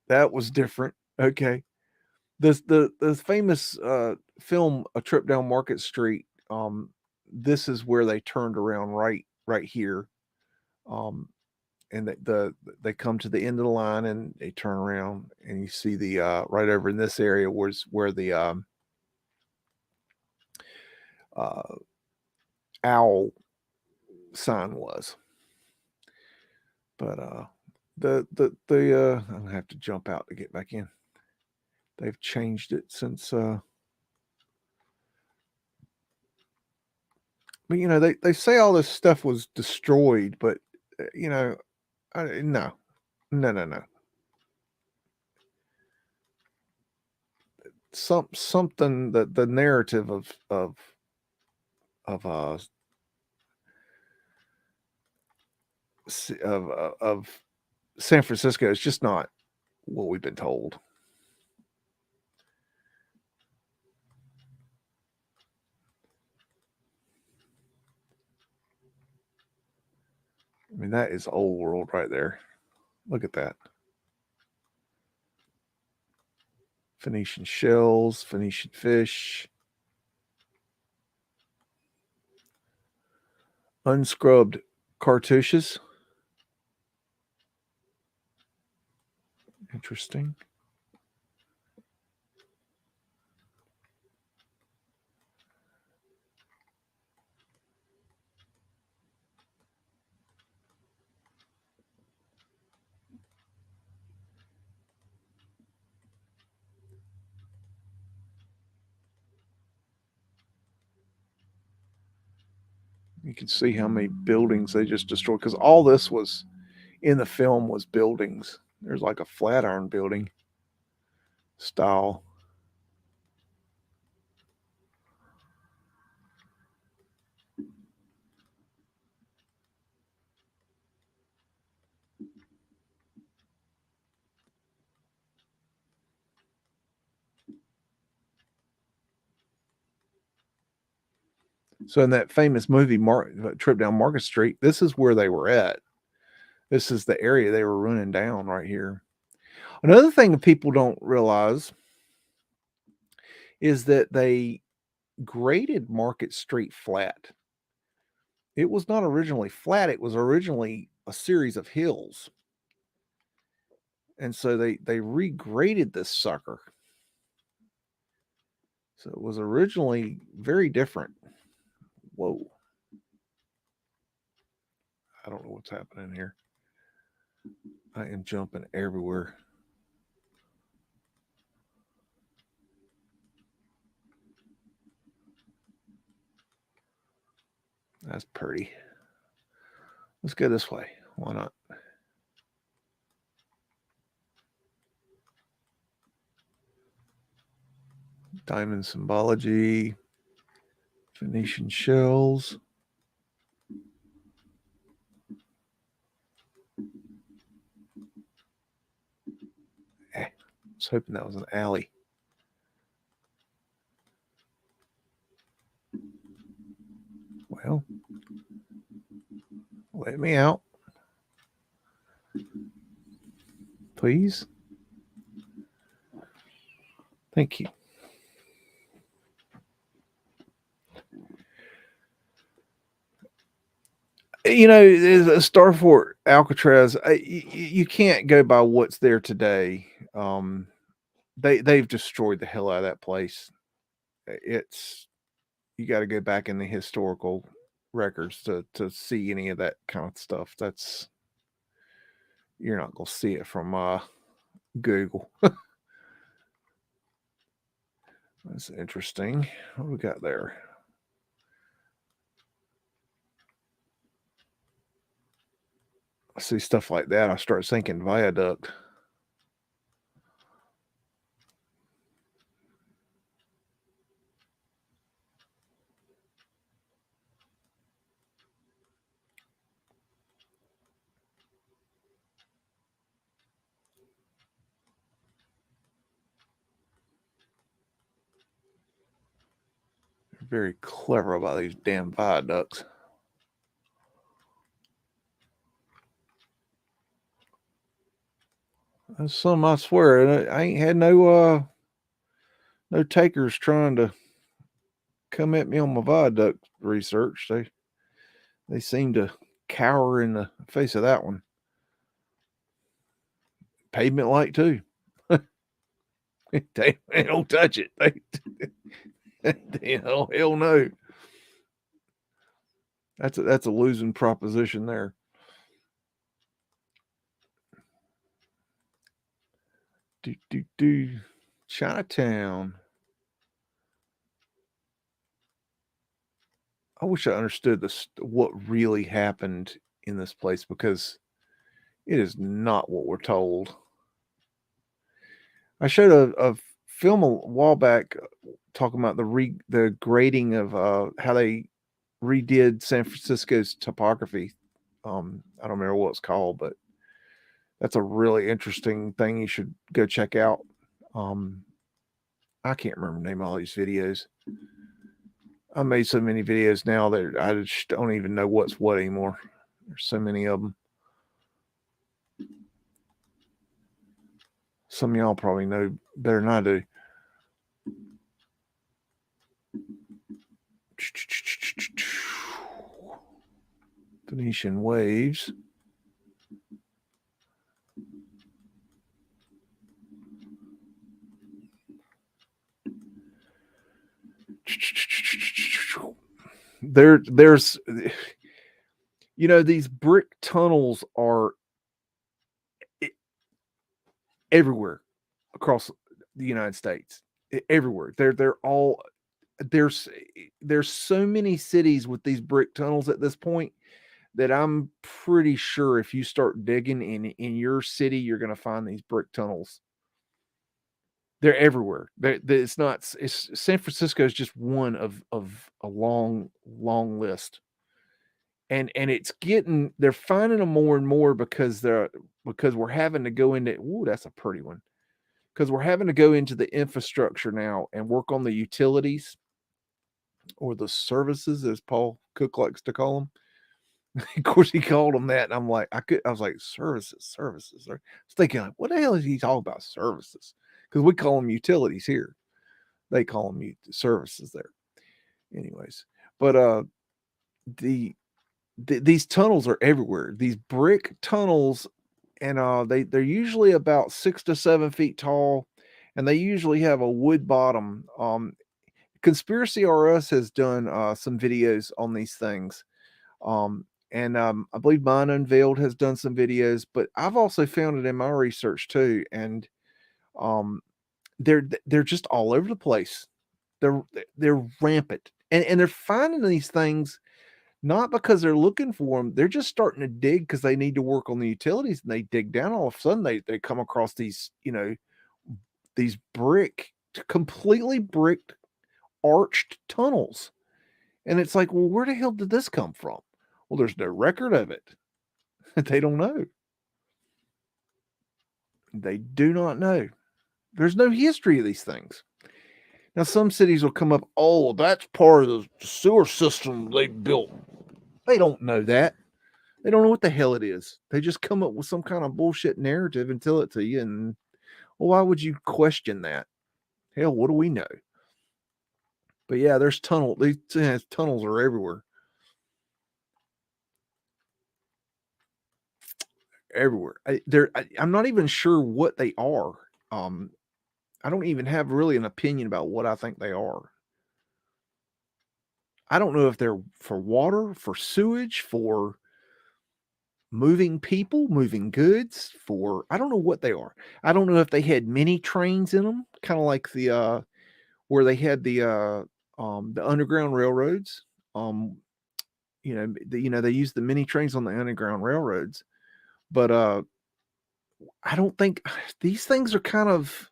That was different. Okay. The famous film A Trip Down Market Street, this is where they turned around right here. And they come to the end of the line and they turn around and you see the right over in this area was where the uh, owl sign was. But I'm gonna have to jump out to get back in. They've changed it since but they say all this stuff was destroyed, but no. No. Something that the narrative of of San Francisco is just not what we've been told. I mean, that is old world right there. Look at that. Phoenician shells, Phoenician fish, unscrubbed cartouches. Interesting. You can see how many buildings they just destroyed because all this was in the film was buildings. There's like a Flatiron building style. So in that famous movie, Trip Down Market Street, this is where they were at. This is the area they were running down right here. Another thing that people don't realize is that they graded Market Street flat. It was not originally flat. It was originally a series of hills. And so they regraded this sucker. So it was originally very different. Whoa. I don't know what's happening here. I am jumping everywhere. That's pretty. Let's go this way. Why not? Diamond symbology, Phoenician shells. I was hoping that was an alley. Well, let me out. Please. Thank you. Starfort Alcatraz, you can't go by what's there today. They've destroyed the hell out of that place. You got to go back in the historical records to see any of that kind of stuff. You're not gonna see it from Google. That's interesting. What we got there? I see stuff like that. I start thinking viaduct. Very clever about these damn viaducts. That's some, I swear. And I ain't had no takers trying to come at me on my viaduct research. They seem to cower in the face of that one. Pavement light too. They don't touch it. Hell no. That's a losing proposition there. Chinatown. I wish I understood what really happened in this place, because it is not what we're told. I showed a film a while back talking about the grading of how they redid San Francisco's topography. I don't remember what it's called, but that's a really interesting thing you should go check out. I can't remember the name of all these videos. I made so many videos now that I just don't even know what's what anymore. There's so many of them. Some of y'all probably know better than I do. Venetian waves. There's these brick tunnels are everywhere across the United States. Everywhere. They're all there's so many cities with these brick tunnels at this point that I'm pretty sure if you start digging in your city, you're going to find these brick tunnels. They're everywhere. It's not. San Francisco is just one of a long list, and they're finding them more and more because we're having to go into. Ooh, that's a pretty one. Because we're having to go into the infrastructure now and work on the utilities, or the services, as Paul Cook likes to call them. Of course, he called them that, and I'm like, I was like, services. I was thinking, like, what the hell is he talking about, services? Because we call them utilities here. They call them services there. Anyways, but these tunnels are everywhere. These brick tunnels, and they're usually about 6 to 7 feet tall, and they usually have a wood bottom. Conspiracy RS has done some videos on these things. And I believe Mine Unveiled has done some videos, but I've also found it in my research too. And um, they're just all over the place. They're rampant, and they're finding these things not because they're looking for them. They're just starting to dig because they need to work on the utilities, and they dig down. All of a sudden, they come across these these completely bricked, arched tunnels, and it's like, well, where the hell did this come from? Well, there's no record of it. They don't know. They do not know. There's no history of these things. Now, some cities will come up, oh, that's part of the sewer system they built. They don't know that. They don't know what the hell it is. They just come up with some kind of bullshit narrative and tell it to you. And well, why would you question that? Hell, what do we know? But yeah, there's these tunnels are everywhere. Everywhere. I'm not even sure what they are. I don't even have really an opinion about what I think they are. I don't know if they're for water, for sewage, for moving people, moving goods, I don't know what they are. I don't know if they had mini trains in them, kind of like the where they had the underground railroads. They use the mini trains on the underground railroads, but I don't think these things are kind of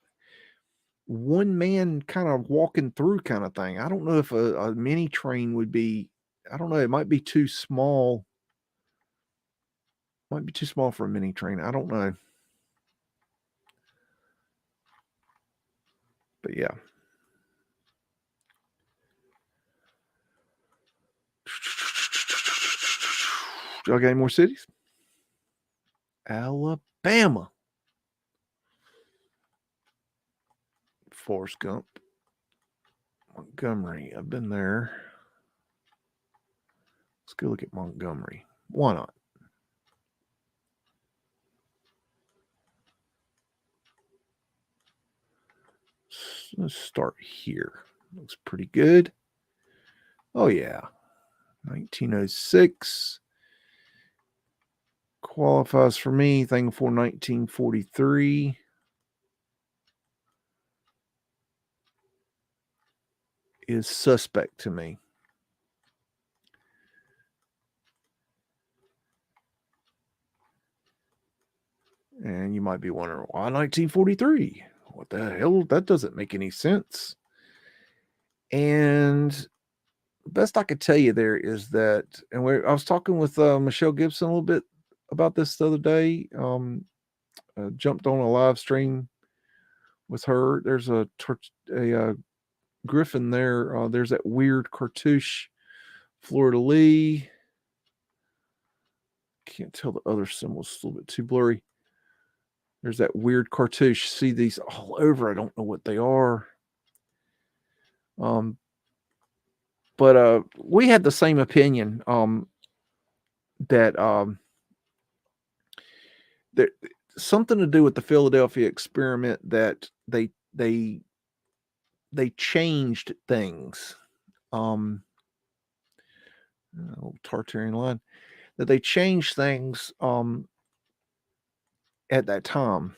one man kind of walking through kind of thing. I don't know if a mini train would be, I don't know, it might be too small. Might be too small for a mini train. I don't know. But yeah. Y'all got any more cities? Alabama. Forrest Gump. Montgomery. I've been there. Let's go look at Montgomery. Why not? Let's start here. Looks pretty good. Oh, yeah. 1906. Qualifies for me. Thing for 1943. Is suspect to me. And you might be wondering, why 1943? What the hell? That doesn't make any sense. And best I could tell you there is that, and I was talking with Michelle Gibson a little bit about this the other day. Jumped on a live stream with her. There's a griffin there. There's that weird cartouche fleur-de-lis. Can't tell the other symbols. It's a little bit too blurry. There's that weird cartouche. See these all over. I don't know what they are. But we had the same opinion that something to do with the Philadelphia experiment, that they changed things. Tartarian line, that they changed things at that time.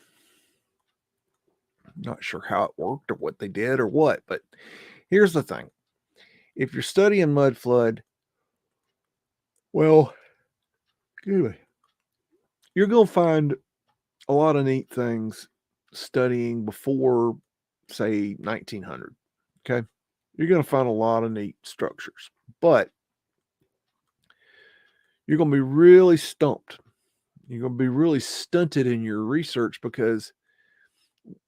Not sure how it worked or what they did or what, but here's the thing. If you're studying Mudflood, well, you're going to find a lot of neat things studying before, say, 1900. Okay. You're going to find a lot of neat structures, but you're going to be really stumped. You're going to be really stunted in your research, because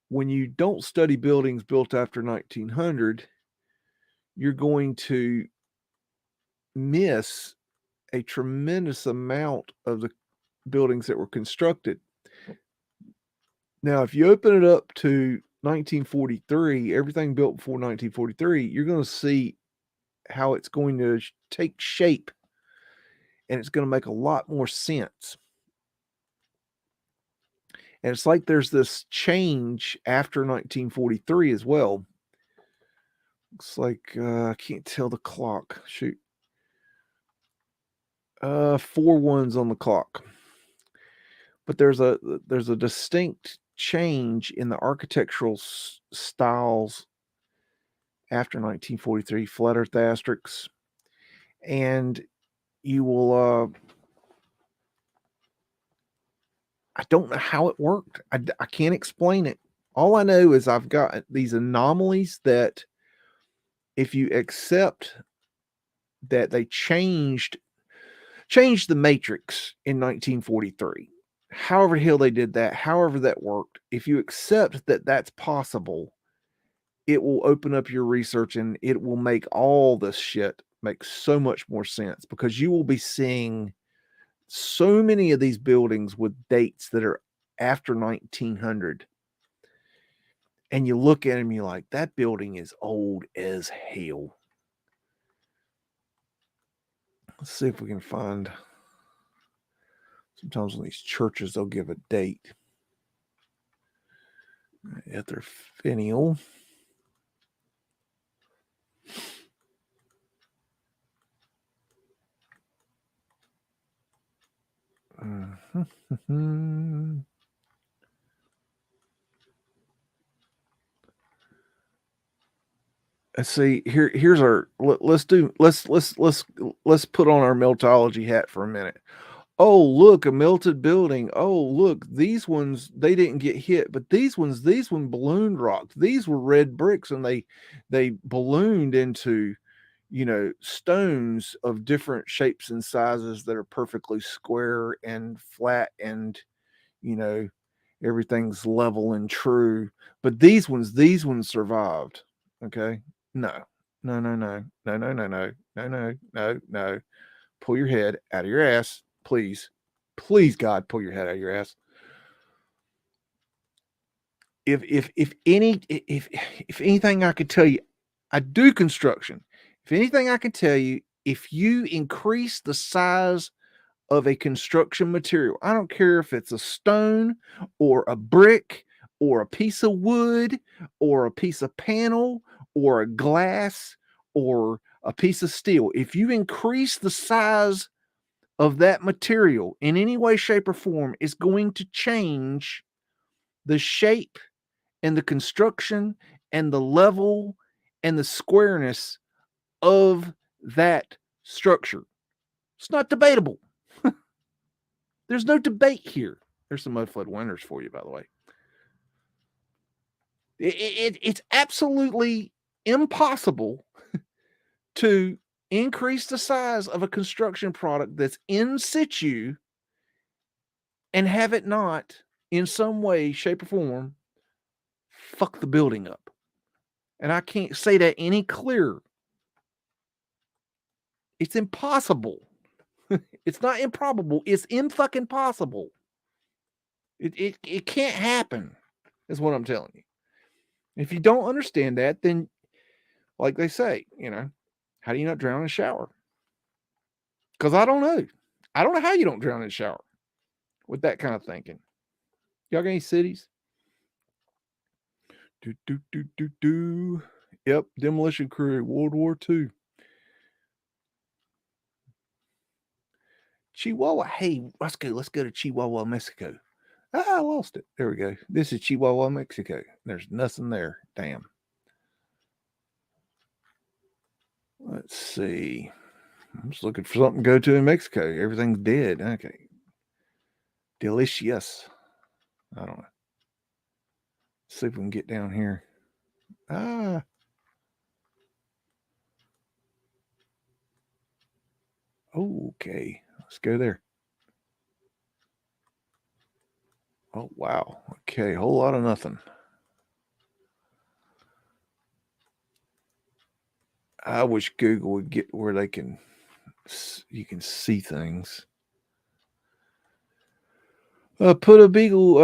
when you don't study buildings built after 1900, you're going to miss a tremendous amount of the buildings that were constructed. Now, if you open it up to 1943, everything built before 1943, you're going to see how it's going to take shape, and it's going to make a lot more sense. And it's like there's this change after 1943 as well. Looks like I can't tell the clock. Shoot. 4 1s on the clock. But there's a distinct change in the architectural styles after 1943, flat earth asterisks, and you will I don't know how it worked. I can't explain it. All I know is I've got these anomalies that, if you accept that they changed the matrix in 1943, however the hell they did that, however that worked, if you accept that that's possible, it will open up your research, and it will make all this shit make so much more sense, because you will be seeing so many of these buildings with dates that are after 1900. And you look at them, you're like, that building is old as hell. Let's see if we can find. Sometimes in these churches, they'll give a date. Ether finial. Let's see. Here's our. Let's put on our Meltology hat for a minute. Oh, look, a melted building. Oh, look, these ones, they didn't get hit, but these ones ballooned rocked. These were red bricks, and they ballooned into, stones of different shapes and sizes that are perfectly square and flat, and, everything's level and true. But these ones survived. Okay. No. Pull your head out of your ass. Please, God, pull your head out of your ass. if anything I could tell you, I do construction. If anything I can tell you, if you increase the size of a construction material, I don't care if it's a stone or a brick or a piece of wood or a piece of panel or a glass or a piece of steel, if you increase the size of that material in any way, shape, or form, it's going to change the shape and the construction and the level and the squareness of that structure. It's not debatable. There's no debate here. There's some Mudflood winners for you, by the way. It's absolutely impossible to increase the size of a construction product that's in situ and have it not, in some way, shape, or form, fuck the building up. And I can't say that any clearer. It's impossible. It's not improbable. It's fucking possible. It can't happen, is what I'm telling you. If you don't understand that, then, like they say, how do you not drown in a shower? Because I don't know. I don't know how you don't drown in a shower with that kind of thinking. Y'all got any cities? Yep, demolition crew, World War II. Chihuahua. Hey, let's go to Chihuahua, Mexico. I lost it. There we go. This is Chihuahua, Mexico. There's nothing there. Damn. Let's see. I'm just looking for something to go to in Mexico. Everything's dead. Okay. Delicious. I don't know. Let's see if we can get down here. Okay. Let's go there. Oh, wow. Okay. Whole lot of nothing. I wish Google would get where you can see things. Put a beagle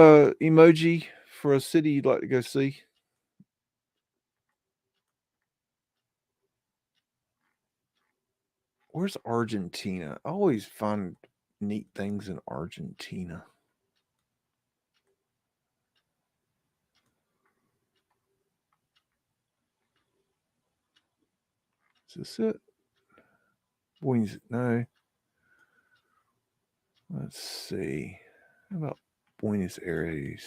emoji for a city you'd like to go see. Where's Argentina? I always find neat things in Argentina. Is this it? No. Let's see. How about Buenos Aires?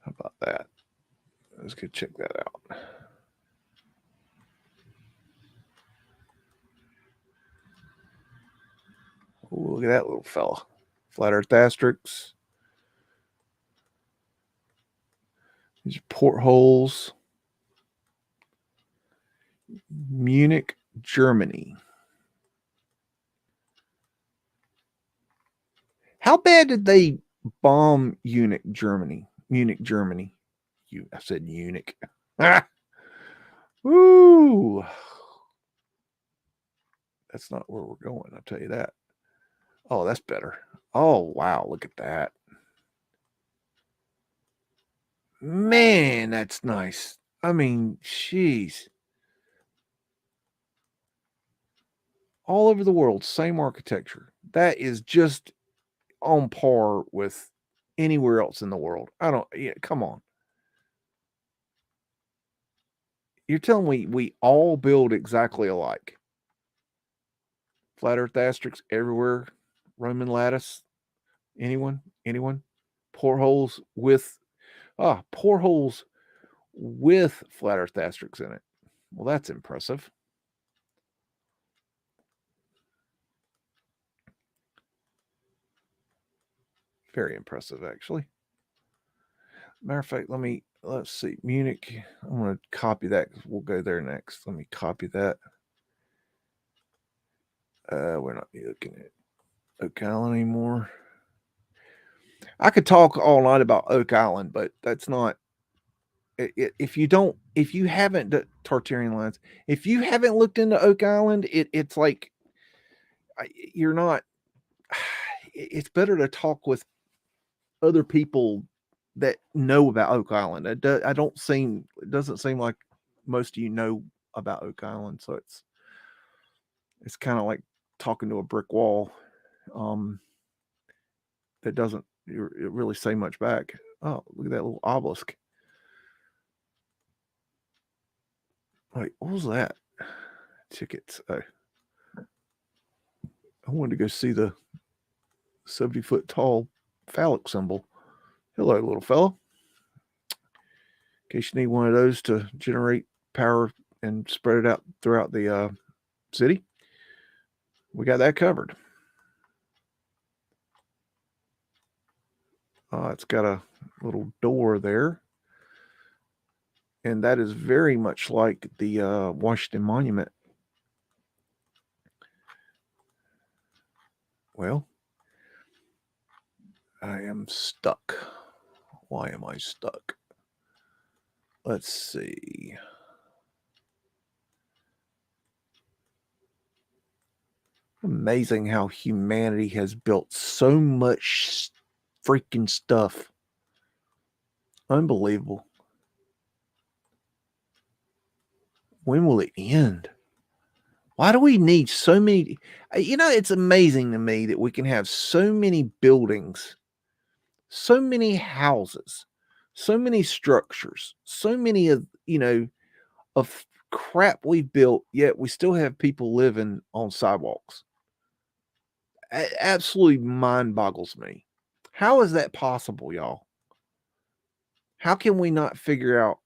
How about that? Let's go check that out. Oh, look at that little fella. Flat Earth asterisks. These are portholes. Munich, Germany. How bad did they bomb Munich, Germany? I said Munich. Ooh. That's not where we're going, I'll tell you that. Oh, that's better. Oh, wow. Look at that. Man, that's nice. I mean, jeez. All over the world, same architecture. That is just on par with anywhere else in the world. Come on. You're telling me we all build exactly alike? Flat Earth asterisks everywhere. Roman lattice. Anyone? Portholes with flat Earth asterisks in it. Well, that's impressive. Very impressive, actually. Matter of fact, let's see. Munich. I'm going to copy that because we'll go there next. Let me copy that. We're not looking at Oak Island anymore. I could talk all night about Oak Island, but that's not. If you haven't Tartarian lines, if you haven't looked into Oak Island, it's like you're not. It's better to talk with other people that know about Oak Island. It doesn't seem like most of you know about Oak Island, so it's kind of like talking to a brick wall that doesn't really say much back. Oh, look at that little obelisk. Wait, what was that? Tickets. Oh. I wanted to go see the 70-foot tall phallic symbol. Hello, little fellow. In case you need one of those to generate power and spread it out throughout the city, we got that covered. It's got a little door there. And that is very much like the Washington Monument. Well, I am stuck. Why am I stuck? Let's see. Amazing how humanity has built so much freaking stuff. Unbelievable. When will it end? Why do we need so many? It's amazing to me that we can have so many buildings, so many houses, so many structures, so many of crap we built, yet we still have people living on sidewalks. It absolutely mind boggles me. How is that possible, y'all? How can we not figure out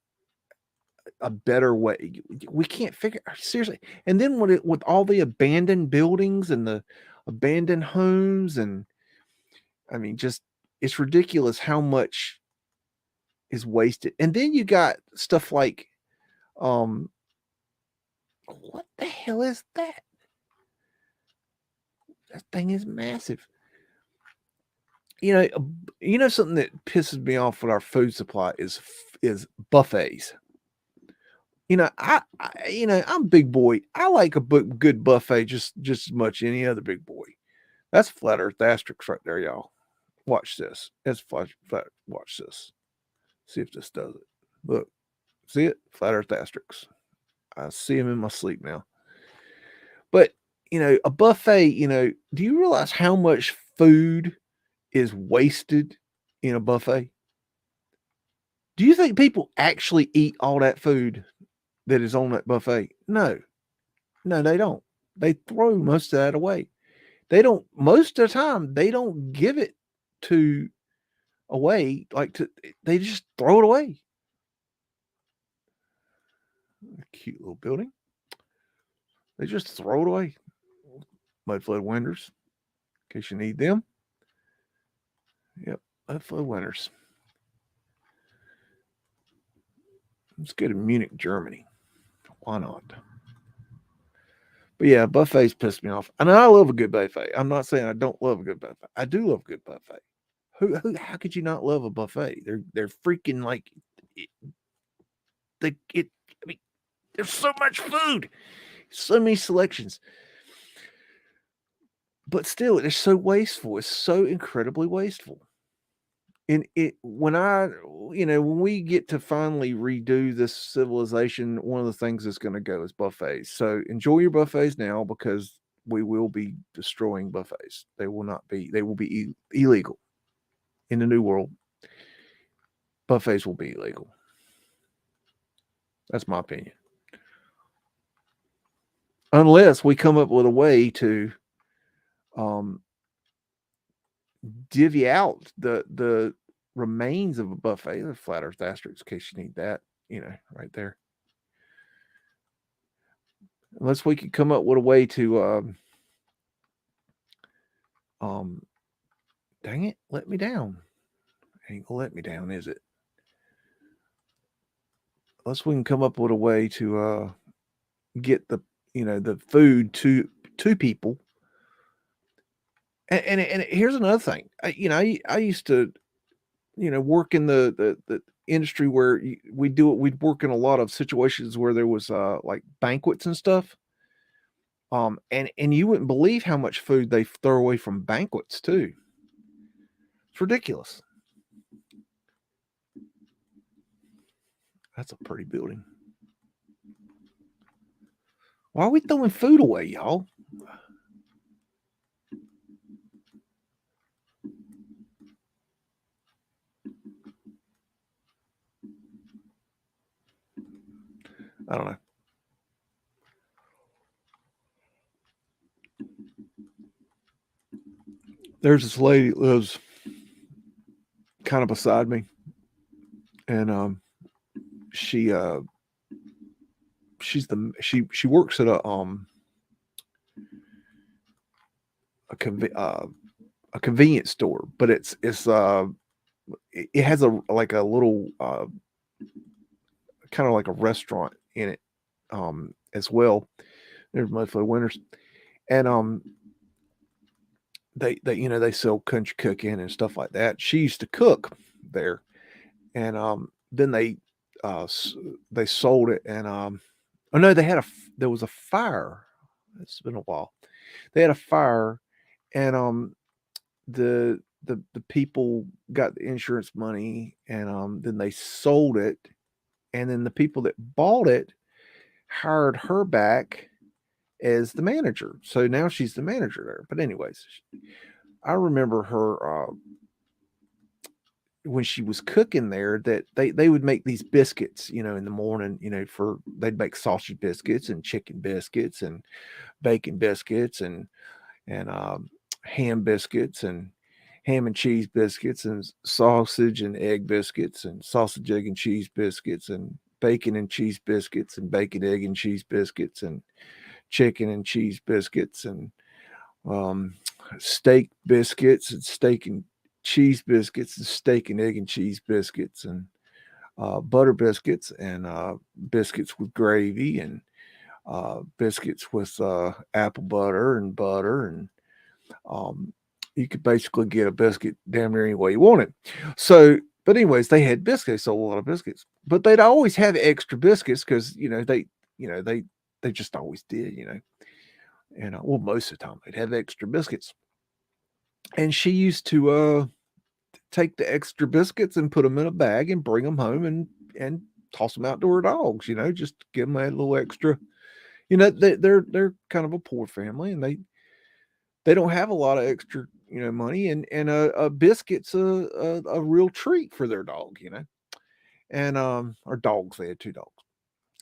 a better way? We can't figure seriously. And then with all the abandoned buildings and the abandoned homes, and I mean, just it's ridiculous how much is wasted. And then you got stuff like, what the hell is that? That thing is massive. Something that pisses me off with our food supply is buffets. I'm a big boy. I like a good buffet just as much as any other big boy. That's flat Earth asterisk right there, y'all. Watch this. It's flat. Watch this. See if this does it. Look, see it? Flat Earth asterisk. I see him in my sleep now. But a buffet. Do you realize how much food is wasted in a buffet? Do you think people actually eat all that food that is on that buffet? No, they don't. They throw most of that away. They don't, most of the time, they don't give it away. They just throw it away. A cute little building. They just throw it away. Mudflood windows, in case you need them. Yep, Mudflood windows. Let's go to Munich, Germany. Why not? But yeah, buffets piss me off. And I love a good buffet. I'm not saying I don't love a good buffet. I do love a good buffet. How could you not love a buffet? They're freaking like there's so much food, so many selections. But still, it's so wasteful. It's so incredibly wasteful. And when we get to finally redo this civilization, one of the things that's going to go is buffets. So enjoy your buffets now, because we will be destroying buffets. They will be illegal in the new world. Buffets will be illegal. That's my opinion. Unless we come up with a way to divvy out the remains of a buffet, the flat Earth asterisk, in case you need that, right there. Unless we could come up with a way to dang it, let me down. Ain't gonna let me down, is it? Unless we can come up with a way to get the food to people. And here's another thing. I used to work in the industry where we'd work in a lot of situations where there was like banquets and stuff. And you wouldn't believe how much food they throw away from banquets too. It's ridiculous. That's a pretty building. Why are we throwing food away, y'all? I don't know. There's this lady that lives kind of beside me, and she she works at a convenience store, but it has a like a little kind of like a restaurant in it as well. There's Mudflood Winters, and they they sell country cooking and stuff like that. She used to cook there, and then they sold it, and oh no, there was a fire. It's been a while. They had a fire, and the people got the insurance money, and then they sold it, and then the people that bought it hired her back as the manager. So now she's the manager there. But anyways, I remember her when she was cooking there, that they would make these biscuits, in the morning, they'd make sausage biscuits and chicken biscuits and bacon biscuits and ham biscuits and ham and cheese biscuits and sausage and egg biscuits and sausage, egg, and cheese biscuits and bacon and cheese biscuits and bacon, egg, and cheese biscuits and chicken and cheese biscuits and steak biscuits and steak and cheese biscuits and steak and egg and cheese biscuits and butter biscuits and biscuits with gravy and biscuits with apple butter and you could basically get a biscuit damn near any way you wanted. So, but anyways, they had biscuits, sold a lot of biscuits, but they'd always have extra biscuits because they just always did, and well, most of the time they'd have extra biscuits, and she used to take the extra biscuits and put them in a bag and bring them home and toss them out to her dogs, just give them a little extra. They're kind of a poor family, and they don't have a lot of extra, money, and a biscuit's a real treat for their dog, and our dogs, they had two dogs,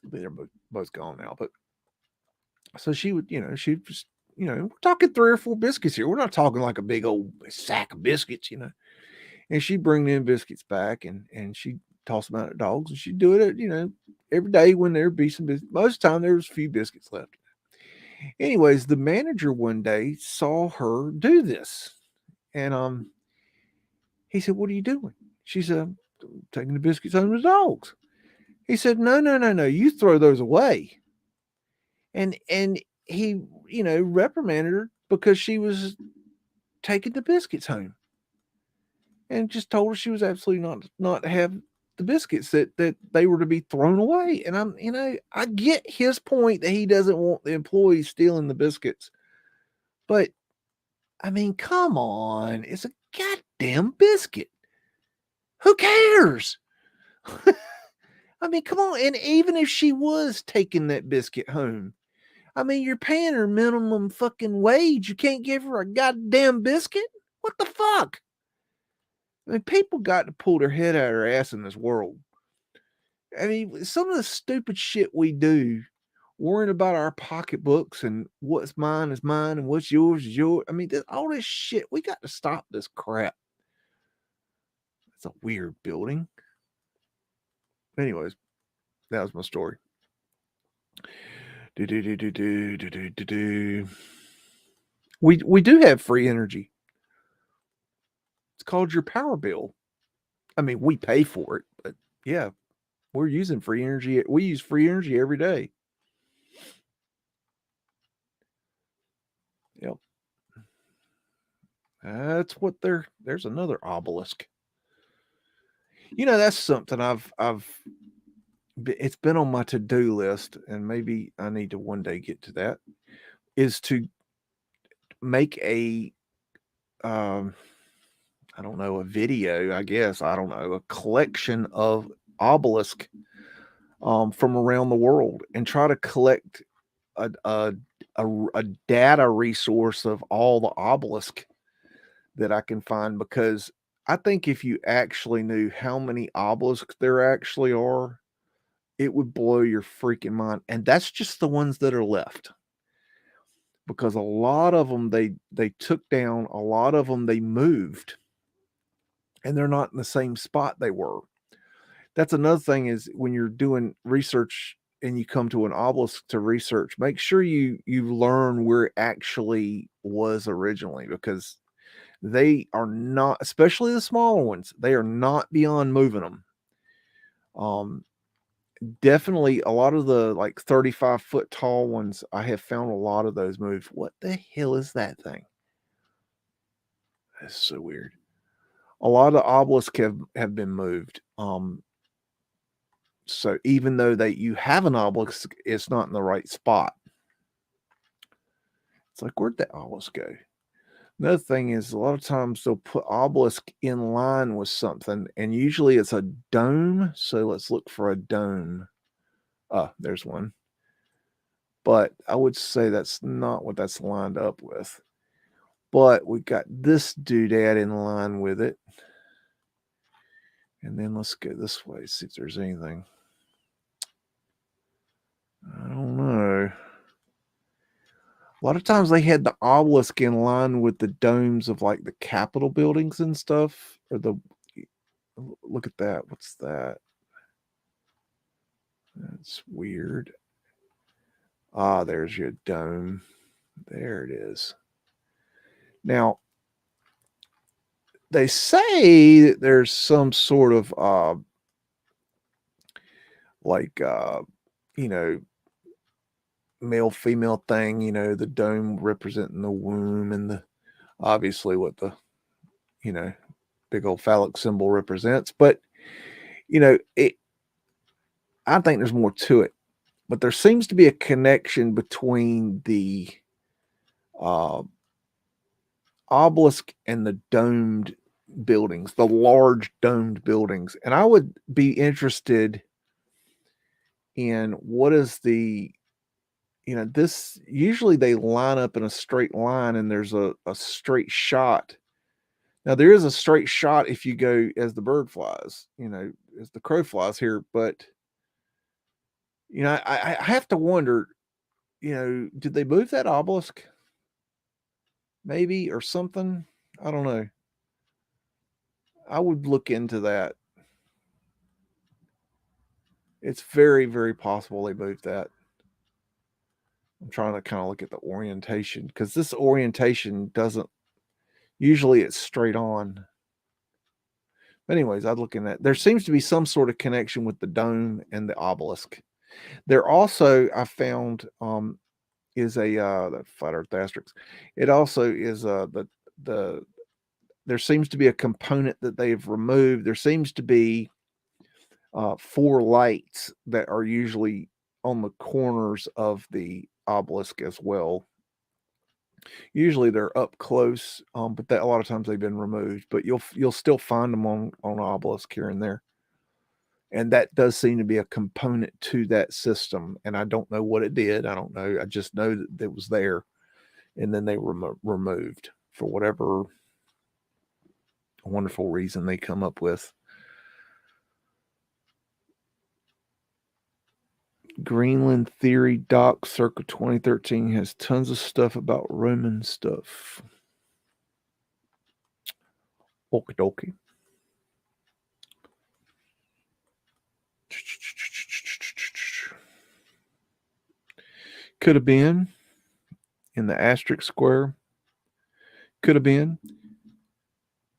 they're both gone now, but so she would, she just, we're talking 3 or 4 biscuits here. We're not talking like a big old sack of biscuits, and she'd bring them biscuits back and she'd toss them out at dogs, and she'd do it, every day when there'd be some biscuits. Most of the time there was a few biscuits left. Anyways, the manager one day saw her do this, and he said, "What are you doing?" She said, "Taking the biscuits home to the dogs." He said, "No, no, no, no, you throw those away." And he, reprimanded her because she was taking the biscuits home, and just told her she was absolutely not to have the biscuits, that they were to be thrown away. And I get his point that he doesn't want the employees stealing the biscuits, but I mean, come on, it's a goddamn biscuit. Who cares? I mean, come on. And even if she was taking that biscuit home, I mean, you're paying her minimum fucking wage. You can't give her a goddamn biscuit? What the fuck? I mean, people got to pull their head out of their ass in this world. I mean, some of the stupid shit we do, worrying about our pocketbooks and what's mine is mine and what's yours is yours. I mean, all this shit, we got to stop this crap. It's a weird building. Anyways, that was my story. We do have free energy. It's called your power bill. I mean, we pay for it, but yeah, we're using free energy. We use free energy every day. Yep. That's what there's another obelisk. That's something it's been on my to-do list, and maybe I need to one day get to that. is to make a, I don't know, a video, I guess, I don't know, a collection of obelisk from around the world and try to collect a data resource of all the obelisk that I can find, because I think if you actually knew how many obelisks there actually are, it would blow your freaking mind. And that's just the ones that are left, because a lot of them they took down, a lot of them they moved, and they're not in the same spot they were. That's another thing, is when you're doing research and you come to an obelisk to research, make sure you learn where it actually was originally, because they are not, especially the smaller ones, they are not beyond moving them. Definitely a lot of the like 35-foot tall ones, I have found a lot of those move. What the hell is that thing? That's so weird. A lot of the obelisks have been moved. So even though you have an obelisk, it's not in the right spot. It's like, where'd that obelisk go? Another thing is, a lot of times they'll put obelisk in line with something, and usually it's a dome. So let's look for a dome. There's one. But I would say that's not what that's lined up with. But we got this doodad in line with it. And then let's go this way, see if there's anything. I don't know. A lot of times they had the obelisk in line with the domes of like the Capitol buildings and stuff. Or look at that. What's that? That's weird. There's your dome. There it is. Now, they say that there's some sort of male female thing, the dome representing the womb, and obviously what the big old phallic symbol represents. But I think there's more to it. But there seems to be a connection between the obelisk and the domed buildings, the large domed buildings. And I would be interested in what is this, usually they line up in a straight line and there's a straight shot. Now there is a straight shot if you go as the bird flies, as the crow flies here, but I have to wonder, did they move that obelisk? Maybe, or something? I don't know. I would look into that. It's very, very possible they moved that. I'm trying to kind of look at the orientation, because this orientation doesn't, usually it's straight on. But anyways, I'd look in that. There seems to be some sort of connection with the dome and the obelisk. There also, I found, is a that flat earth asterisk. It also is there seems to be a component that they've removed. There seems to be 4 lights that are usually on the corners of the obelisk as well. Usually they're up close, but that a lot of times they've been removed. But you'll still find them on obelisk here and there. And that does seem to be a component to that system. And I don't know what it did. I don't know. I just know that it was there. And then they were removed for whatever wonderful reason they come up with. Greenland Theory Doc circa 2013 has tons of stuff about Roman stuff. Okie dokie. Could have been in the asterisk square. Could have been.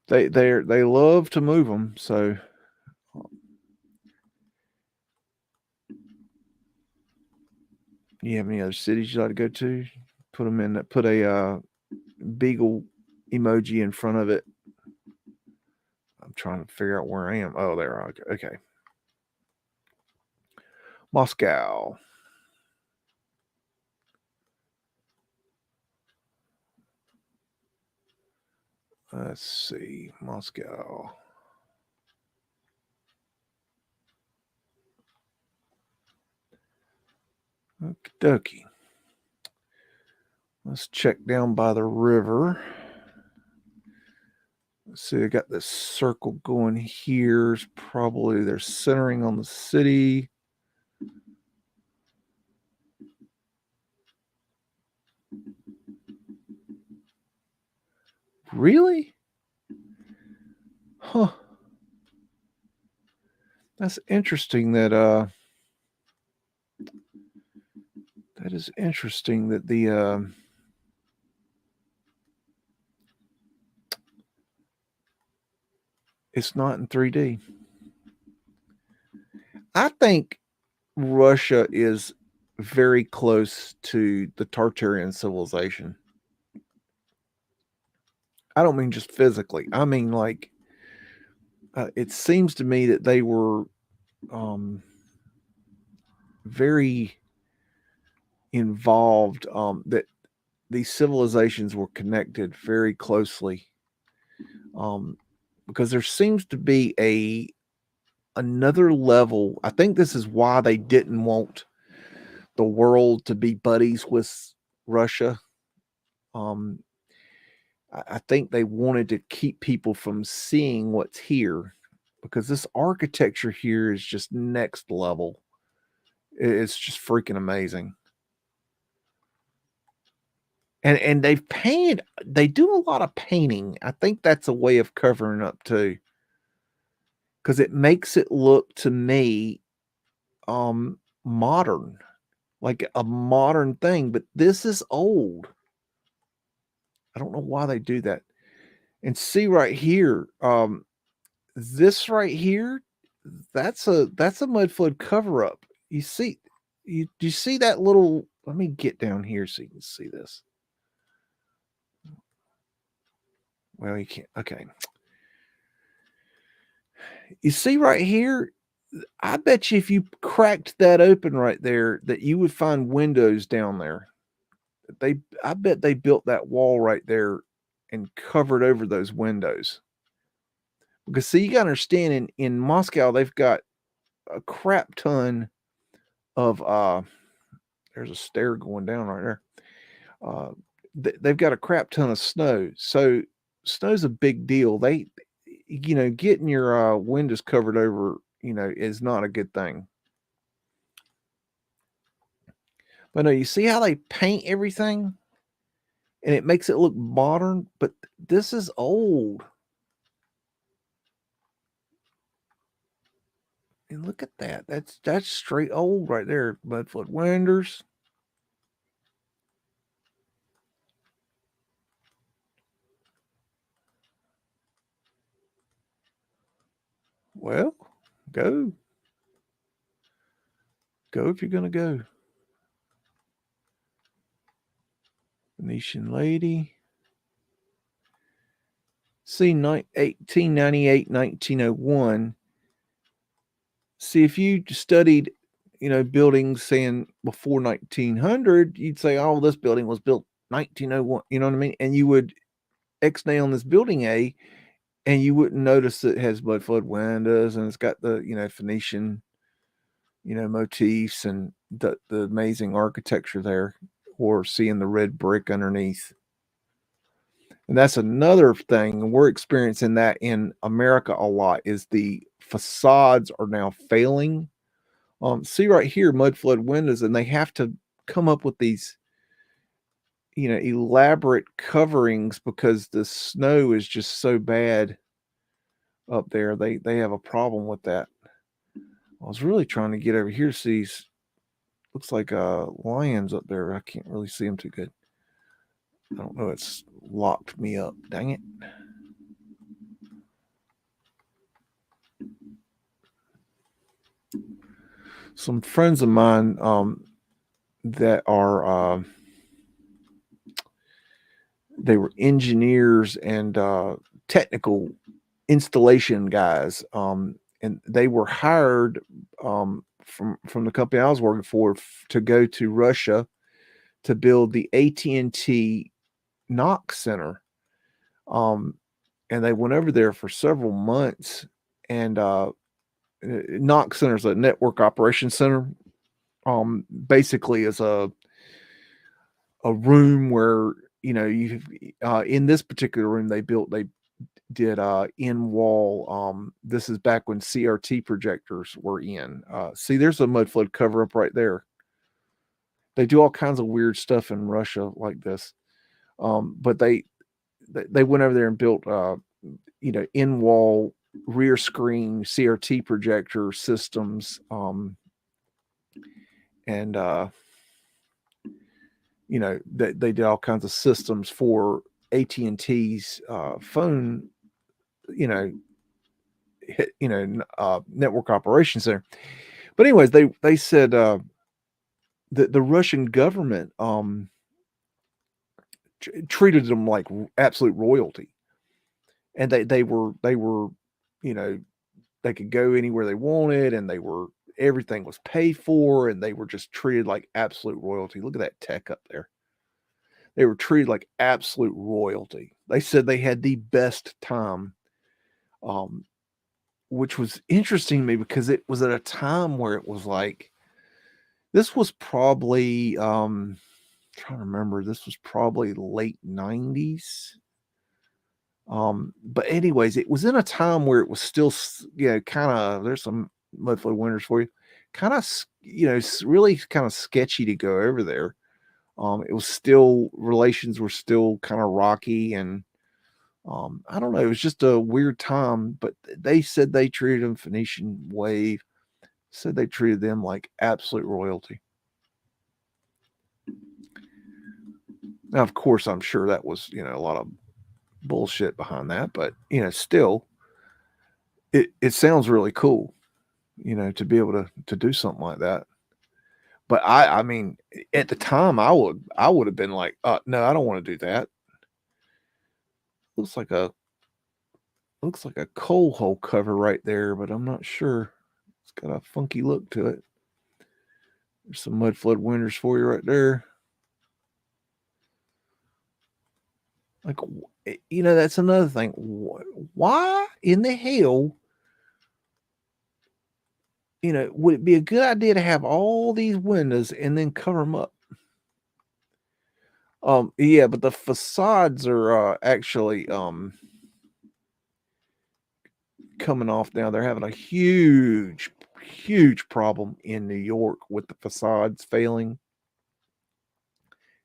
They love to move them. So you have any other cities you like to go to? Put them in. Put a beagle emoji in front of it. I'm trying to figure out where I am. Oh, there. Okay. Moscow. Let's see, Moscow. Okie dokie. Let's check down by the river. Let's see, I got this circle going here. It's probably they're centering on the city. Really? Huh. That's interesting that that is interesting that the it's not in 3D. I think Russia is very close to the Tartarian civilization. I don't mean just physically. I mean like it seems to me that they were very involved, that these civilizations were connected very closely, because there seems to be another level. I think this is why they didn't want the world to be buddies with Russia. I think they wanted to keep people from seeing what's here, because this architecture here is just next level. It's just freaking amazing. And they've painted, they do a lot of painting. I think that's a way of covering up too, because it makes it look to me modern, like a modern thing, but this is old. I don't know why they do that. And see right here, this right here, that's a Mudflood cover up. You see, do you see that little? Let me get down here so you can see this. Well, you can't. Okay. You see right here, I bet you if you cracked that open right there, that you would find windows down there. I bet they built that wall right there and covered over those windows. Because see, you gotta understand, in Moscow, they've got a crap ton of there's a stair going down right there. They've got a crap ton of snow. So snow's a big deal. They, getting your windows covered over, is not a good thing. But no, you see how they paint everything and it makes it look modern, but this is old. And look at that. That's straight old right there. Mudflood windows. Well, go. Go if you're gonna go. Venetian lady. See, 1898, 1901. See, if you studied, buildings saying before 1900, you'd say, oh, this building was built 1901. You know what I mean? And you would X-nay on this building A, and you wouldn't notice that it has Mudflood windows and it's got the, Phoenician, motifs and the amazing architecture there, or seeing the red brick underneath. And that's another thing, and we're experiencing that in America a lot, is the facades are now failing. See right here, Mudflood windows, and they have to come up with these, elaborate coverings because the snow is just so bad up there. They have a problem with that. I was really trying to get over here. See, looks like lions up there. I can't really see them too good. I don't know. It's locked me up. Dang it. Some friends of mine that are they were engineers and technical installation guys, and they were hired from the company I was working for to go to Russia to build the AT&T Knox Center. and they went over there for several months. And NOC Center is a network operations center. Basically, is a room where you in this particular room they did in wall. This is back when CRT projectors were in. See, there's a Mudflood cover up right there. They do all kinds of weird stuff in Russia like this. But they went over there and built in wall rear screen CRT projector systems. And they did all kinds of systems for AT&T's phone, network operations center. But anyways, they said that the Russian government treated them like absolute royalty, and they were they could go anywhere they wanted, and everything was paid for, and they were just treated like absolute royalty. Look at that tech up there. They were treated like absolute royalty. They said they had the best time, which was interesting to me because it was at a time where it was like, this was probably, trying to remember, this was probably late 90s. But anyways, it was in a time where it was still, kind of, there's some Mudflood winters for you, kind of, really kind of sketchy to go over there. It was still, relations were still kind of rocky, and I don't know, it was just a weird time. But they said they treated them, Phoenician Wave said they treated them like absolute royalty. Now, of course, I'm sure that was, a lot of bullshit behind that, but still, it sounds really cool, to be able to do something like that. But I mean, at the time, I would have been like, no, I don't want to do that. Looks like a coal hole cover right there, but I'm not sure. It's got a funky look to it. There's some Mudflood winters for you right there. Like, that's another thing. Why in the hell, would it be a good idea to have all these windows and then cover them up? Yeah, but the facades are actually coming off now. They're having a huge problem in New York with the facades failing.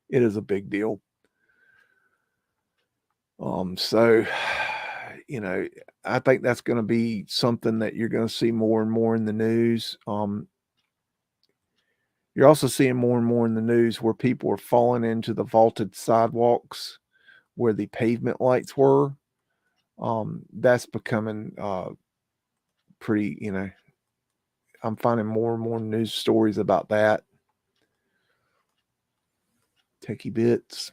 It is a big deal. So, I think that's going to be something that you're going to see more and more in the news. You're also seeing more and more in the news where people are falling into the vaulted sidewalks where the pavement lights were. That's becoming pretty, I'm finding more and more news stories about that. Techie bits.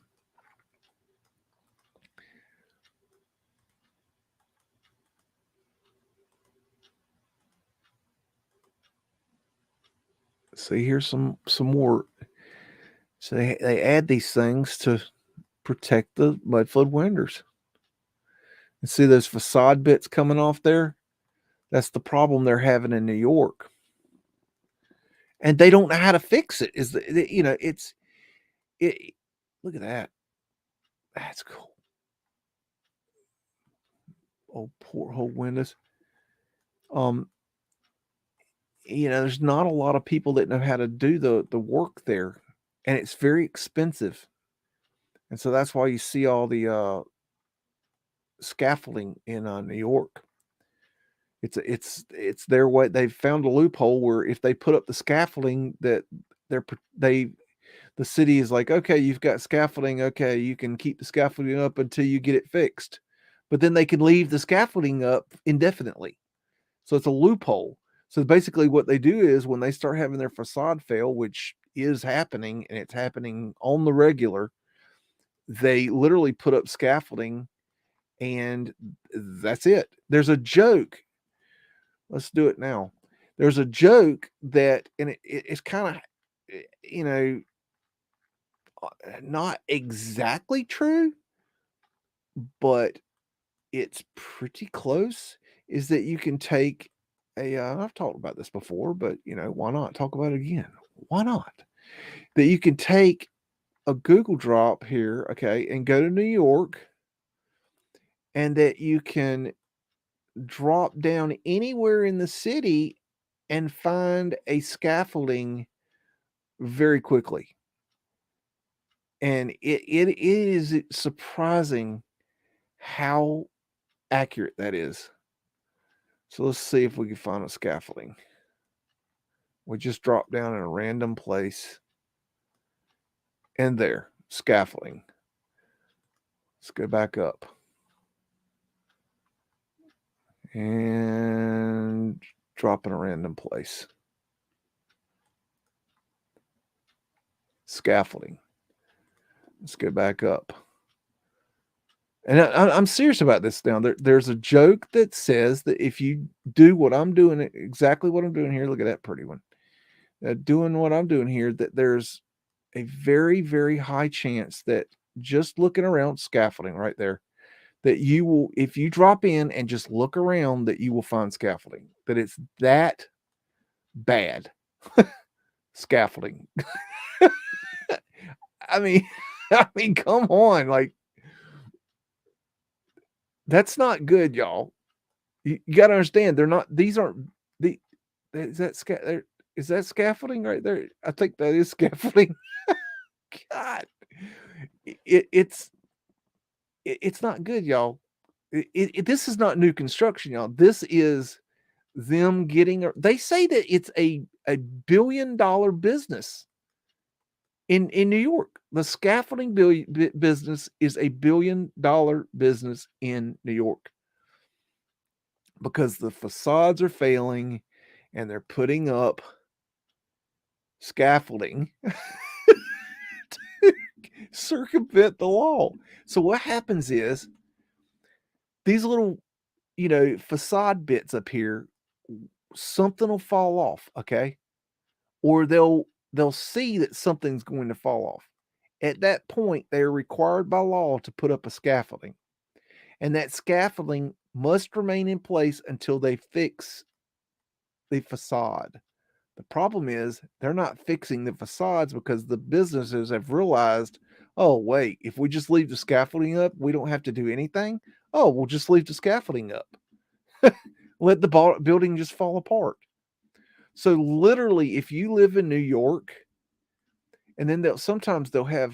See, here's some more. So they add these things to protect the Mudflood winters. And see those facade bits coming off there? That's the problem they're having in New York. And they don't know how to fix it. Look at that. That's cool. Oh, porthole windows. There's not a lot of people that know how to do the work there, and it's very expensive. And so that's why you see all the scaffolding in New York. It's their way. They've found a loophole where if they put up the scaffolding, that the city is like, okay, you've got scaffolding, okay, you can keep the scaffolding up until you get it fixed, but then they can leave the scaffolding up indefinitely. So it's a loophole. So basically what they do is when they start having their facade fail, which is happening, and it's happening on the regular, they literally put up scaffolding, and that's it. There's a joke. Let's do it now. There's a joke that, and it's kind of, not exactly true, but it's pretty close, is that you can take I've talked about this before, but why not talk about it again? Why not? That you can take a Google drop here, okay, and go to New York, and that you can drop down anywhere in the city and find a scaffolding very quickly. And it is surprising how accurate that is. So let's see if we can find a scaffolding. We just drop down in a random place. And there, scaffolding. Let's go back up. And drop in a random place. Scaffolding. Let's go back up. And I'm serious about this now. There's a joke that says that if you do what I'm doing, exactly what I'm doing here, look at that pretty one. Doing what I'm doing here, that there's a very, very high chance that just looking around, scaffolding right there, that you will, if you drop in and just look around, that you will find scaffolding, that it's that bad. Scaffolding. I mean, come on, like, that's not good, y'all. You got to understand, they're not. These aren't the. Is that scaffolding right there? I think that is scaffolding. God, it's not good, y'all. This is not new construction, y'all. This is them getting. They say that it's a $1 billion business in New York. The scaffolding business is a $1 billion business in New York because the facades are failing and they're putting up scaffolding to circumvent the law. So what happens is these little, facade bits up here, something will fall off, okay? Or they'll see that something's going to fall off. At that point, they are required by law to put up a scaffolding. And that scaffolding must remain in place until they fix the facade. The problem is they're not fixing the facades because the businesses have realized, oh, wait, if we just leave the scaffolding up, we don't have to do anything. Oh, we'll just leave the scaffolding up. Let the building just fall apart. So literally, if you live in New York, and then sometimes they'll have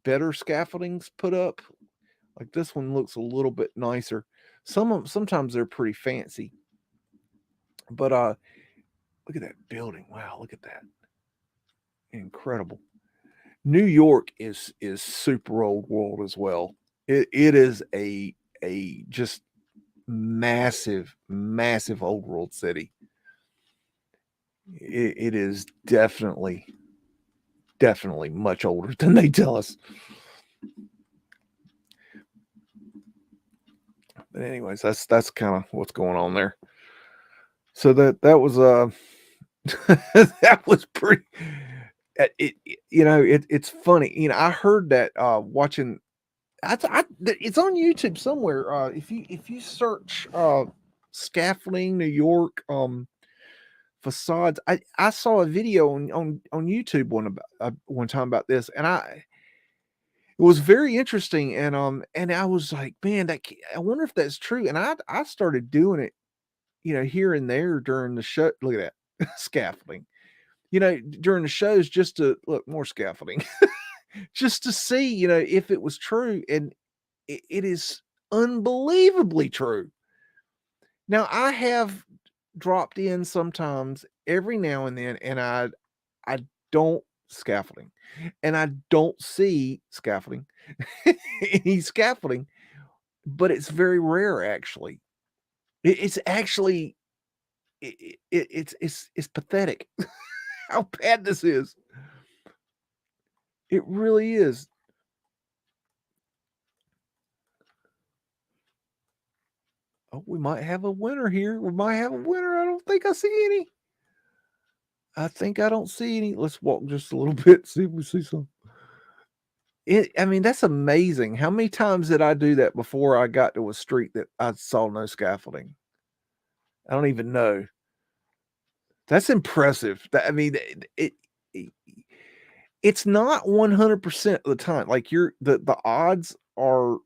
better scaffoldings put up. Like this one looks a little bit nicer. Sometimes they're pretty fancy. But look at that building. Wow, look at that. Incredible. New York is super old world as well. It is a just massive old world city. It is definitely much older than they tell us. But anyways, that's kind of what's going on there. So that was that was pretty. It's funny. I heard that watching. It's on YouTube somewhere. If you search scaffolding New York facades, I saw a video on YouTube one time about this, and it was very interesting, and I was like, man, I wonder if that's true, and I started doing it, here and there during the show. Look at that scaffolding, during the shows, just to look more scaffolding, just to see, if it was true, and it is unbelievably true. Now I have dropped in sometimes every now and then, and I don't scaffolding, and I don't see scaffolding, any scaffolding, but it's very rare actually. It's actually it's pathetic how bad this is. It really is. Oh, we might have a winner here. We might have a winner. I don't think I see any. I think I don't see any. Let's walk just a little bit, see if we see some. I mean, that's amazing. How many times did I do that before I got to a street that I saw no scaffolding? I don't even know. That's impressive. I mean, it's not 100% of the time. Like the odds are,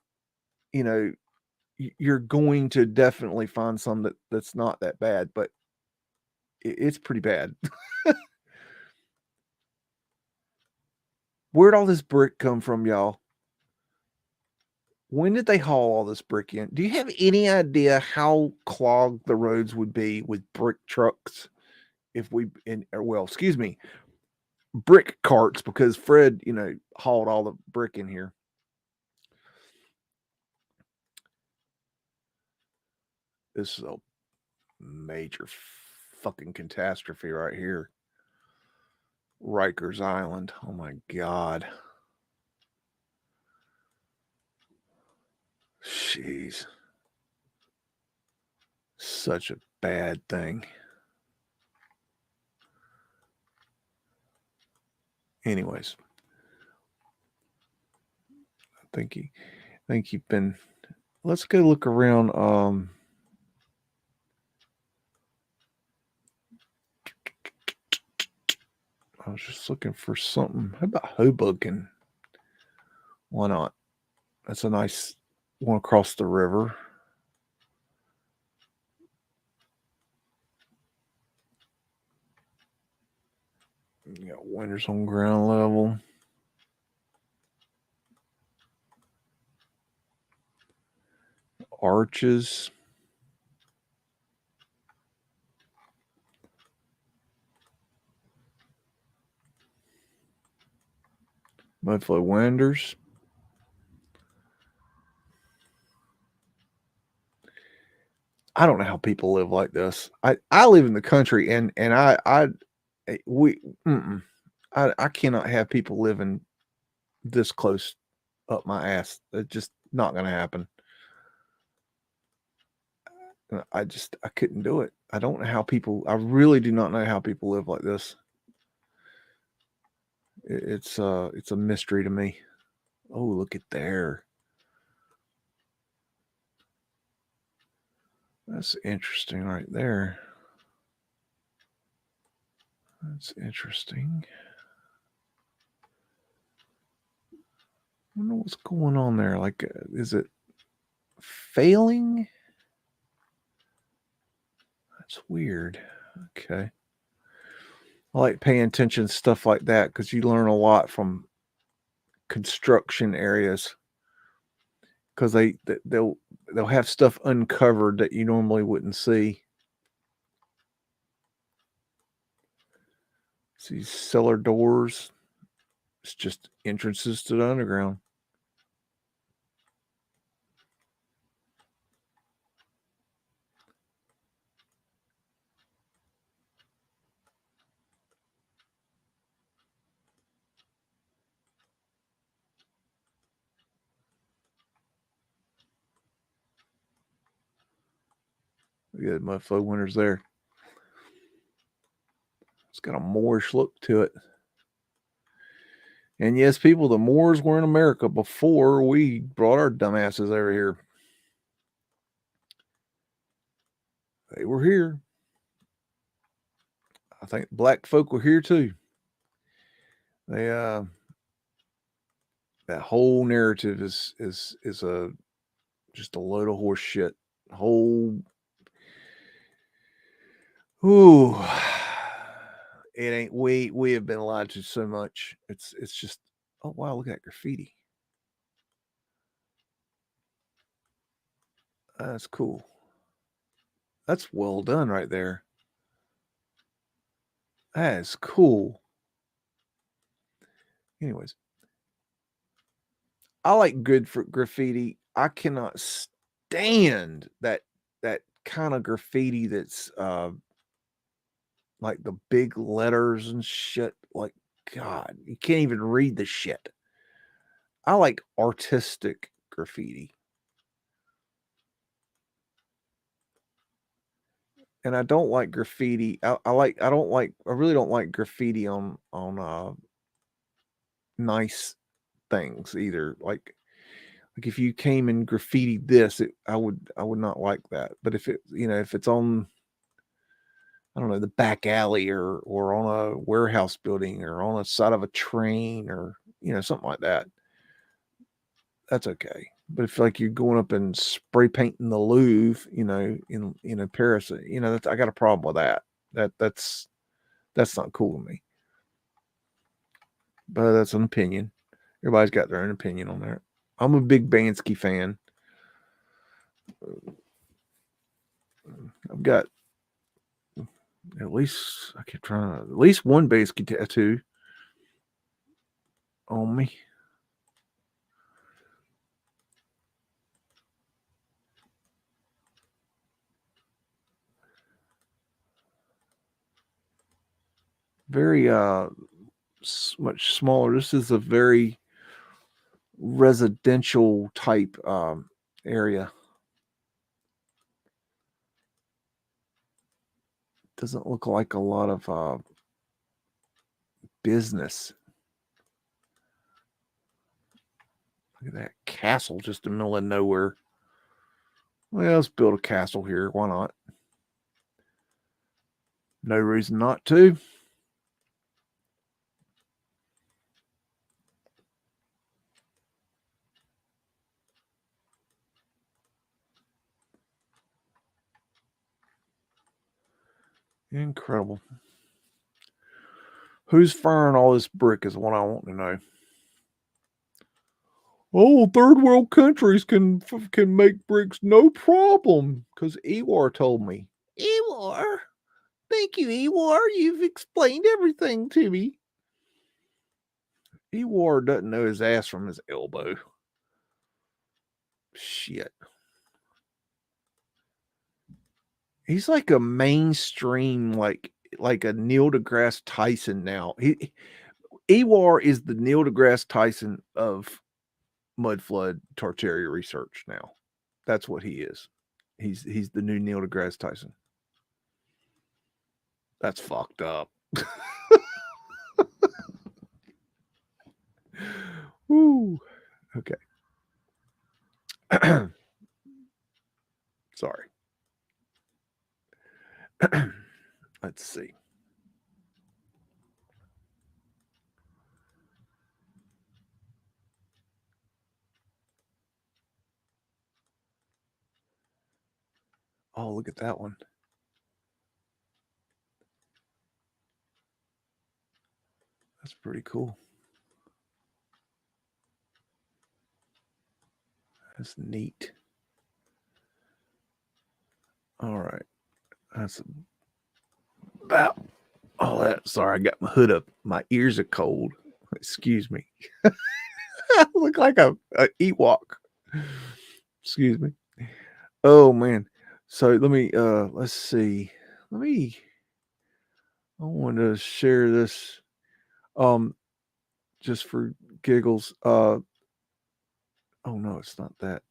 you know, you're going to definitely find some that's not that bad, but it's pretty bad. Where'd all this brick come from, y'all? When did they haul all this brick in? Do you have any idea how clogged the roads would be with brick trucks if excuse me, brick carts, because Fred, hauled all the brick in here. This is a major fucking catastrophe right here. Rikers Island. Oh my God. Jeez. Such a bad thing. Anyways. I think you've been. Let's go look around. I was just looking for something. How about Hoboken? Why not? That's a nice one across the river. You got windows on ground level. Arches. Mudflood windows. I don't know how people live like this. I live in the country, and I cannot have people living this close up my ass. It's just not going to happen. I couldn't do it. I don't know how I really do not know how people live like this. It's a mystery to me. Oh, look at there. That's interesting right there. That's interesting. I wonder what's going on there. Like, is it failing? That's weird. Okay. I like paying attention to stuff like that because you learn a lot from construction areas, because they'll have stuff uncovered that you normally wouldn't see. See, cellar doors. It's just entrances to the underground. Look at my flow winters there. It's got a Moorish look to it. And yes, people, the Moors were in America before we brought our dumbasses over here. They were here. I think black folk were here too. They that whole narrative is just a load of horse shit. Ooh, it ain't. We have been lied to so much. It's just. Oh wow, look at that graffiti. That's cool. That's well done right there. That is cool. Anyways, I like good for graffiti. I cannot stand that kind of graffiti that's like the big letters and shit. Like, God, you can't even read the shit. I like artistic graffiti. And I don't like graffiti. I really don't like graffiti on nice things either. Like if you came and graffitied this, I would not like that. But if if it's on, I don't know, the back alley or on a warehouse building or on the side of a train or something like that, that's okay. But if like you're going up and spray painting the Louvre, in Paris, I got a problem with that. That's not cool to me. But that's an opinion. Everybody's got their own opinion on that. I'm a big Bansky fan. I've got at least at least one Bansky tattoo on me. Very much smaller. This is a very residential type area. Doesn't look like a lot of business. Look at that castle just in the middle of nowhere. Well, let's build a castle here. Why not? No reason not to. Incredible. Who's firing all this brick is what I want to know. Oh, third world countries can make bricks no problem, because Ewar told me. Ewar? Thank you, Ewar. You've explained everything to me. Ewar doesn't know his ass from his elbow. Shit. He's like a mainstream, like a Neil deGrasse Tyson now. Ewar is the Neil deGrasse Tyson of Mudflood Tartaria research now. That's what he is. He's the new Neil deGrasse Tyson. That's fucked up. Woo. Okay. Sorry. Let's see. Oh, look at that one. That's pretty cool. That's neat. All right. That's about all that. Sorry, I got my hood up. My ears are cold. Excuse me. I look like a Ewok. Excuse me. Oh man. So let me let's see. I want to share this just for giggles. Oh no, it's not that.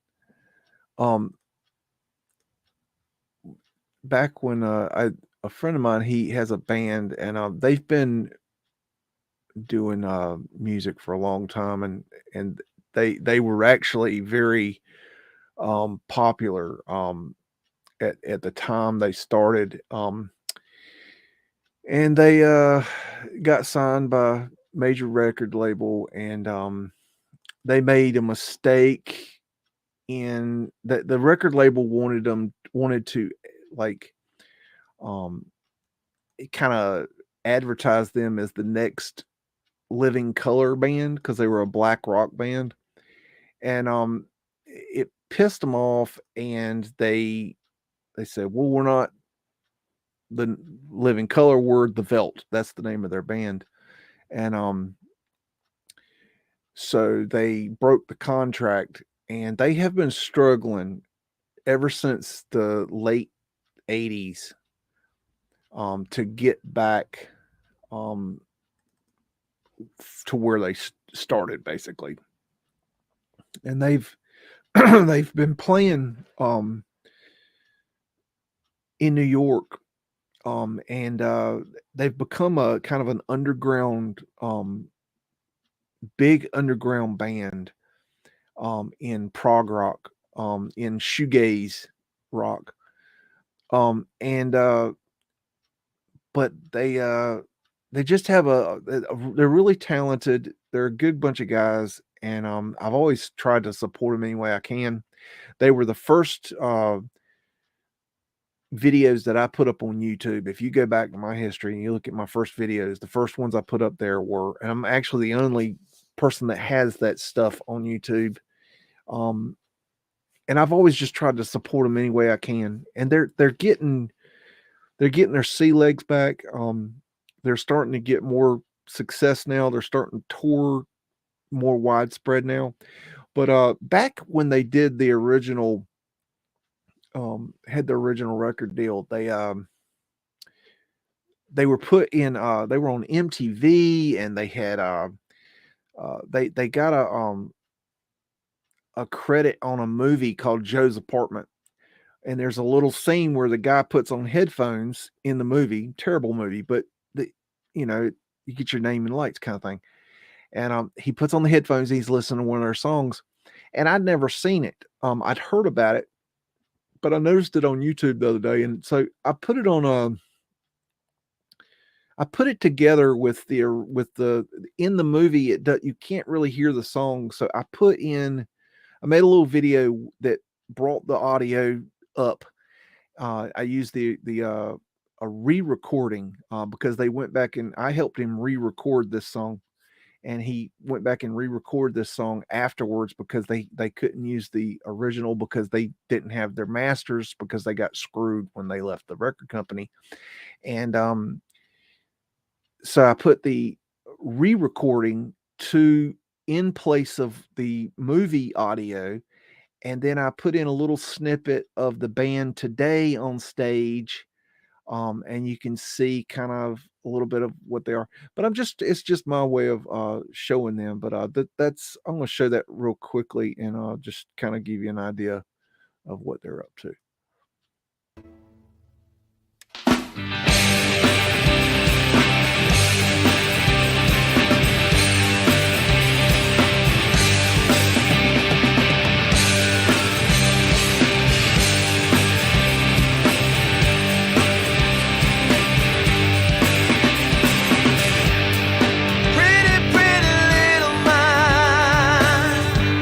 Back when a friend of mine, he has a band, and they've been doing music for a long time, and they were actually very popular at the time they started, and they got signed by a major record label, and they made a mistake in that the record label wanted to like kind of advertise them as the next Living Color band, because they were a black rock band, and it pissed them off, and they said, well, we're not the Living Color, we're the Velt. That's the name of their band. And so they broke the contract, and they have been struggling ever since the late 80s to get back to where they started, basically. And they've they've been playing in New York, and they've become a kind of an underground big underground band in prog rock, in shoegaze rock. And but they just have they're really talented. They're a good bunch of guys, and I've always tried to support them any way I can. They were the first videos that I put up on YouTube. If you go back to my history and you look at my first videos, the first ones I put up there were, and I'm actually the only person that has that stuff on YouTube. And I've always just tried to support them any way I can. And they're getting their sea legs back. They're starting to get more success now. They're starting to tour more widespread now. But back when they did the original, had the original record deal, they were put in. They were on MTV, and they had they got a credit on a movie called Joe's Apartment. And there's a little scene where the guy puts on headphones in the movie. Terrible movie, but you get your name and lights kind of thing. And he puts on the headphones. He's listening to one of their songs, and I'd never seen it. I'd heard about it, but I noticed it on YouTube the other day, and so I put it on I put it together with the in the movie. You can't really hear the song, so I made a little video that brought the audio up. I used a re-recording because they went back, and I helped him re-record this song, and he went back and re-recorded this song afterwards because they couldn't use the original because they didn't have their masters because they got screwed when they left the record company. And so I put the re-recording in place of the movie audio. And then I put in a little snippet of the band today on stage. And you can see kind of a little bit of what they are, but it's just my way of showing them. But I'm going to show that real quickly, and I'll just kind of give you an idea of what they're up to.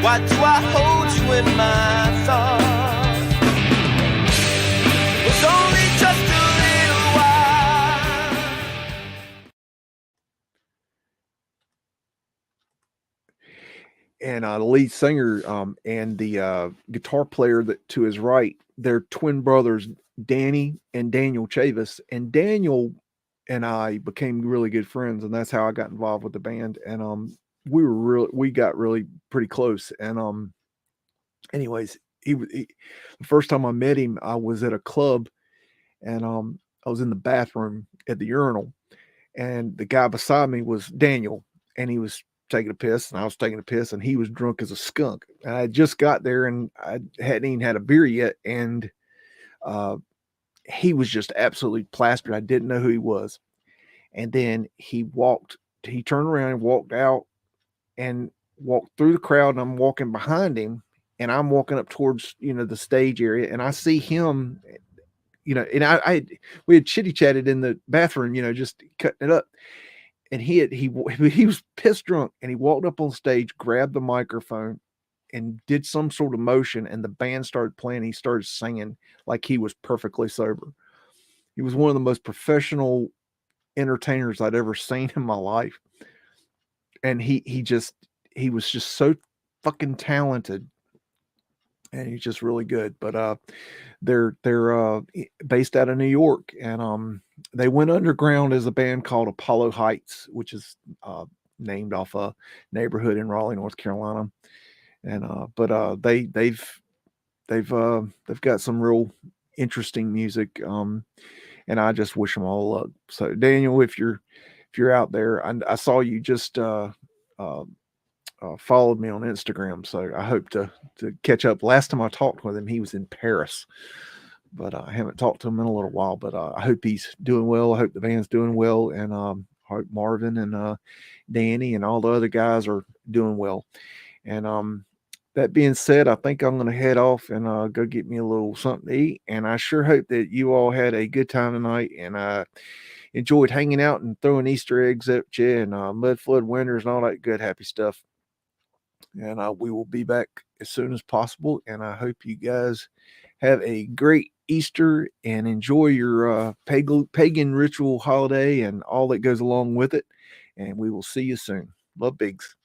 Why do I hold you in my thoughts? Was only just a little while. And the lead singer and the guitar player that to his right, they're twin brothers, Danny and Daniel Chavis. And Daniel and I became really good friends, and that's how I got involved with the band. And we got really pretty close. And anyways, the first time I met him, I was at a club, and I was in the bathroom at the urinal, and the guy beside me was Daniel, and he was taking a piss, and I was taking a piss, and he was drunk as a skunk. And I just got there, and I hadn't even had a beer yet, and he was just absolutely plastered. I didn't know who he was. And then he turned around and walked out and walked through the crowd, and I'm walking behind him, and I'm walking up towards, the stage area, and I see him, and we had chitty chatted in the bathroom, just cutting it up. And he was pissed drunk, and he walked up on stage, grabbed the microphone, and did some sort of motion, and the band started playing. He started singing like he was perfectly sober. He was one of the most professional entertainers I'd ever seen in my life. And he was just so fucking talented, and he's just really good. But they're based out of New York, and they went underground as a band called Apollo Heights, which is named off a neighborhood in Raleigh, North Carolina. And but they've got some real interesting music, and I just wish them all luck. So Daniel, if you're out there, I saw you just followed me on Instagram, so I hope to catch up. Last time I talked with him, he was in Paris, but I haven't talked to him in a little while. But I hope he's doing well. I hope the band's doing well, and hope Marvin and Danny and all the other guys are doing well. And that being said, I think I'm going to head off and go get me a little something to eat. And I sure hope that you all had a good time tonight and enjoyed hanging out and throwing Easter eggs at you and Mudflood winters and all that good, happy stuff. And we will be back as soon as possible. And I hope you guys have a great Easter and enjoy your pagan ritual holiday and all that goes along with it. And we will see you soon. Love, Beags.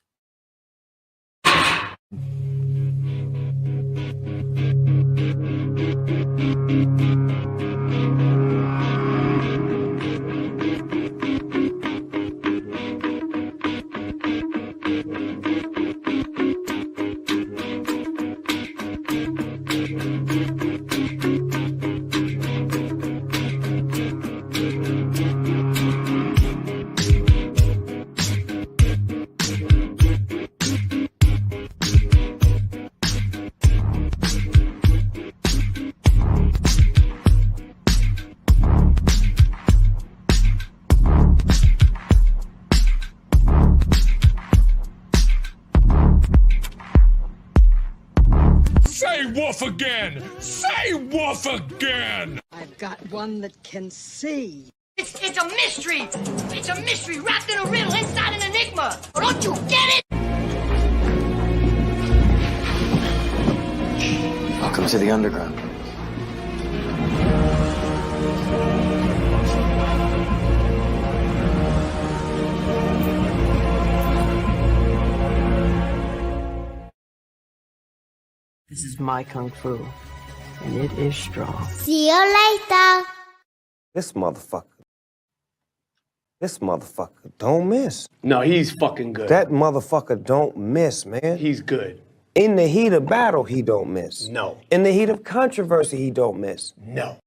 Say woof again! Say woof again! I've got one that can see. It's a mystery! It's a mystery wrapped in a riddle inside an enigma! Don't you get it? Welcome to the underground. This is my kung fu, and it is strong. See you later. This motherfucker don't miss. No, he's fucking good. That motherfucker don't miss, man. He's good. In the heat of battle, he don't miss. No. In the heat of controversy, he don't miss. No.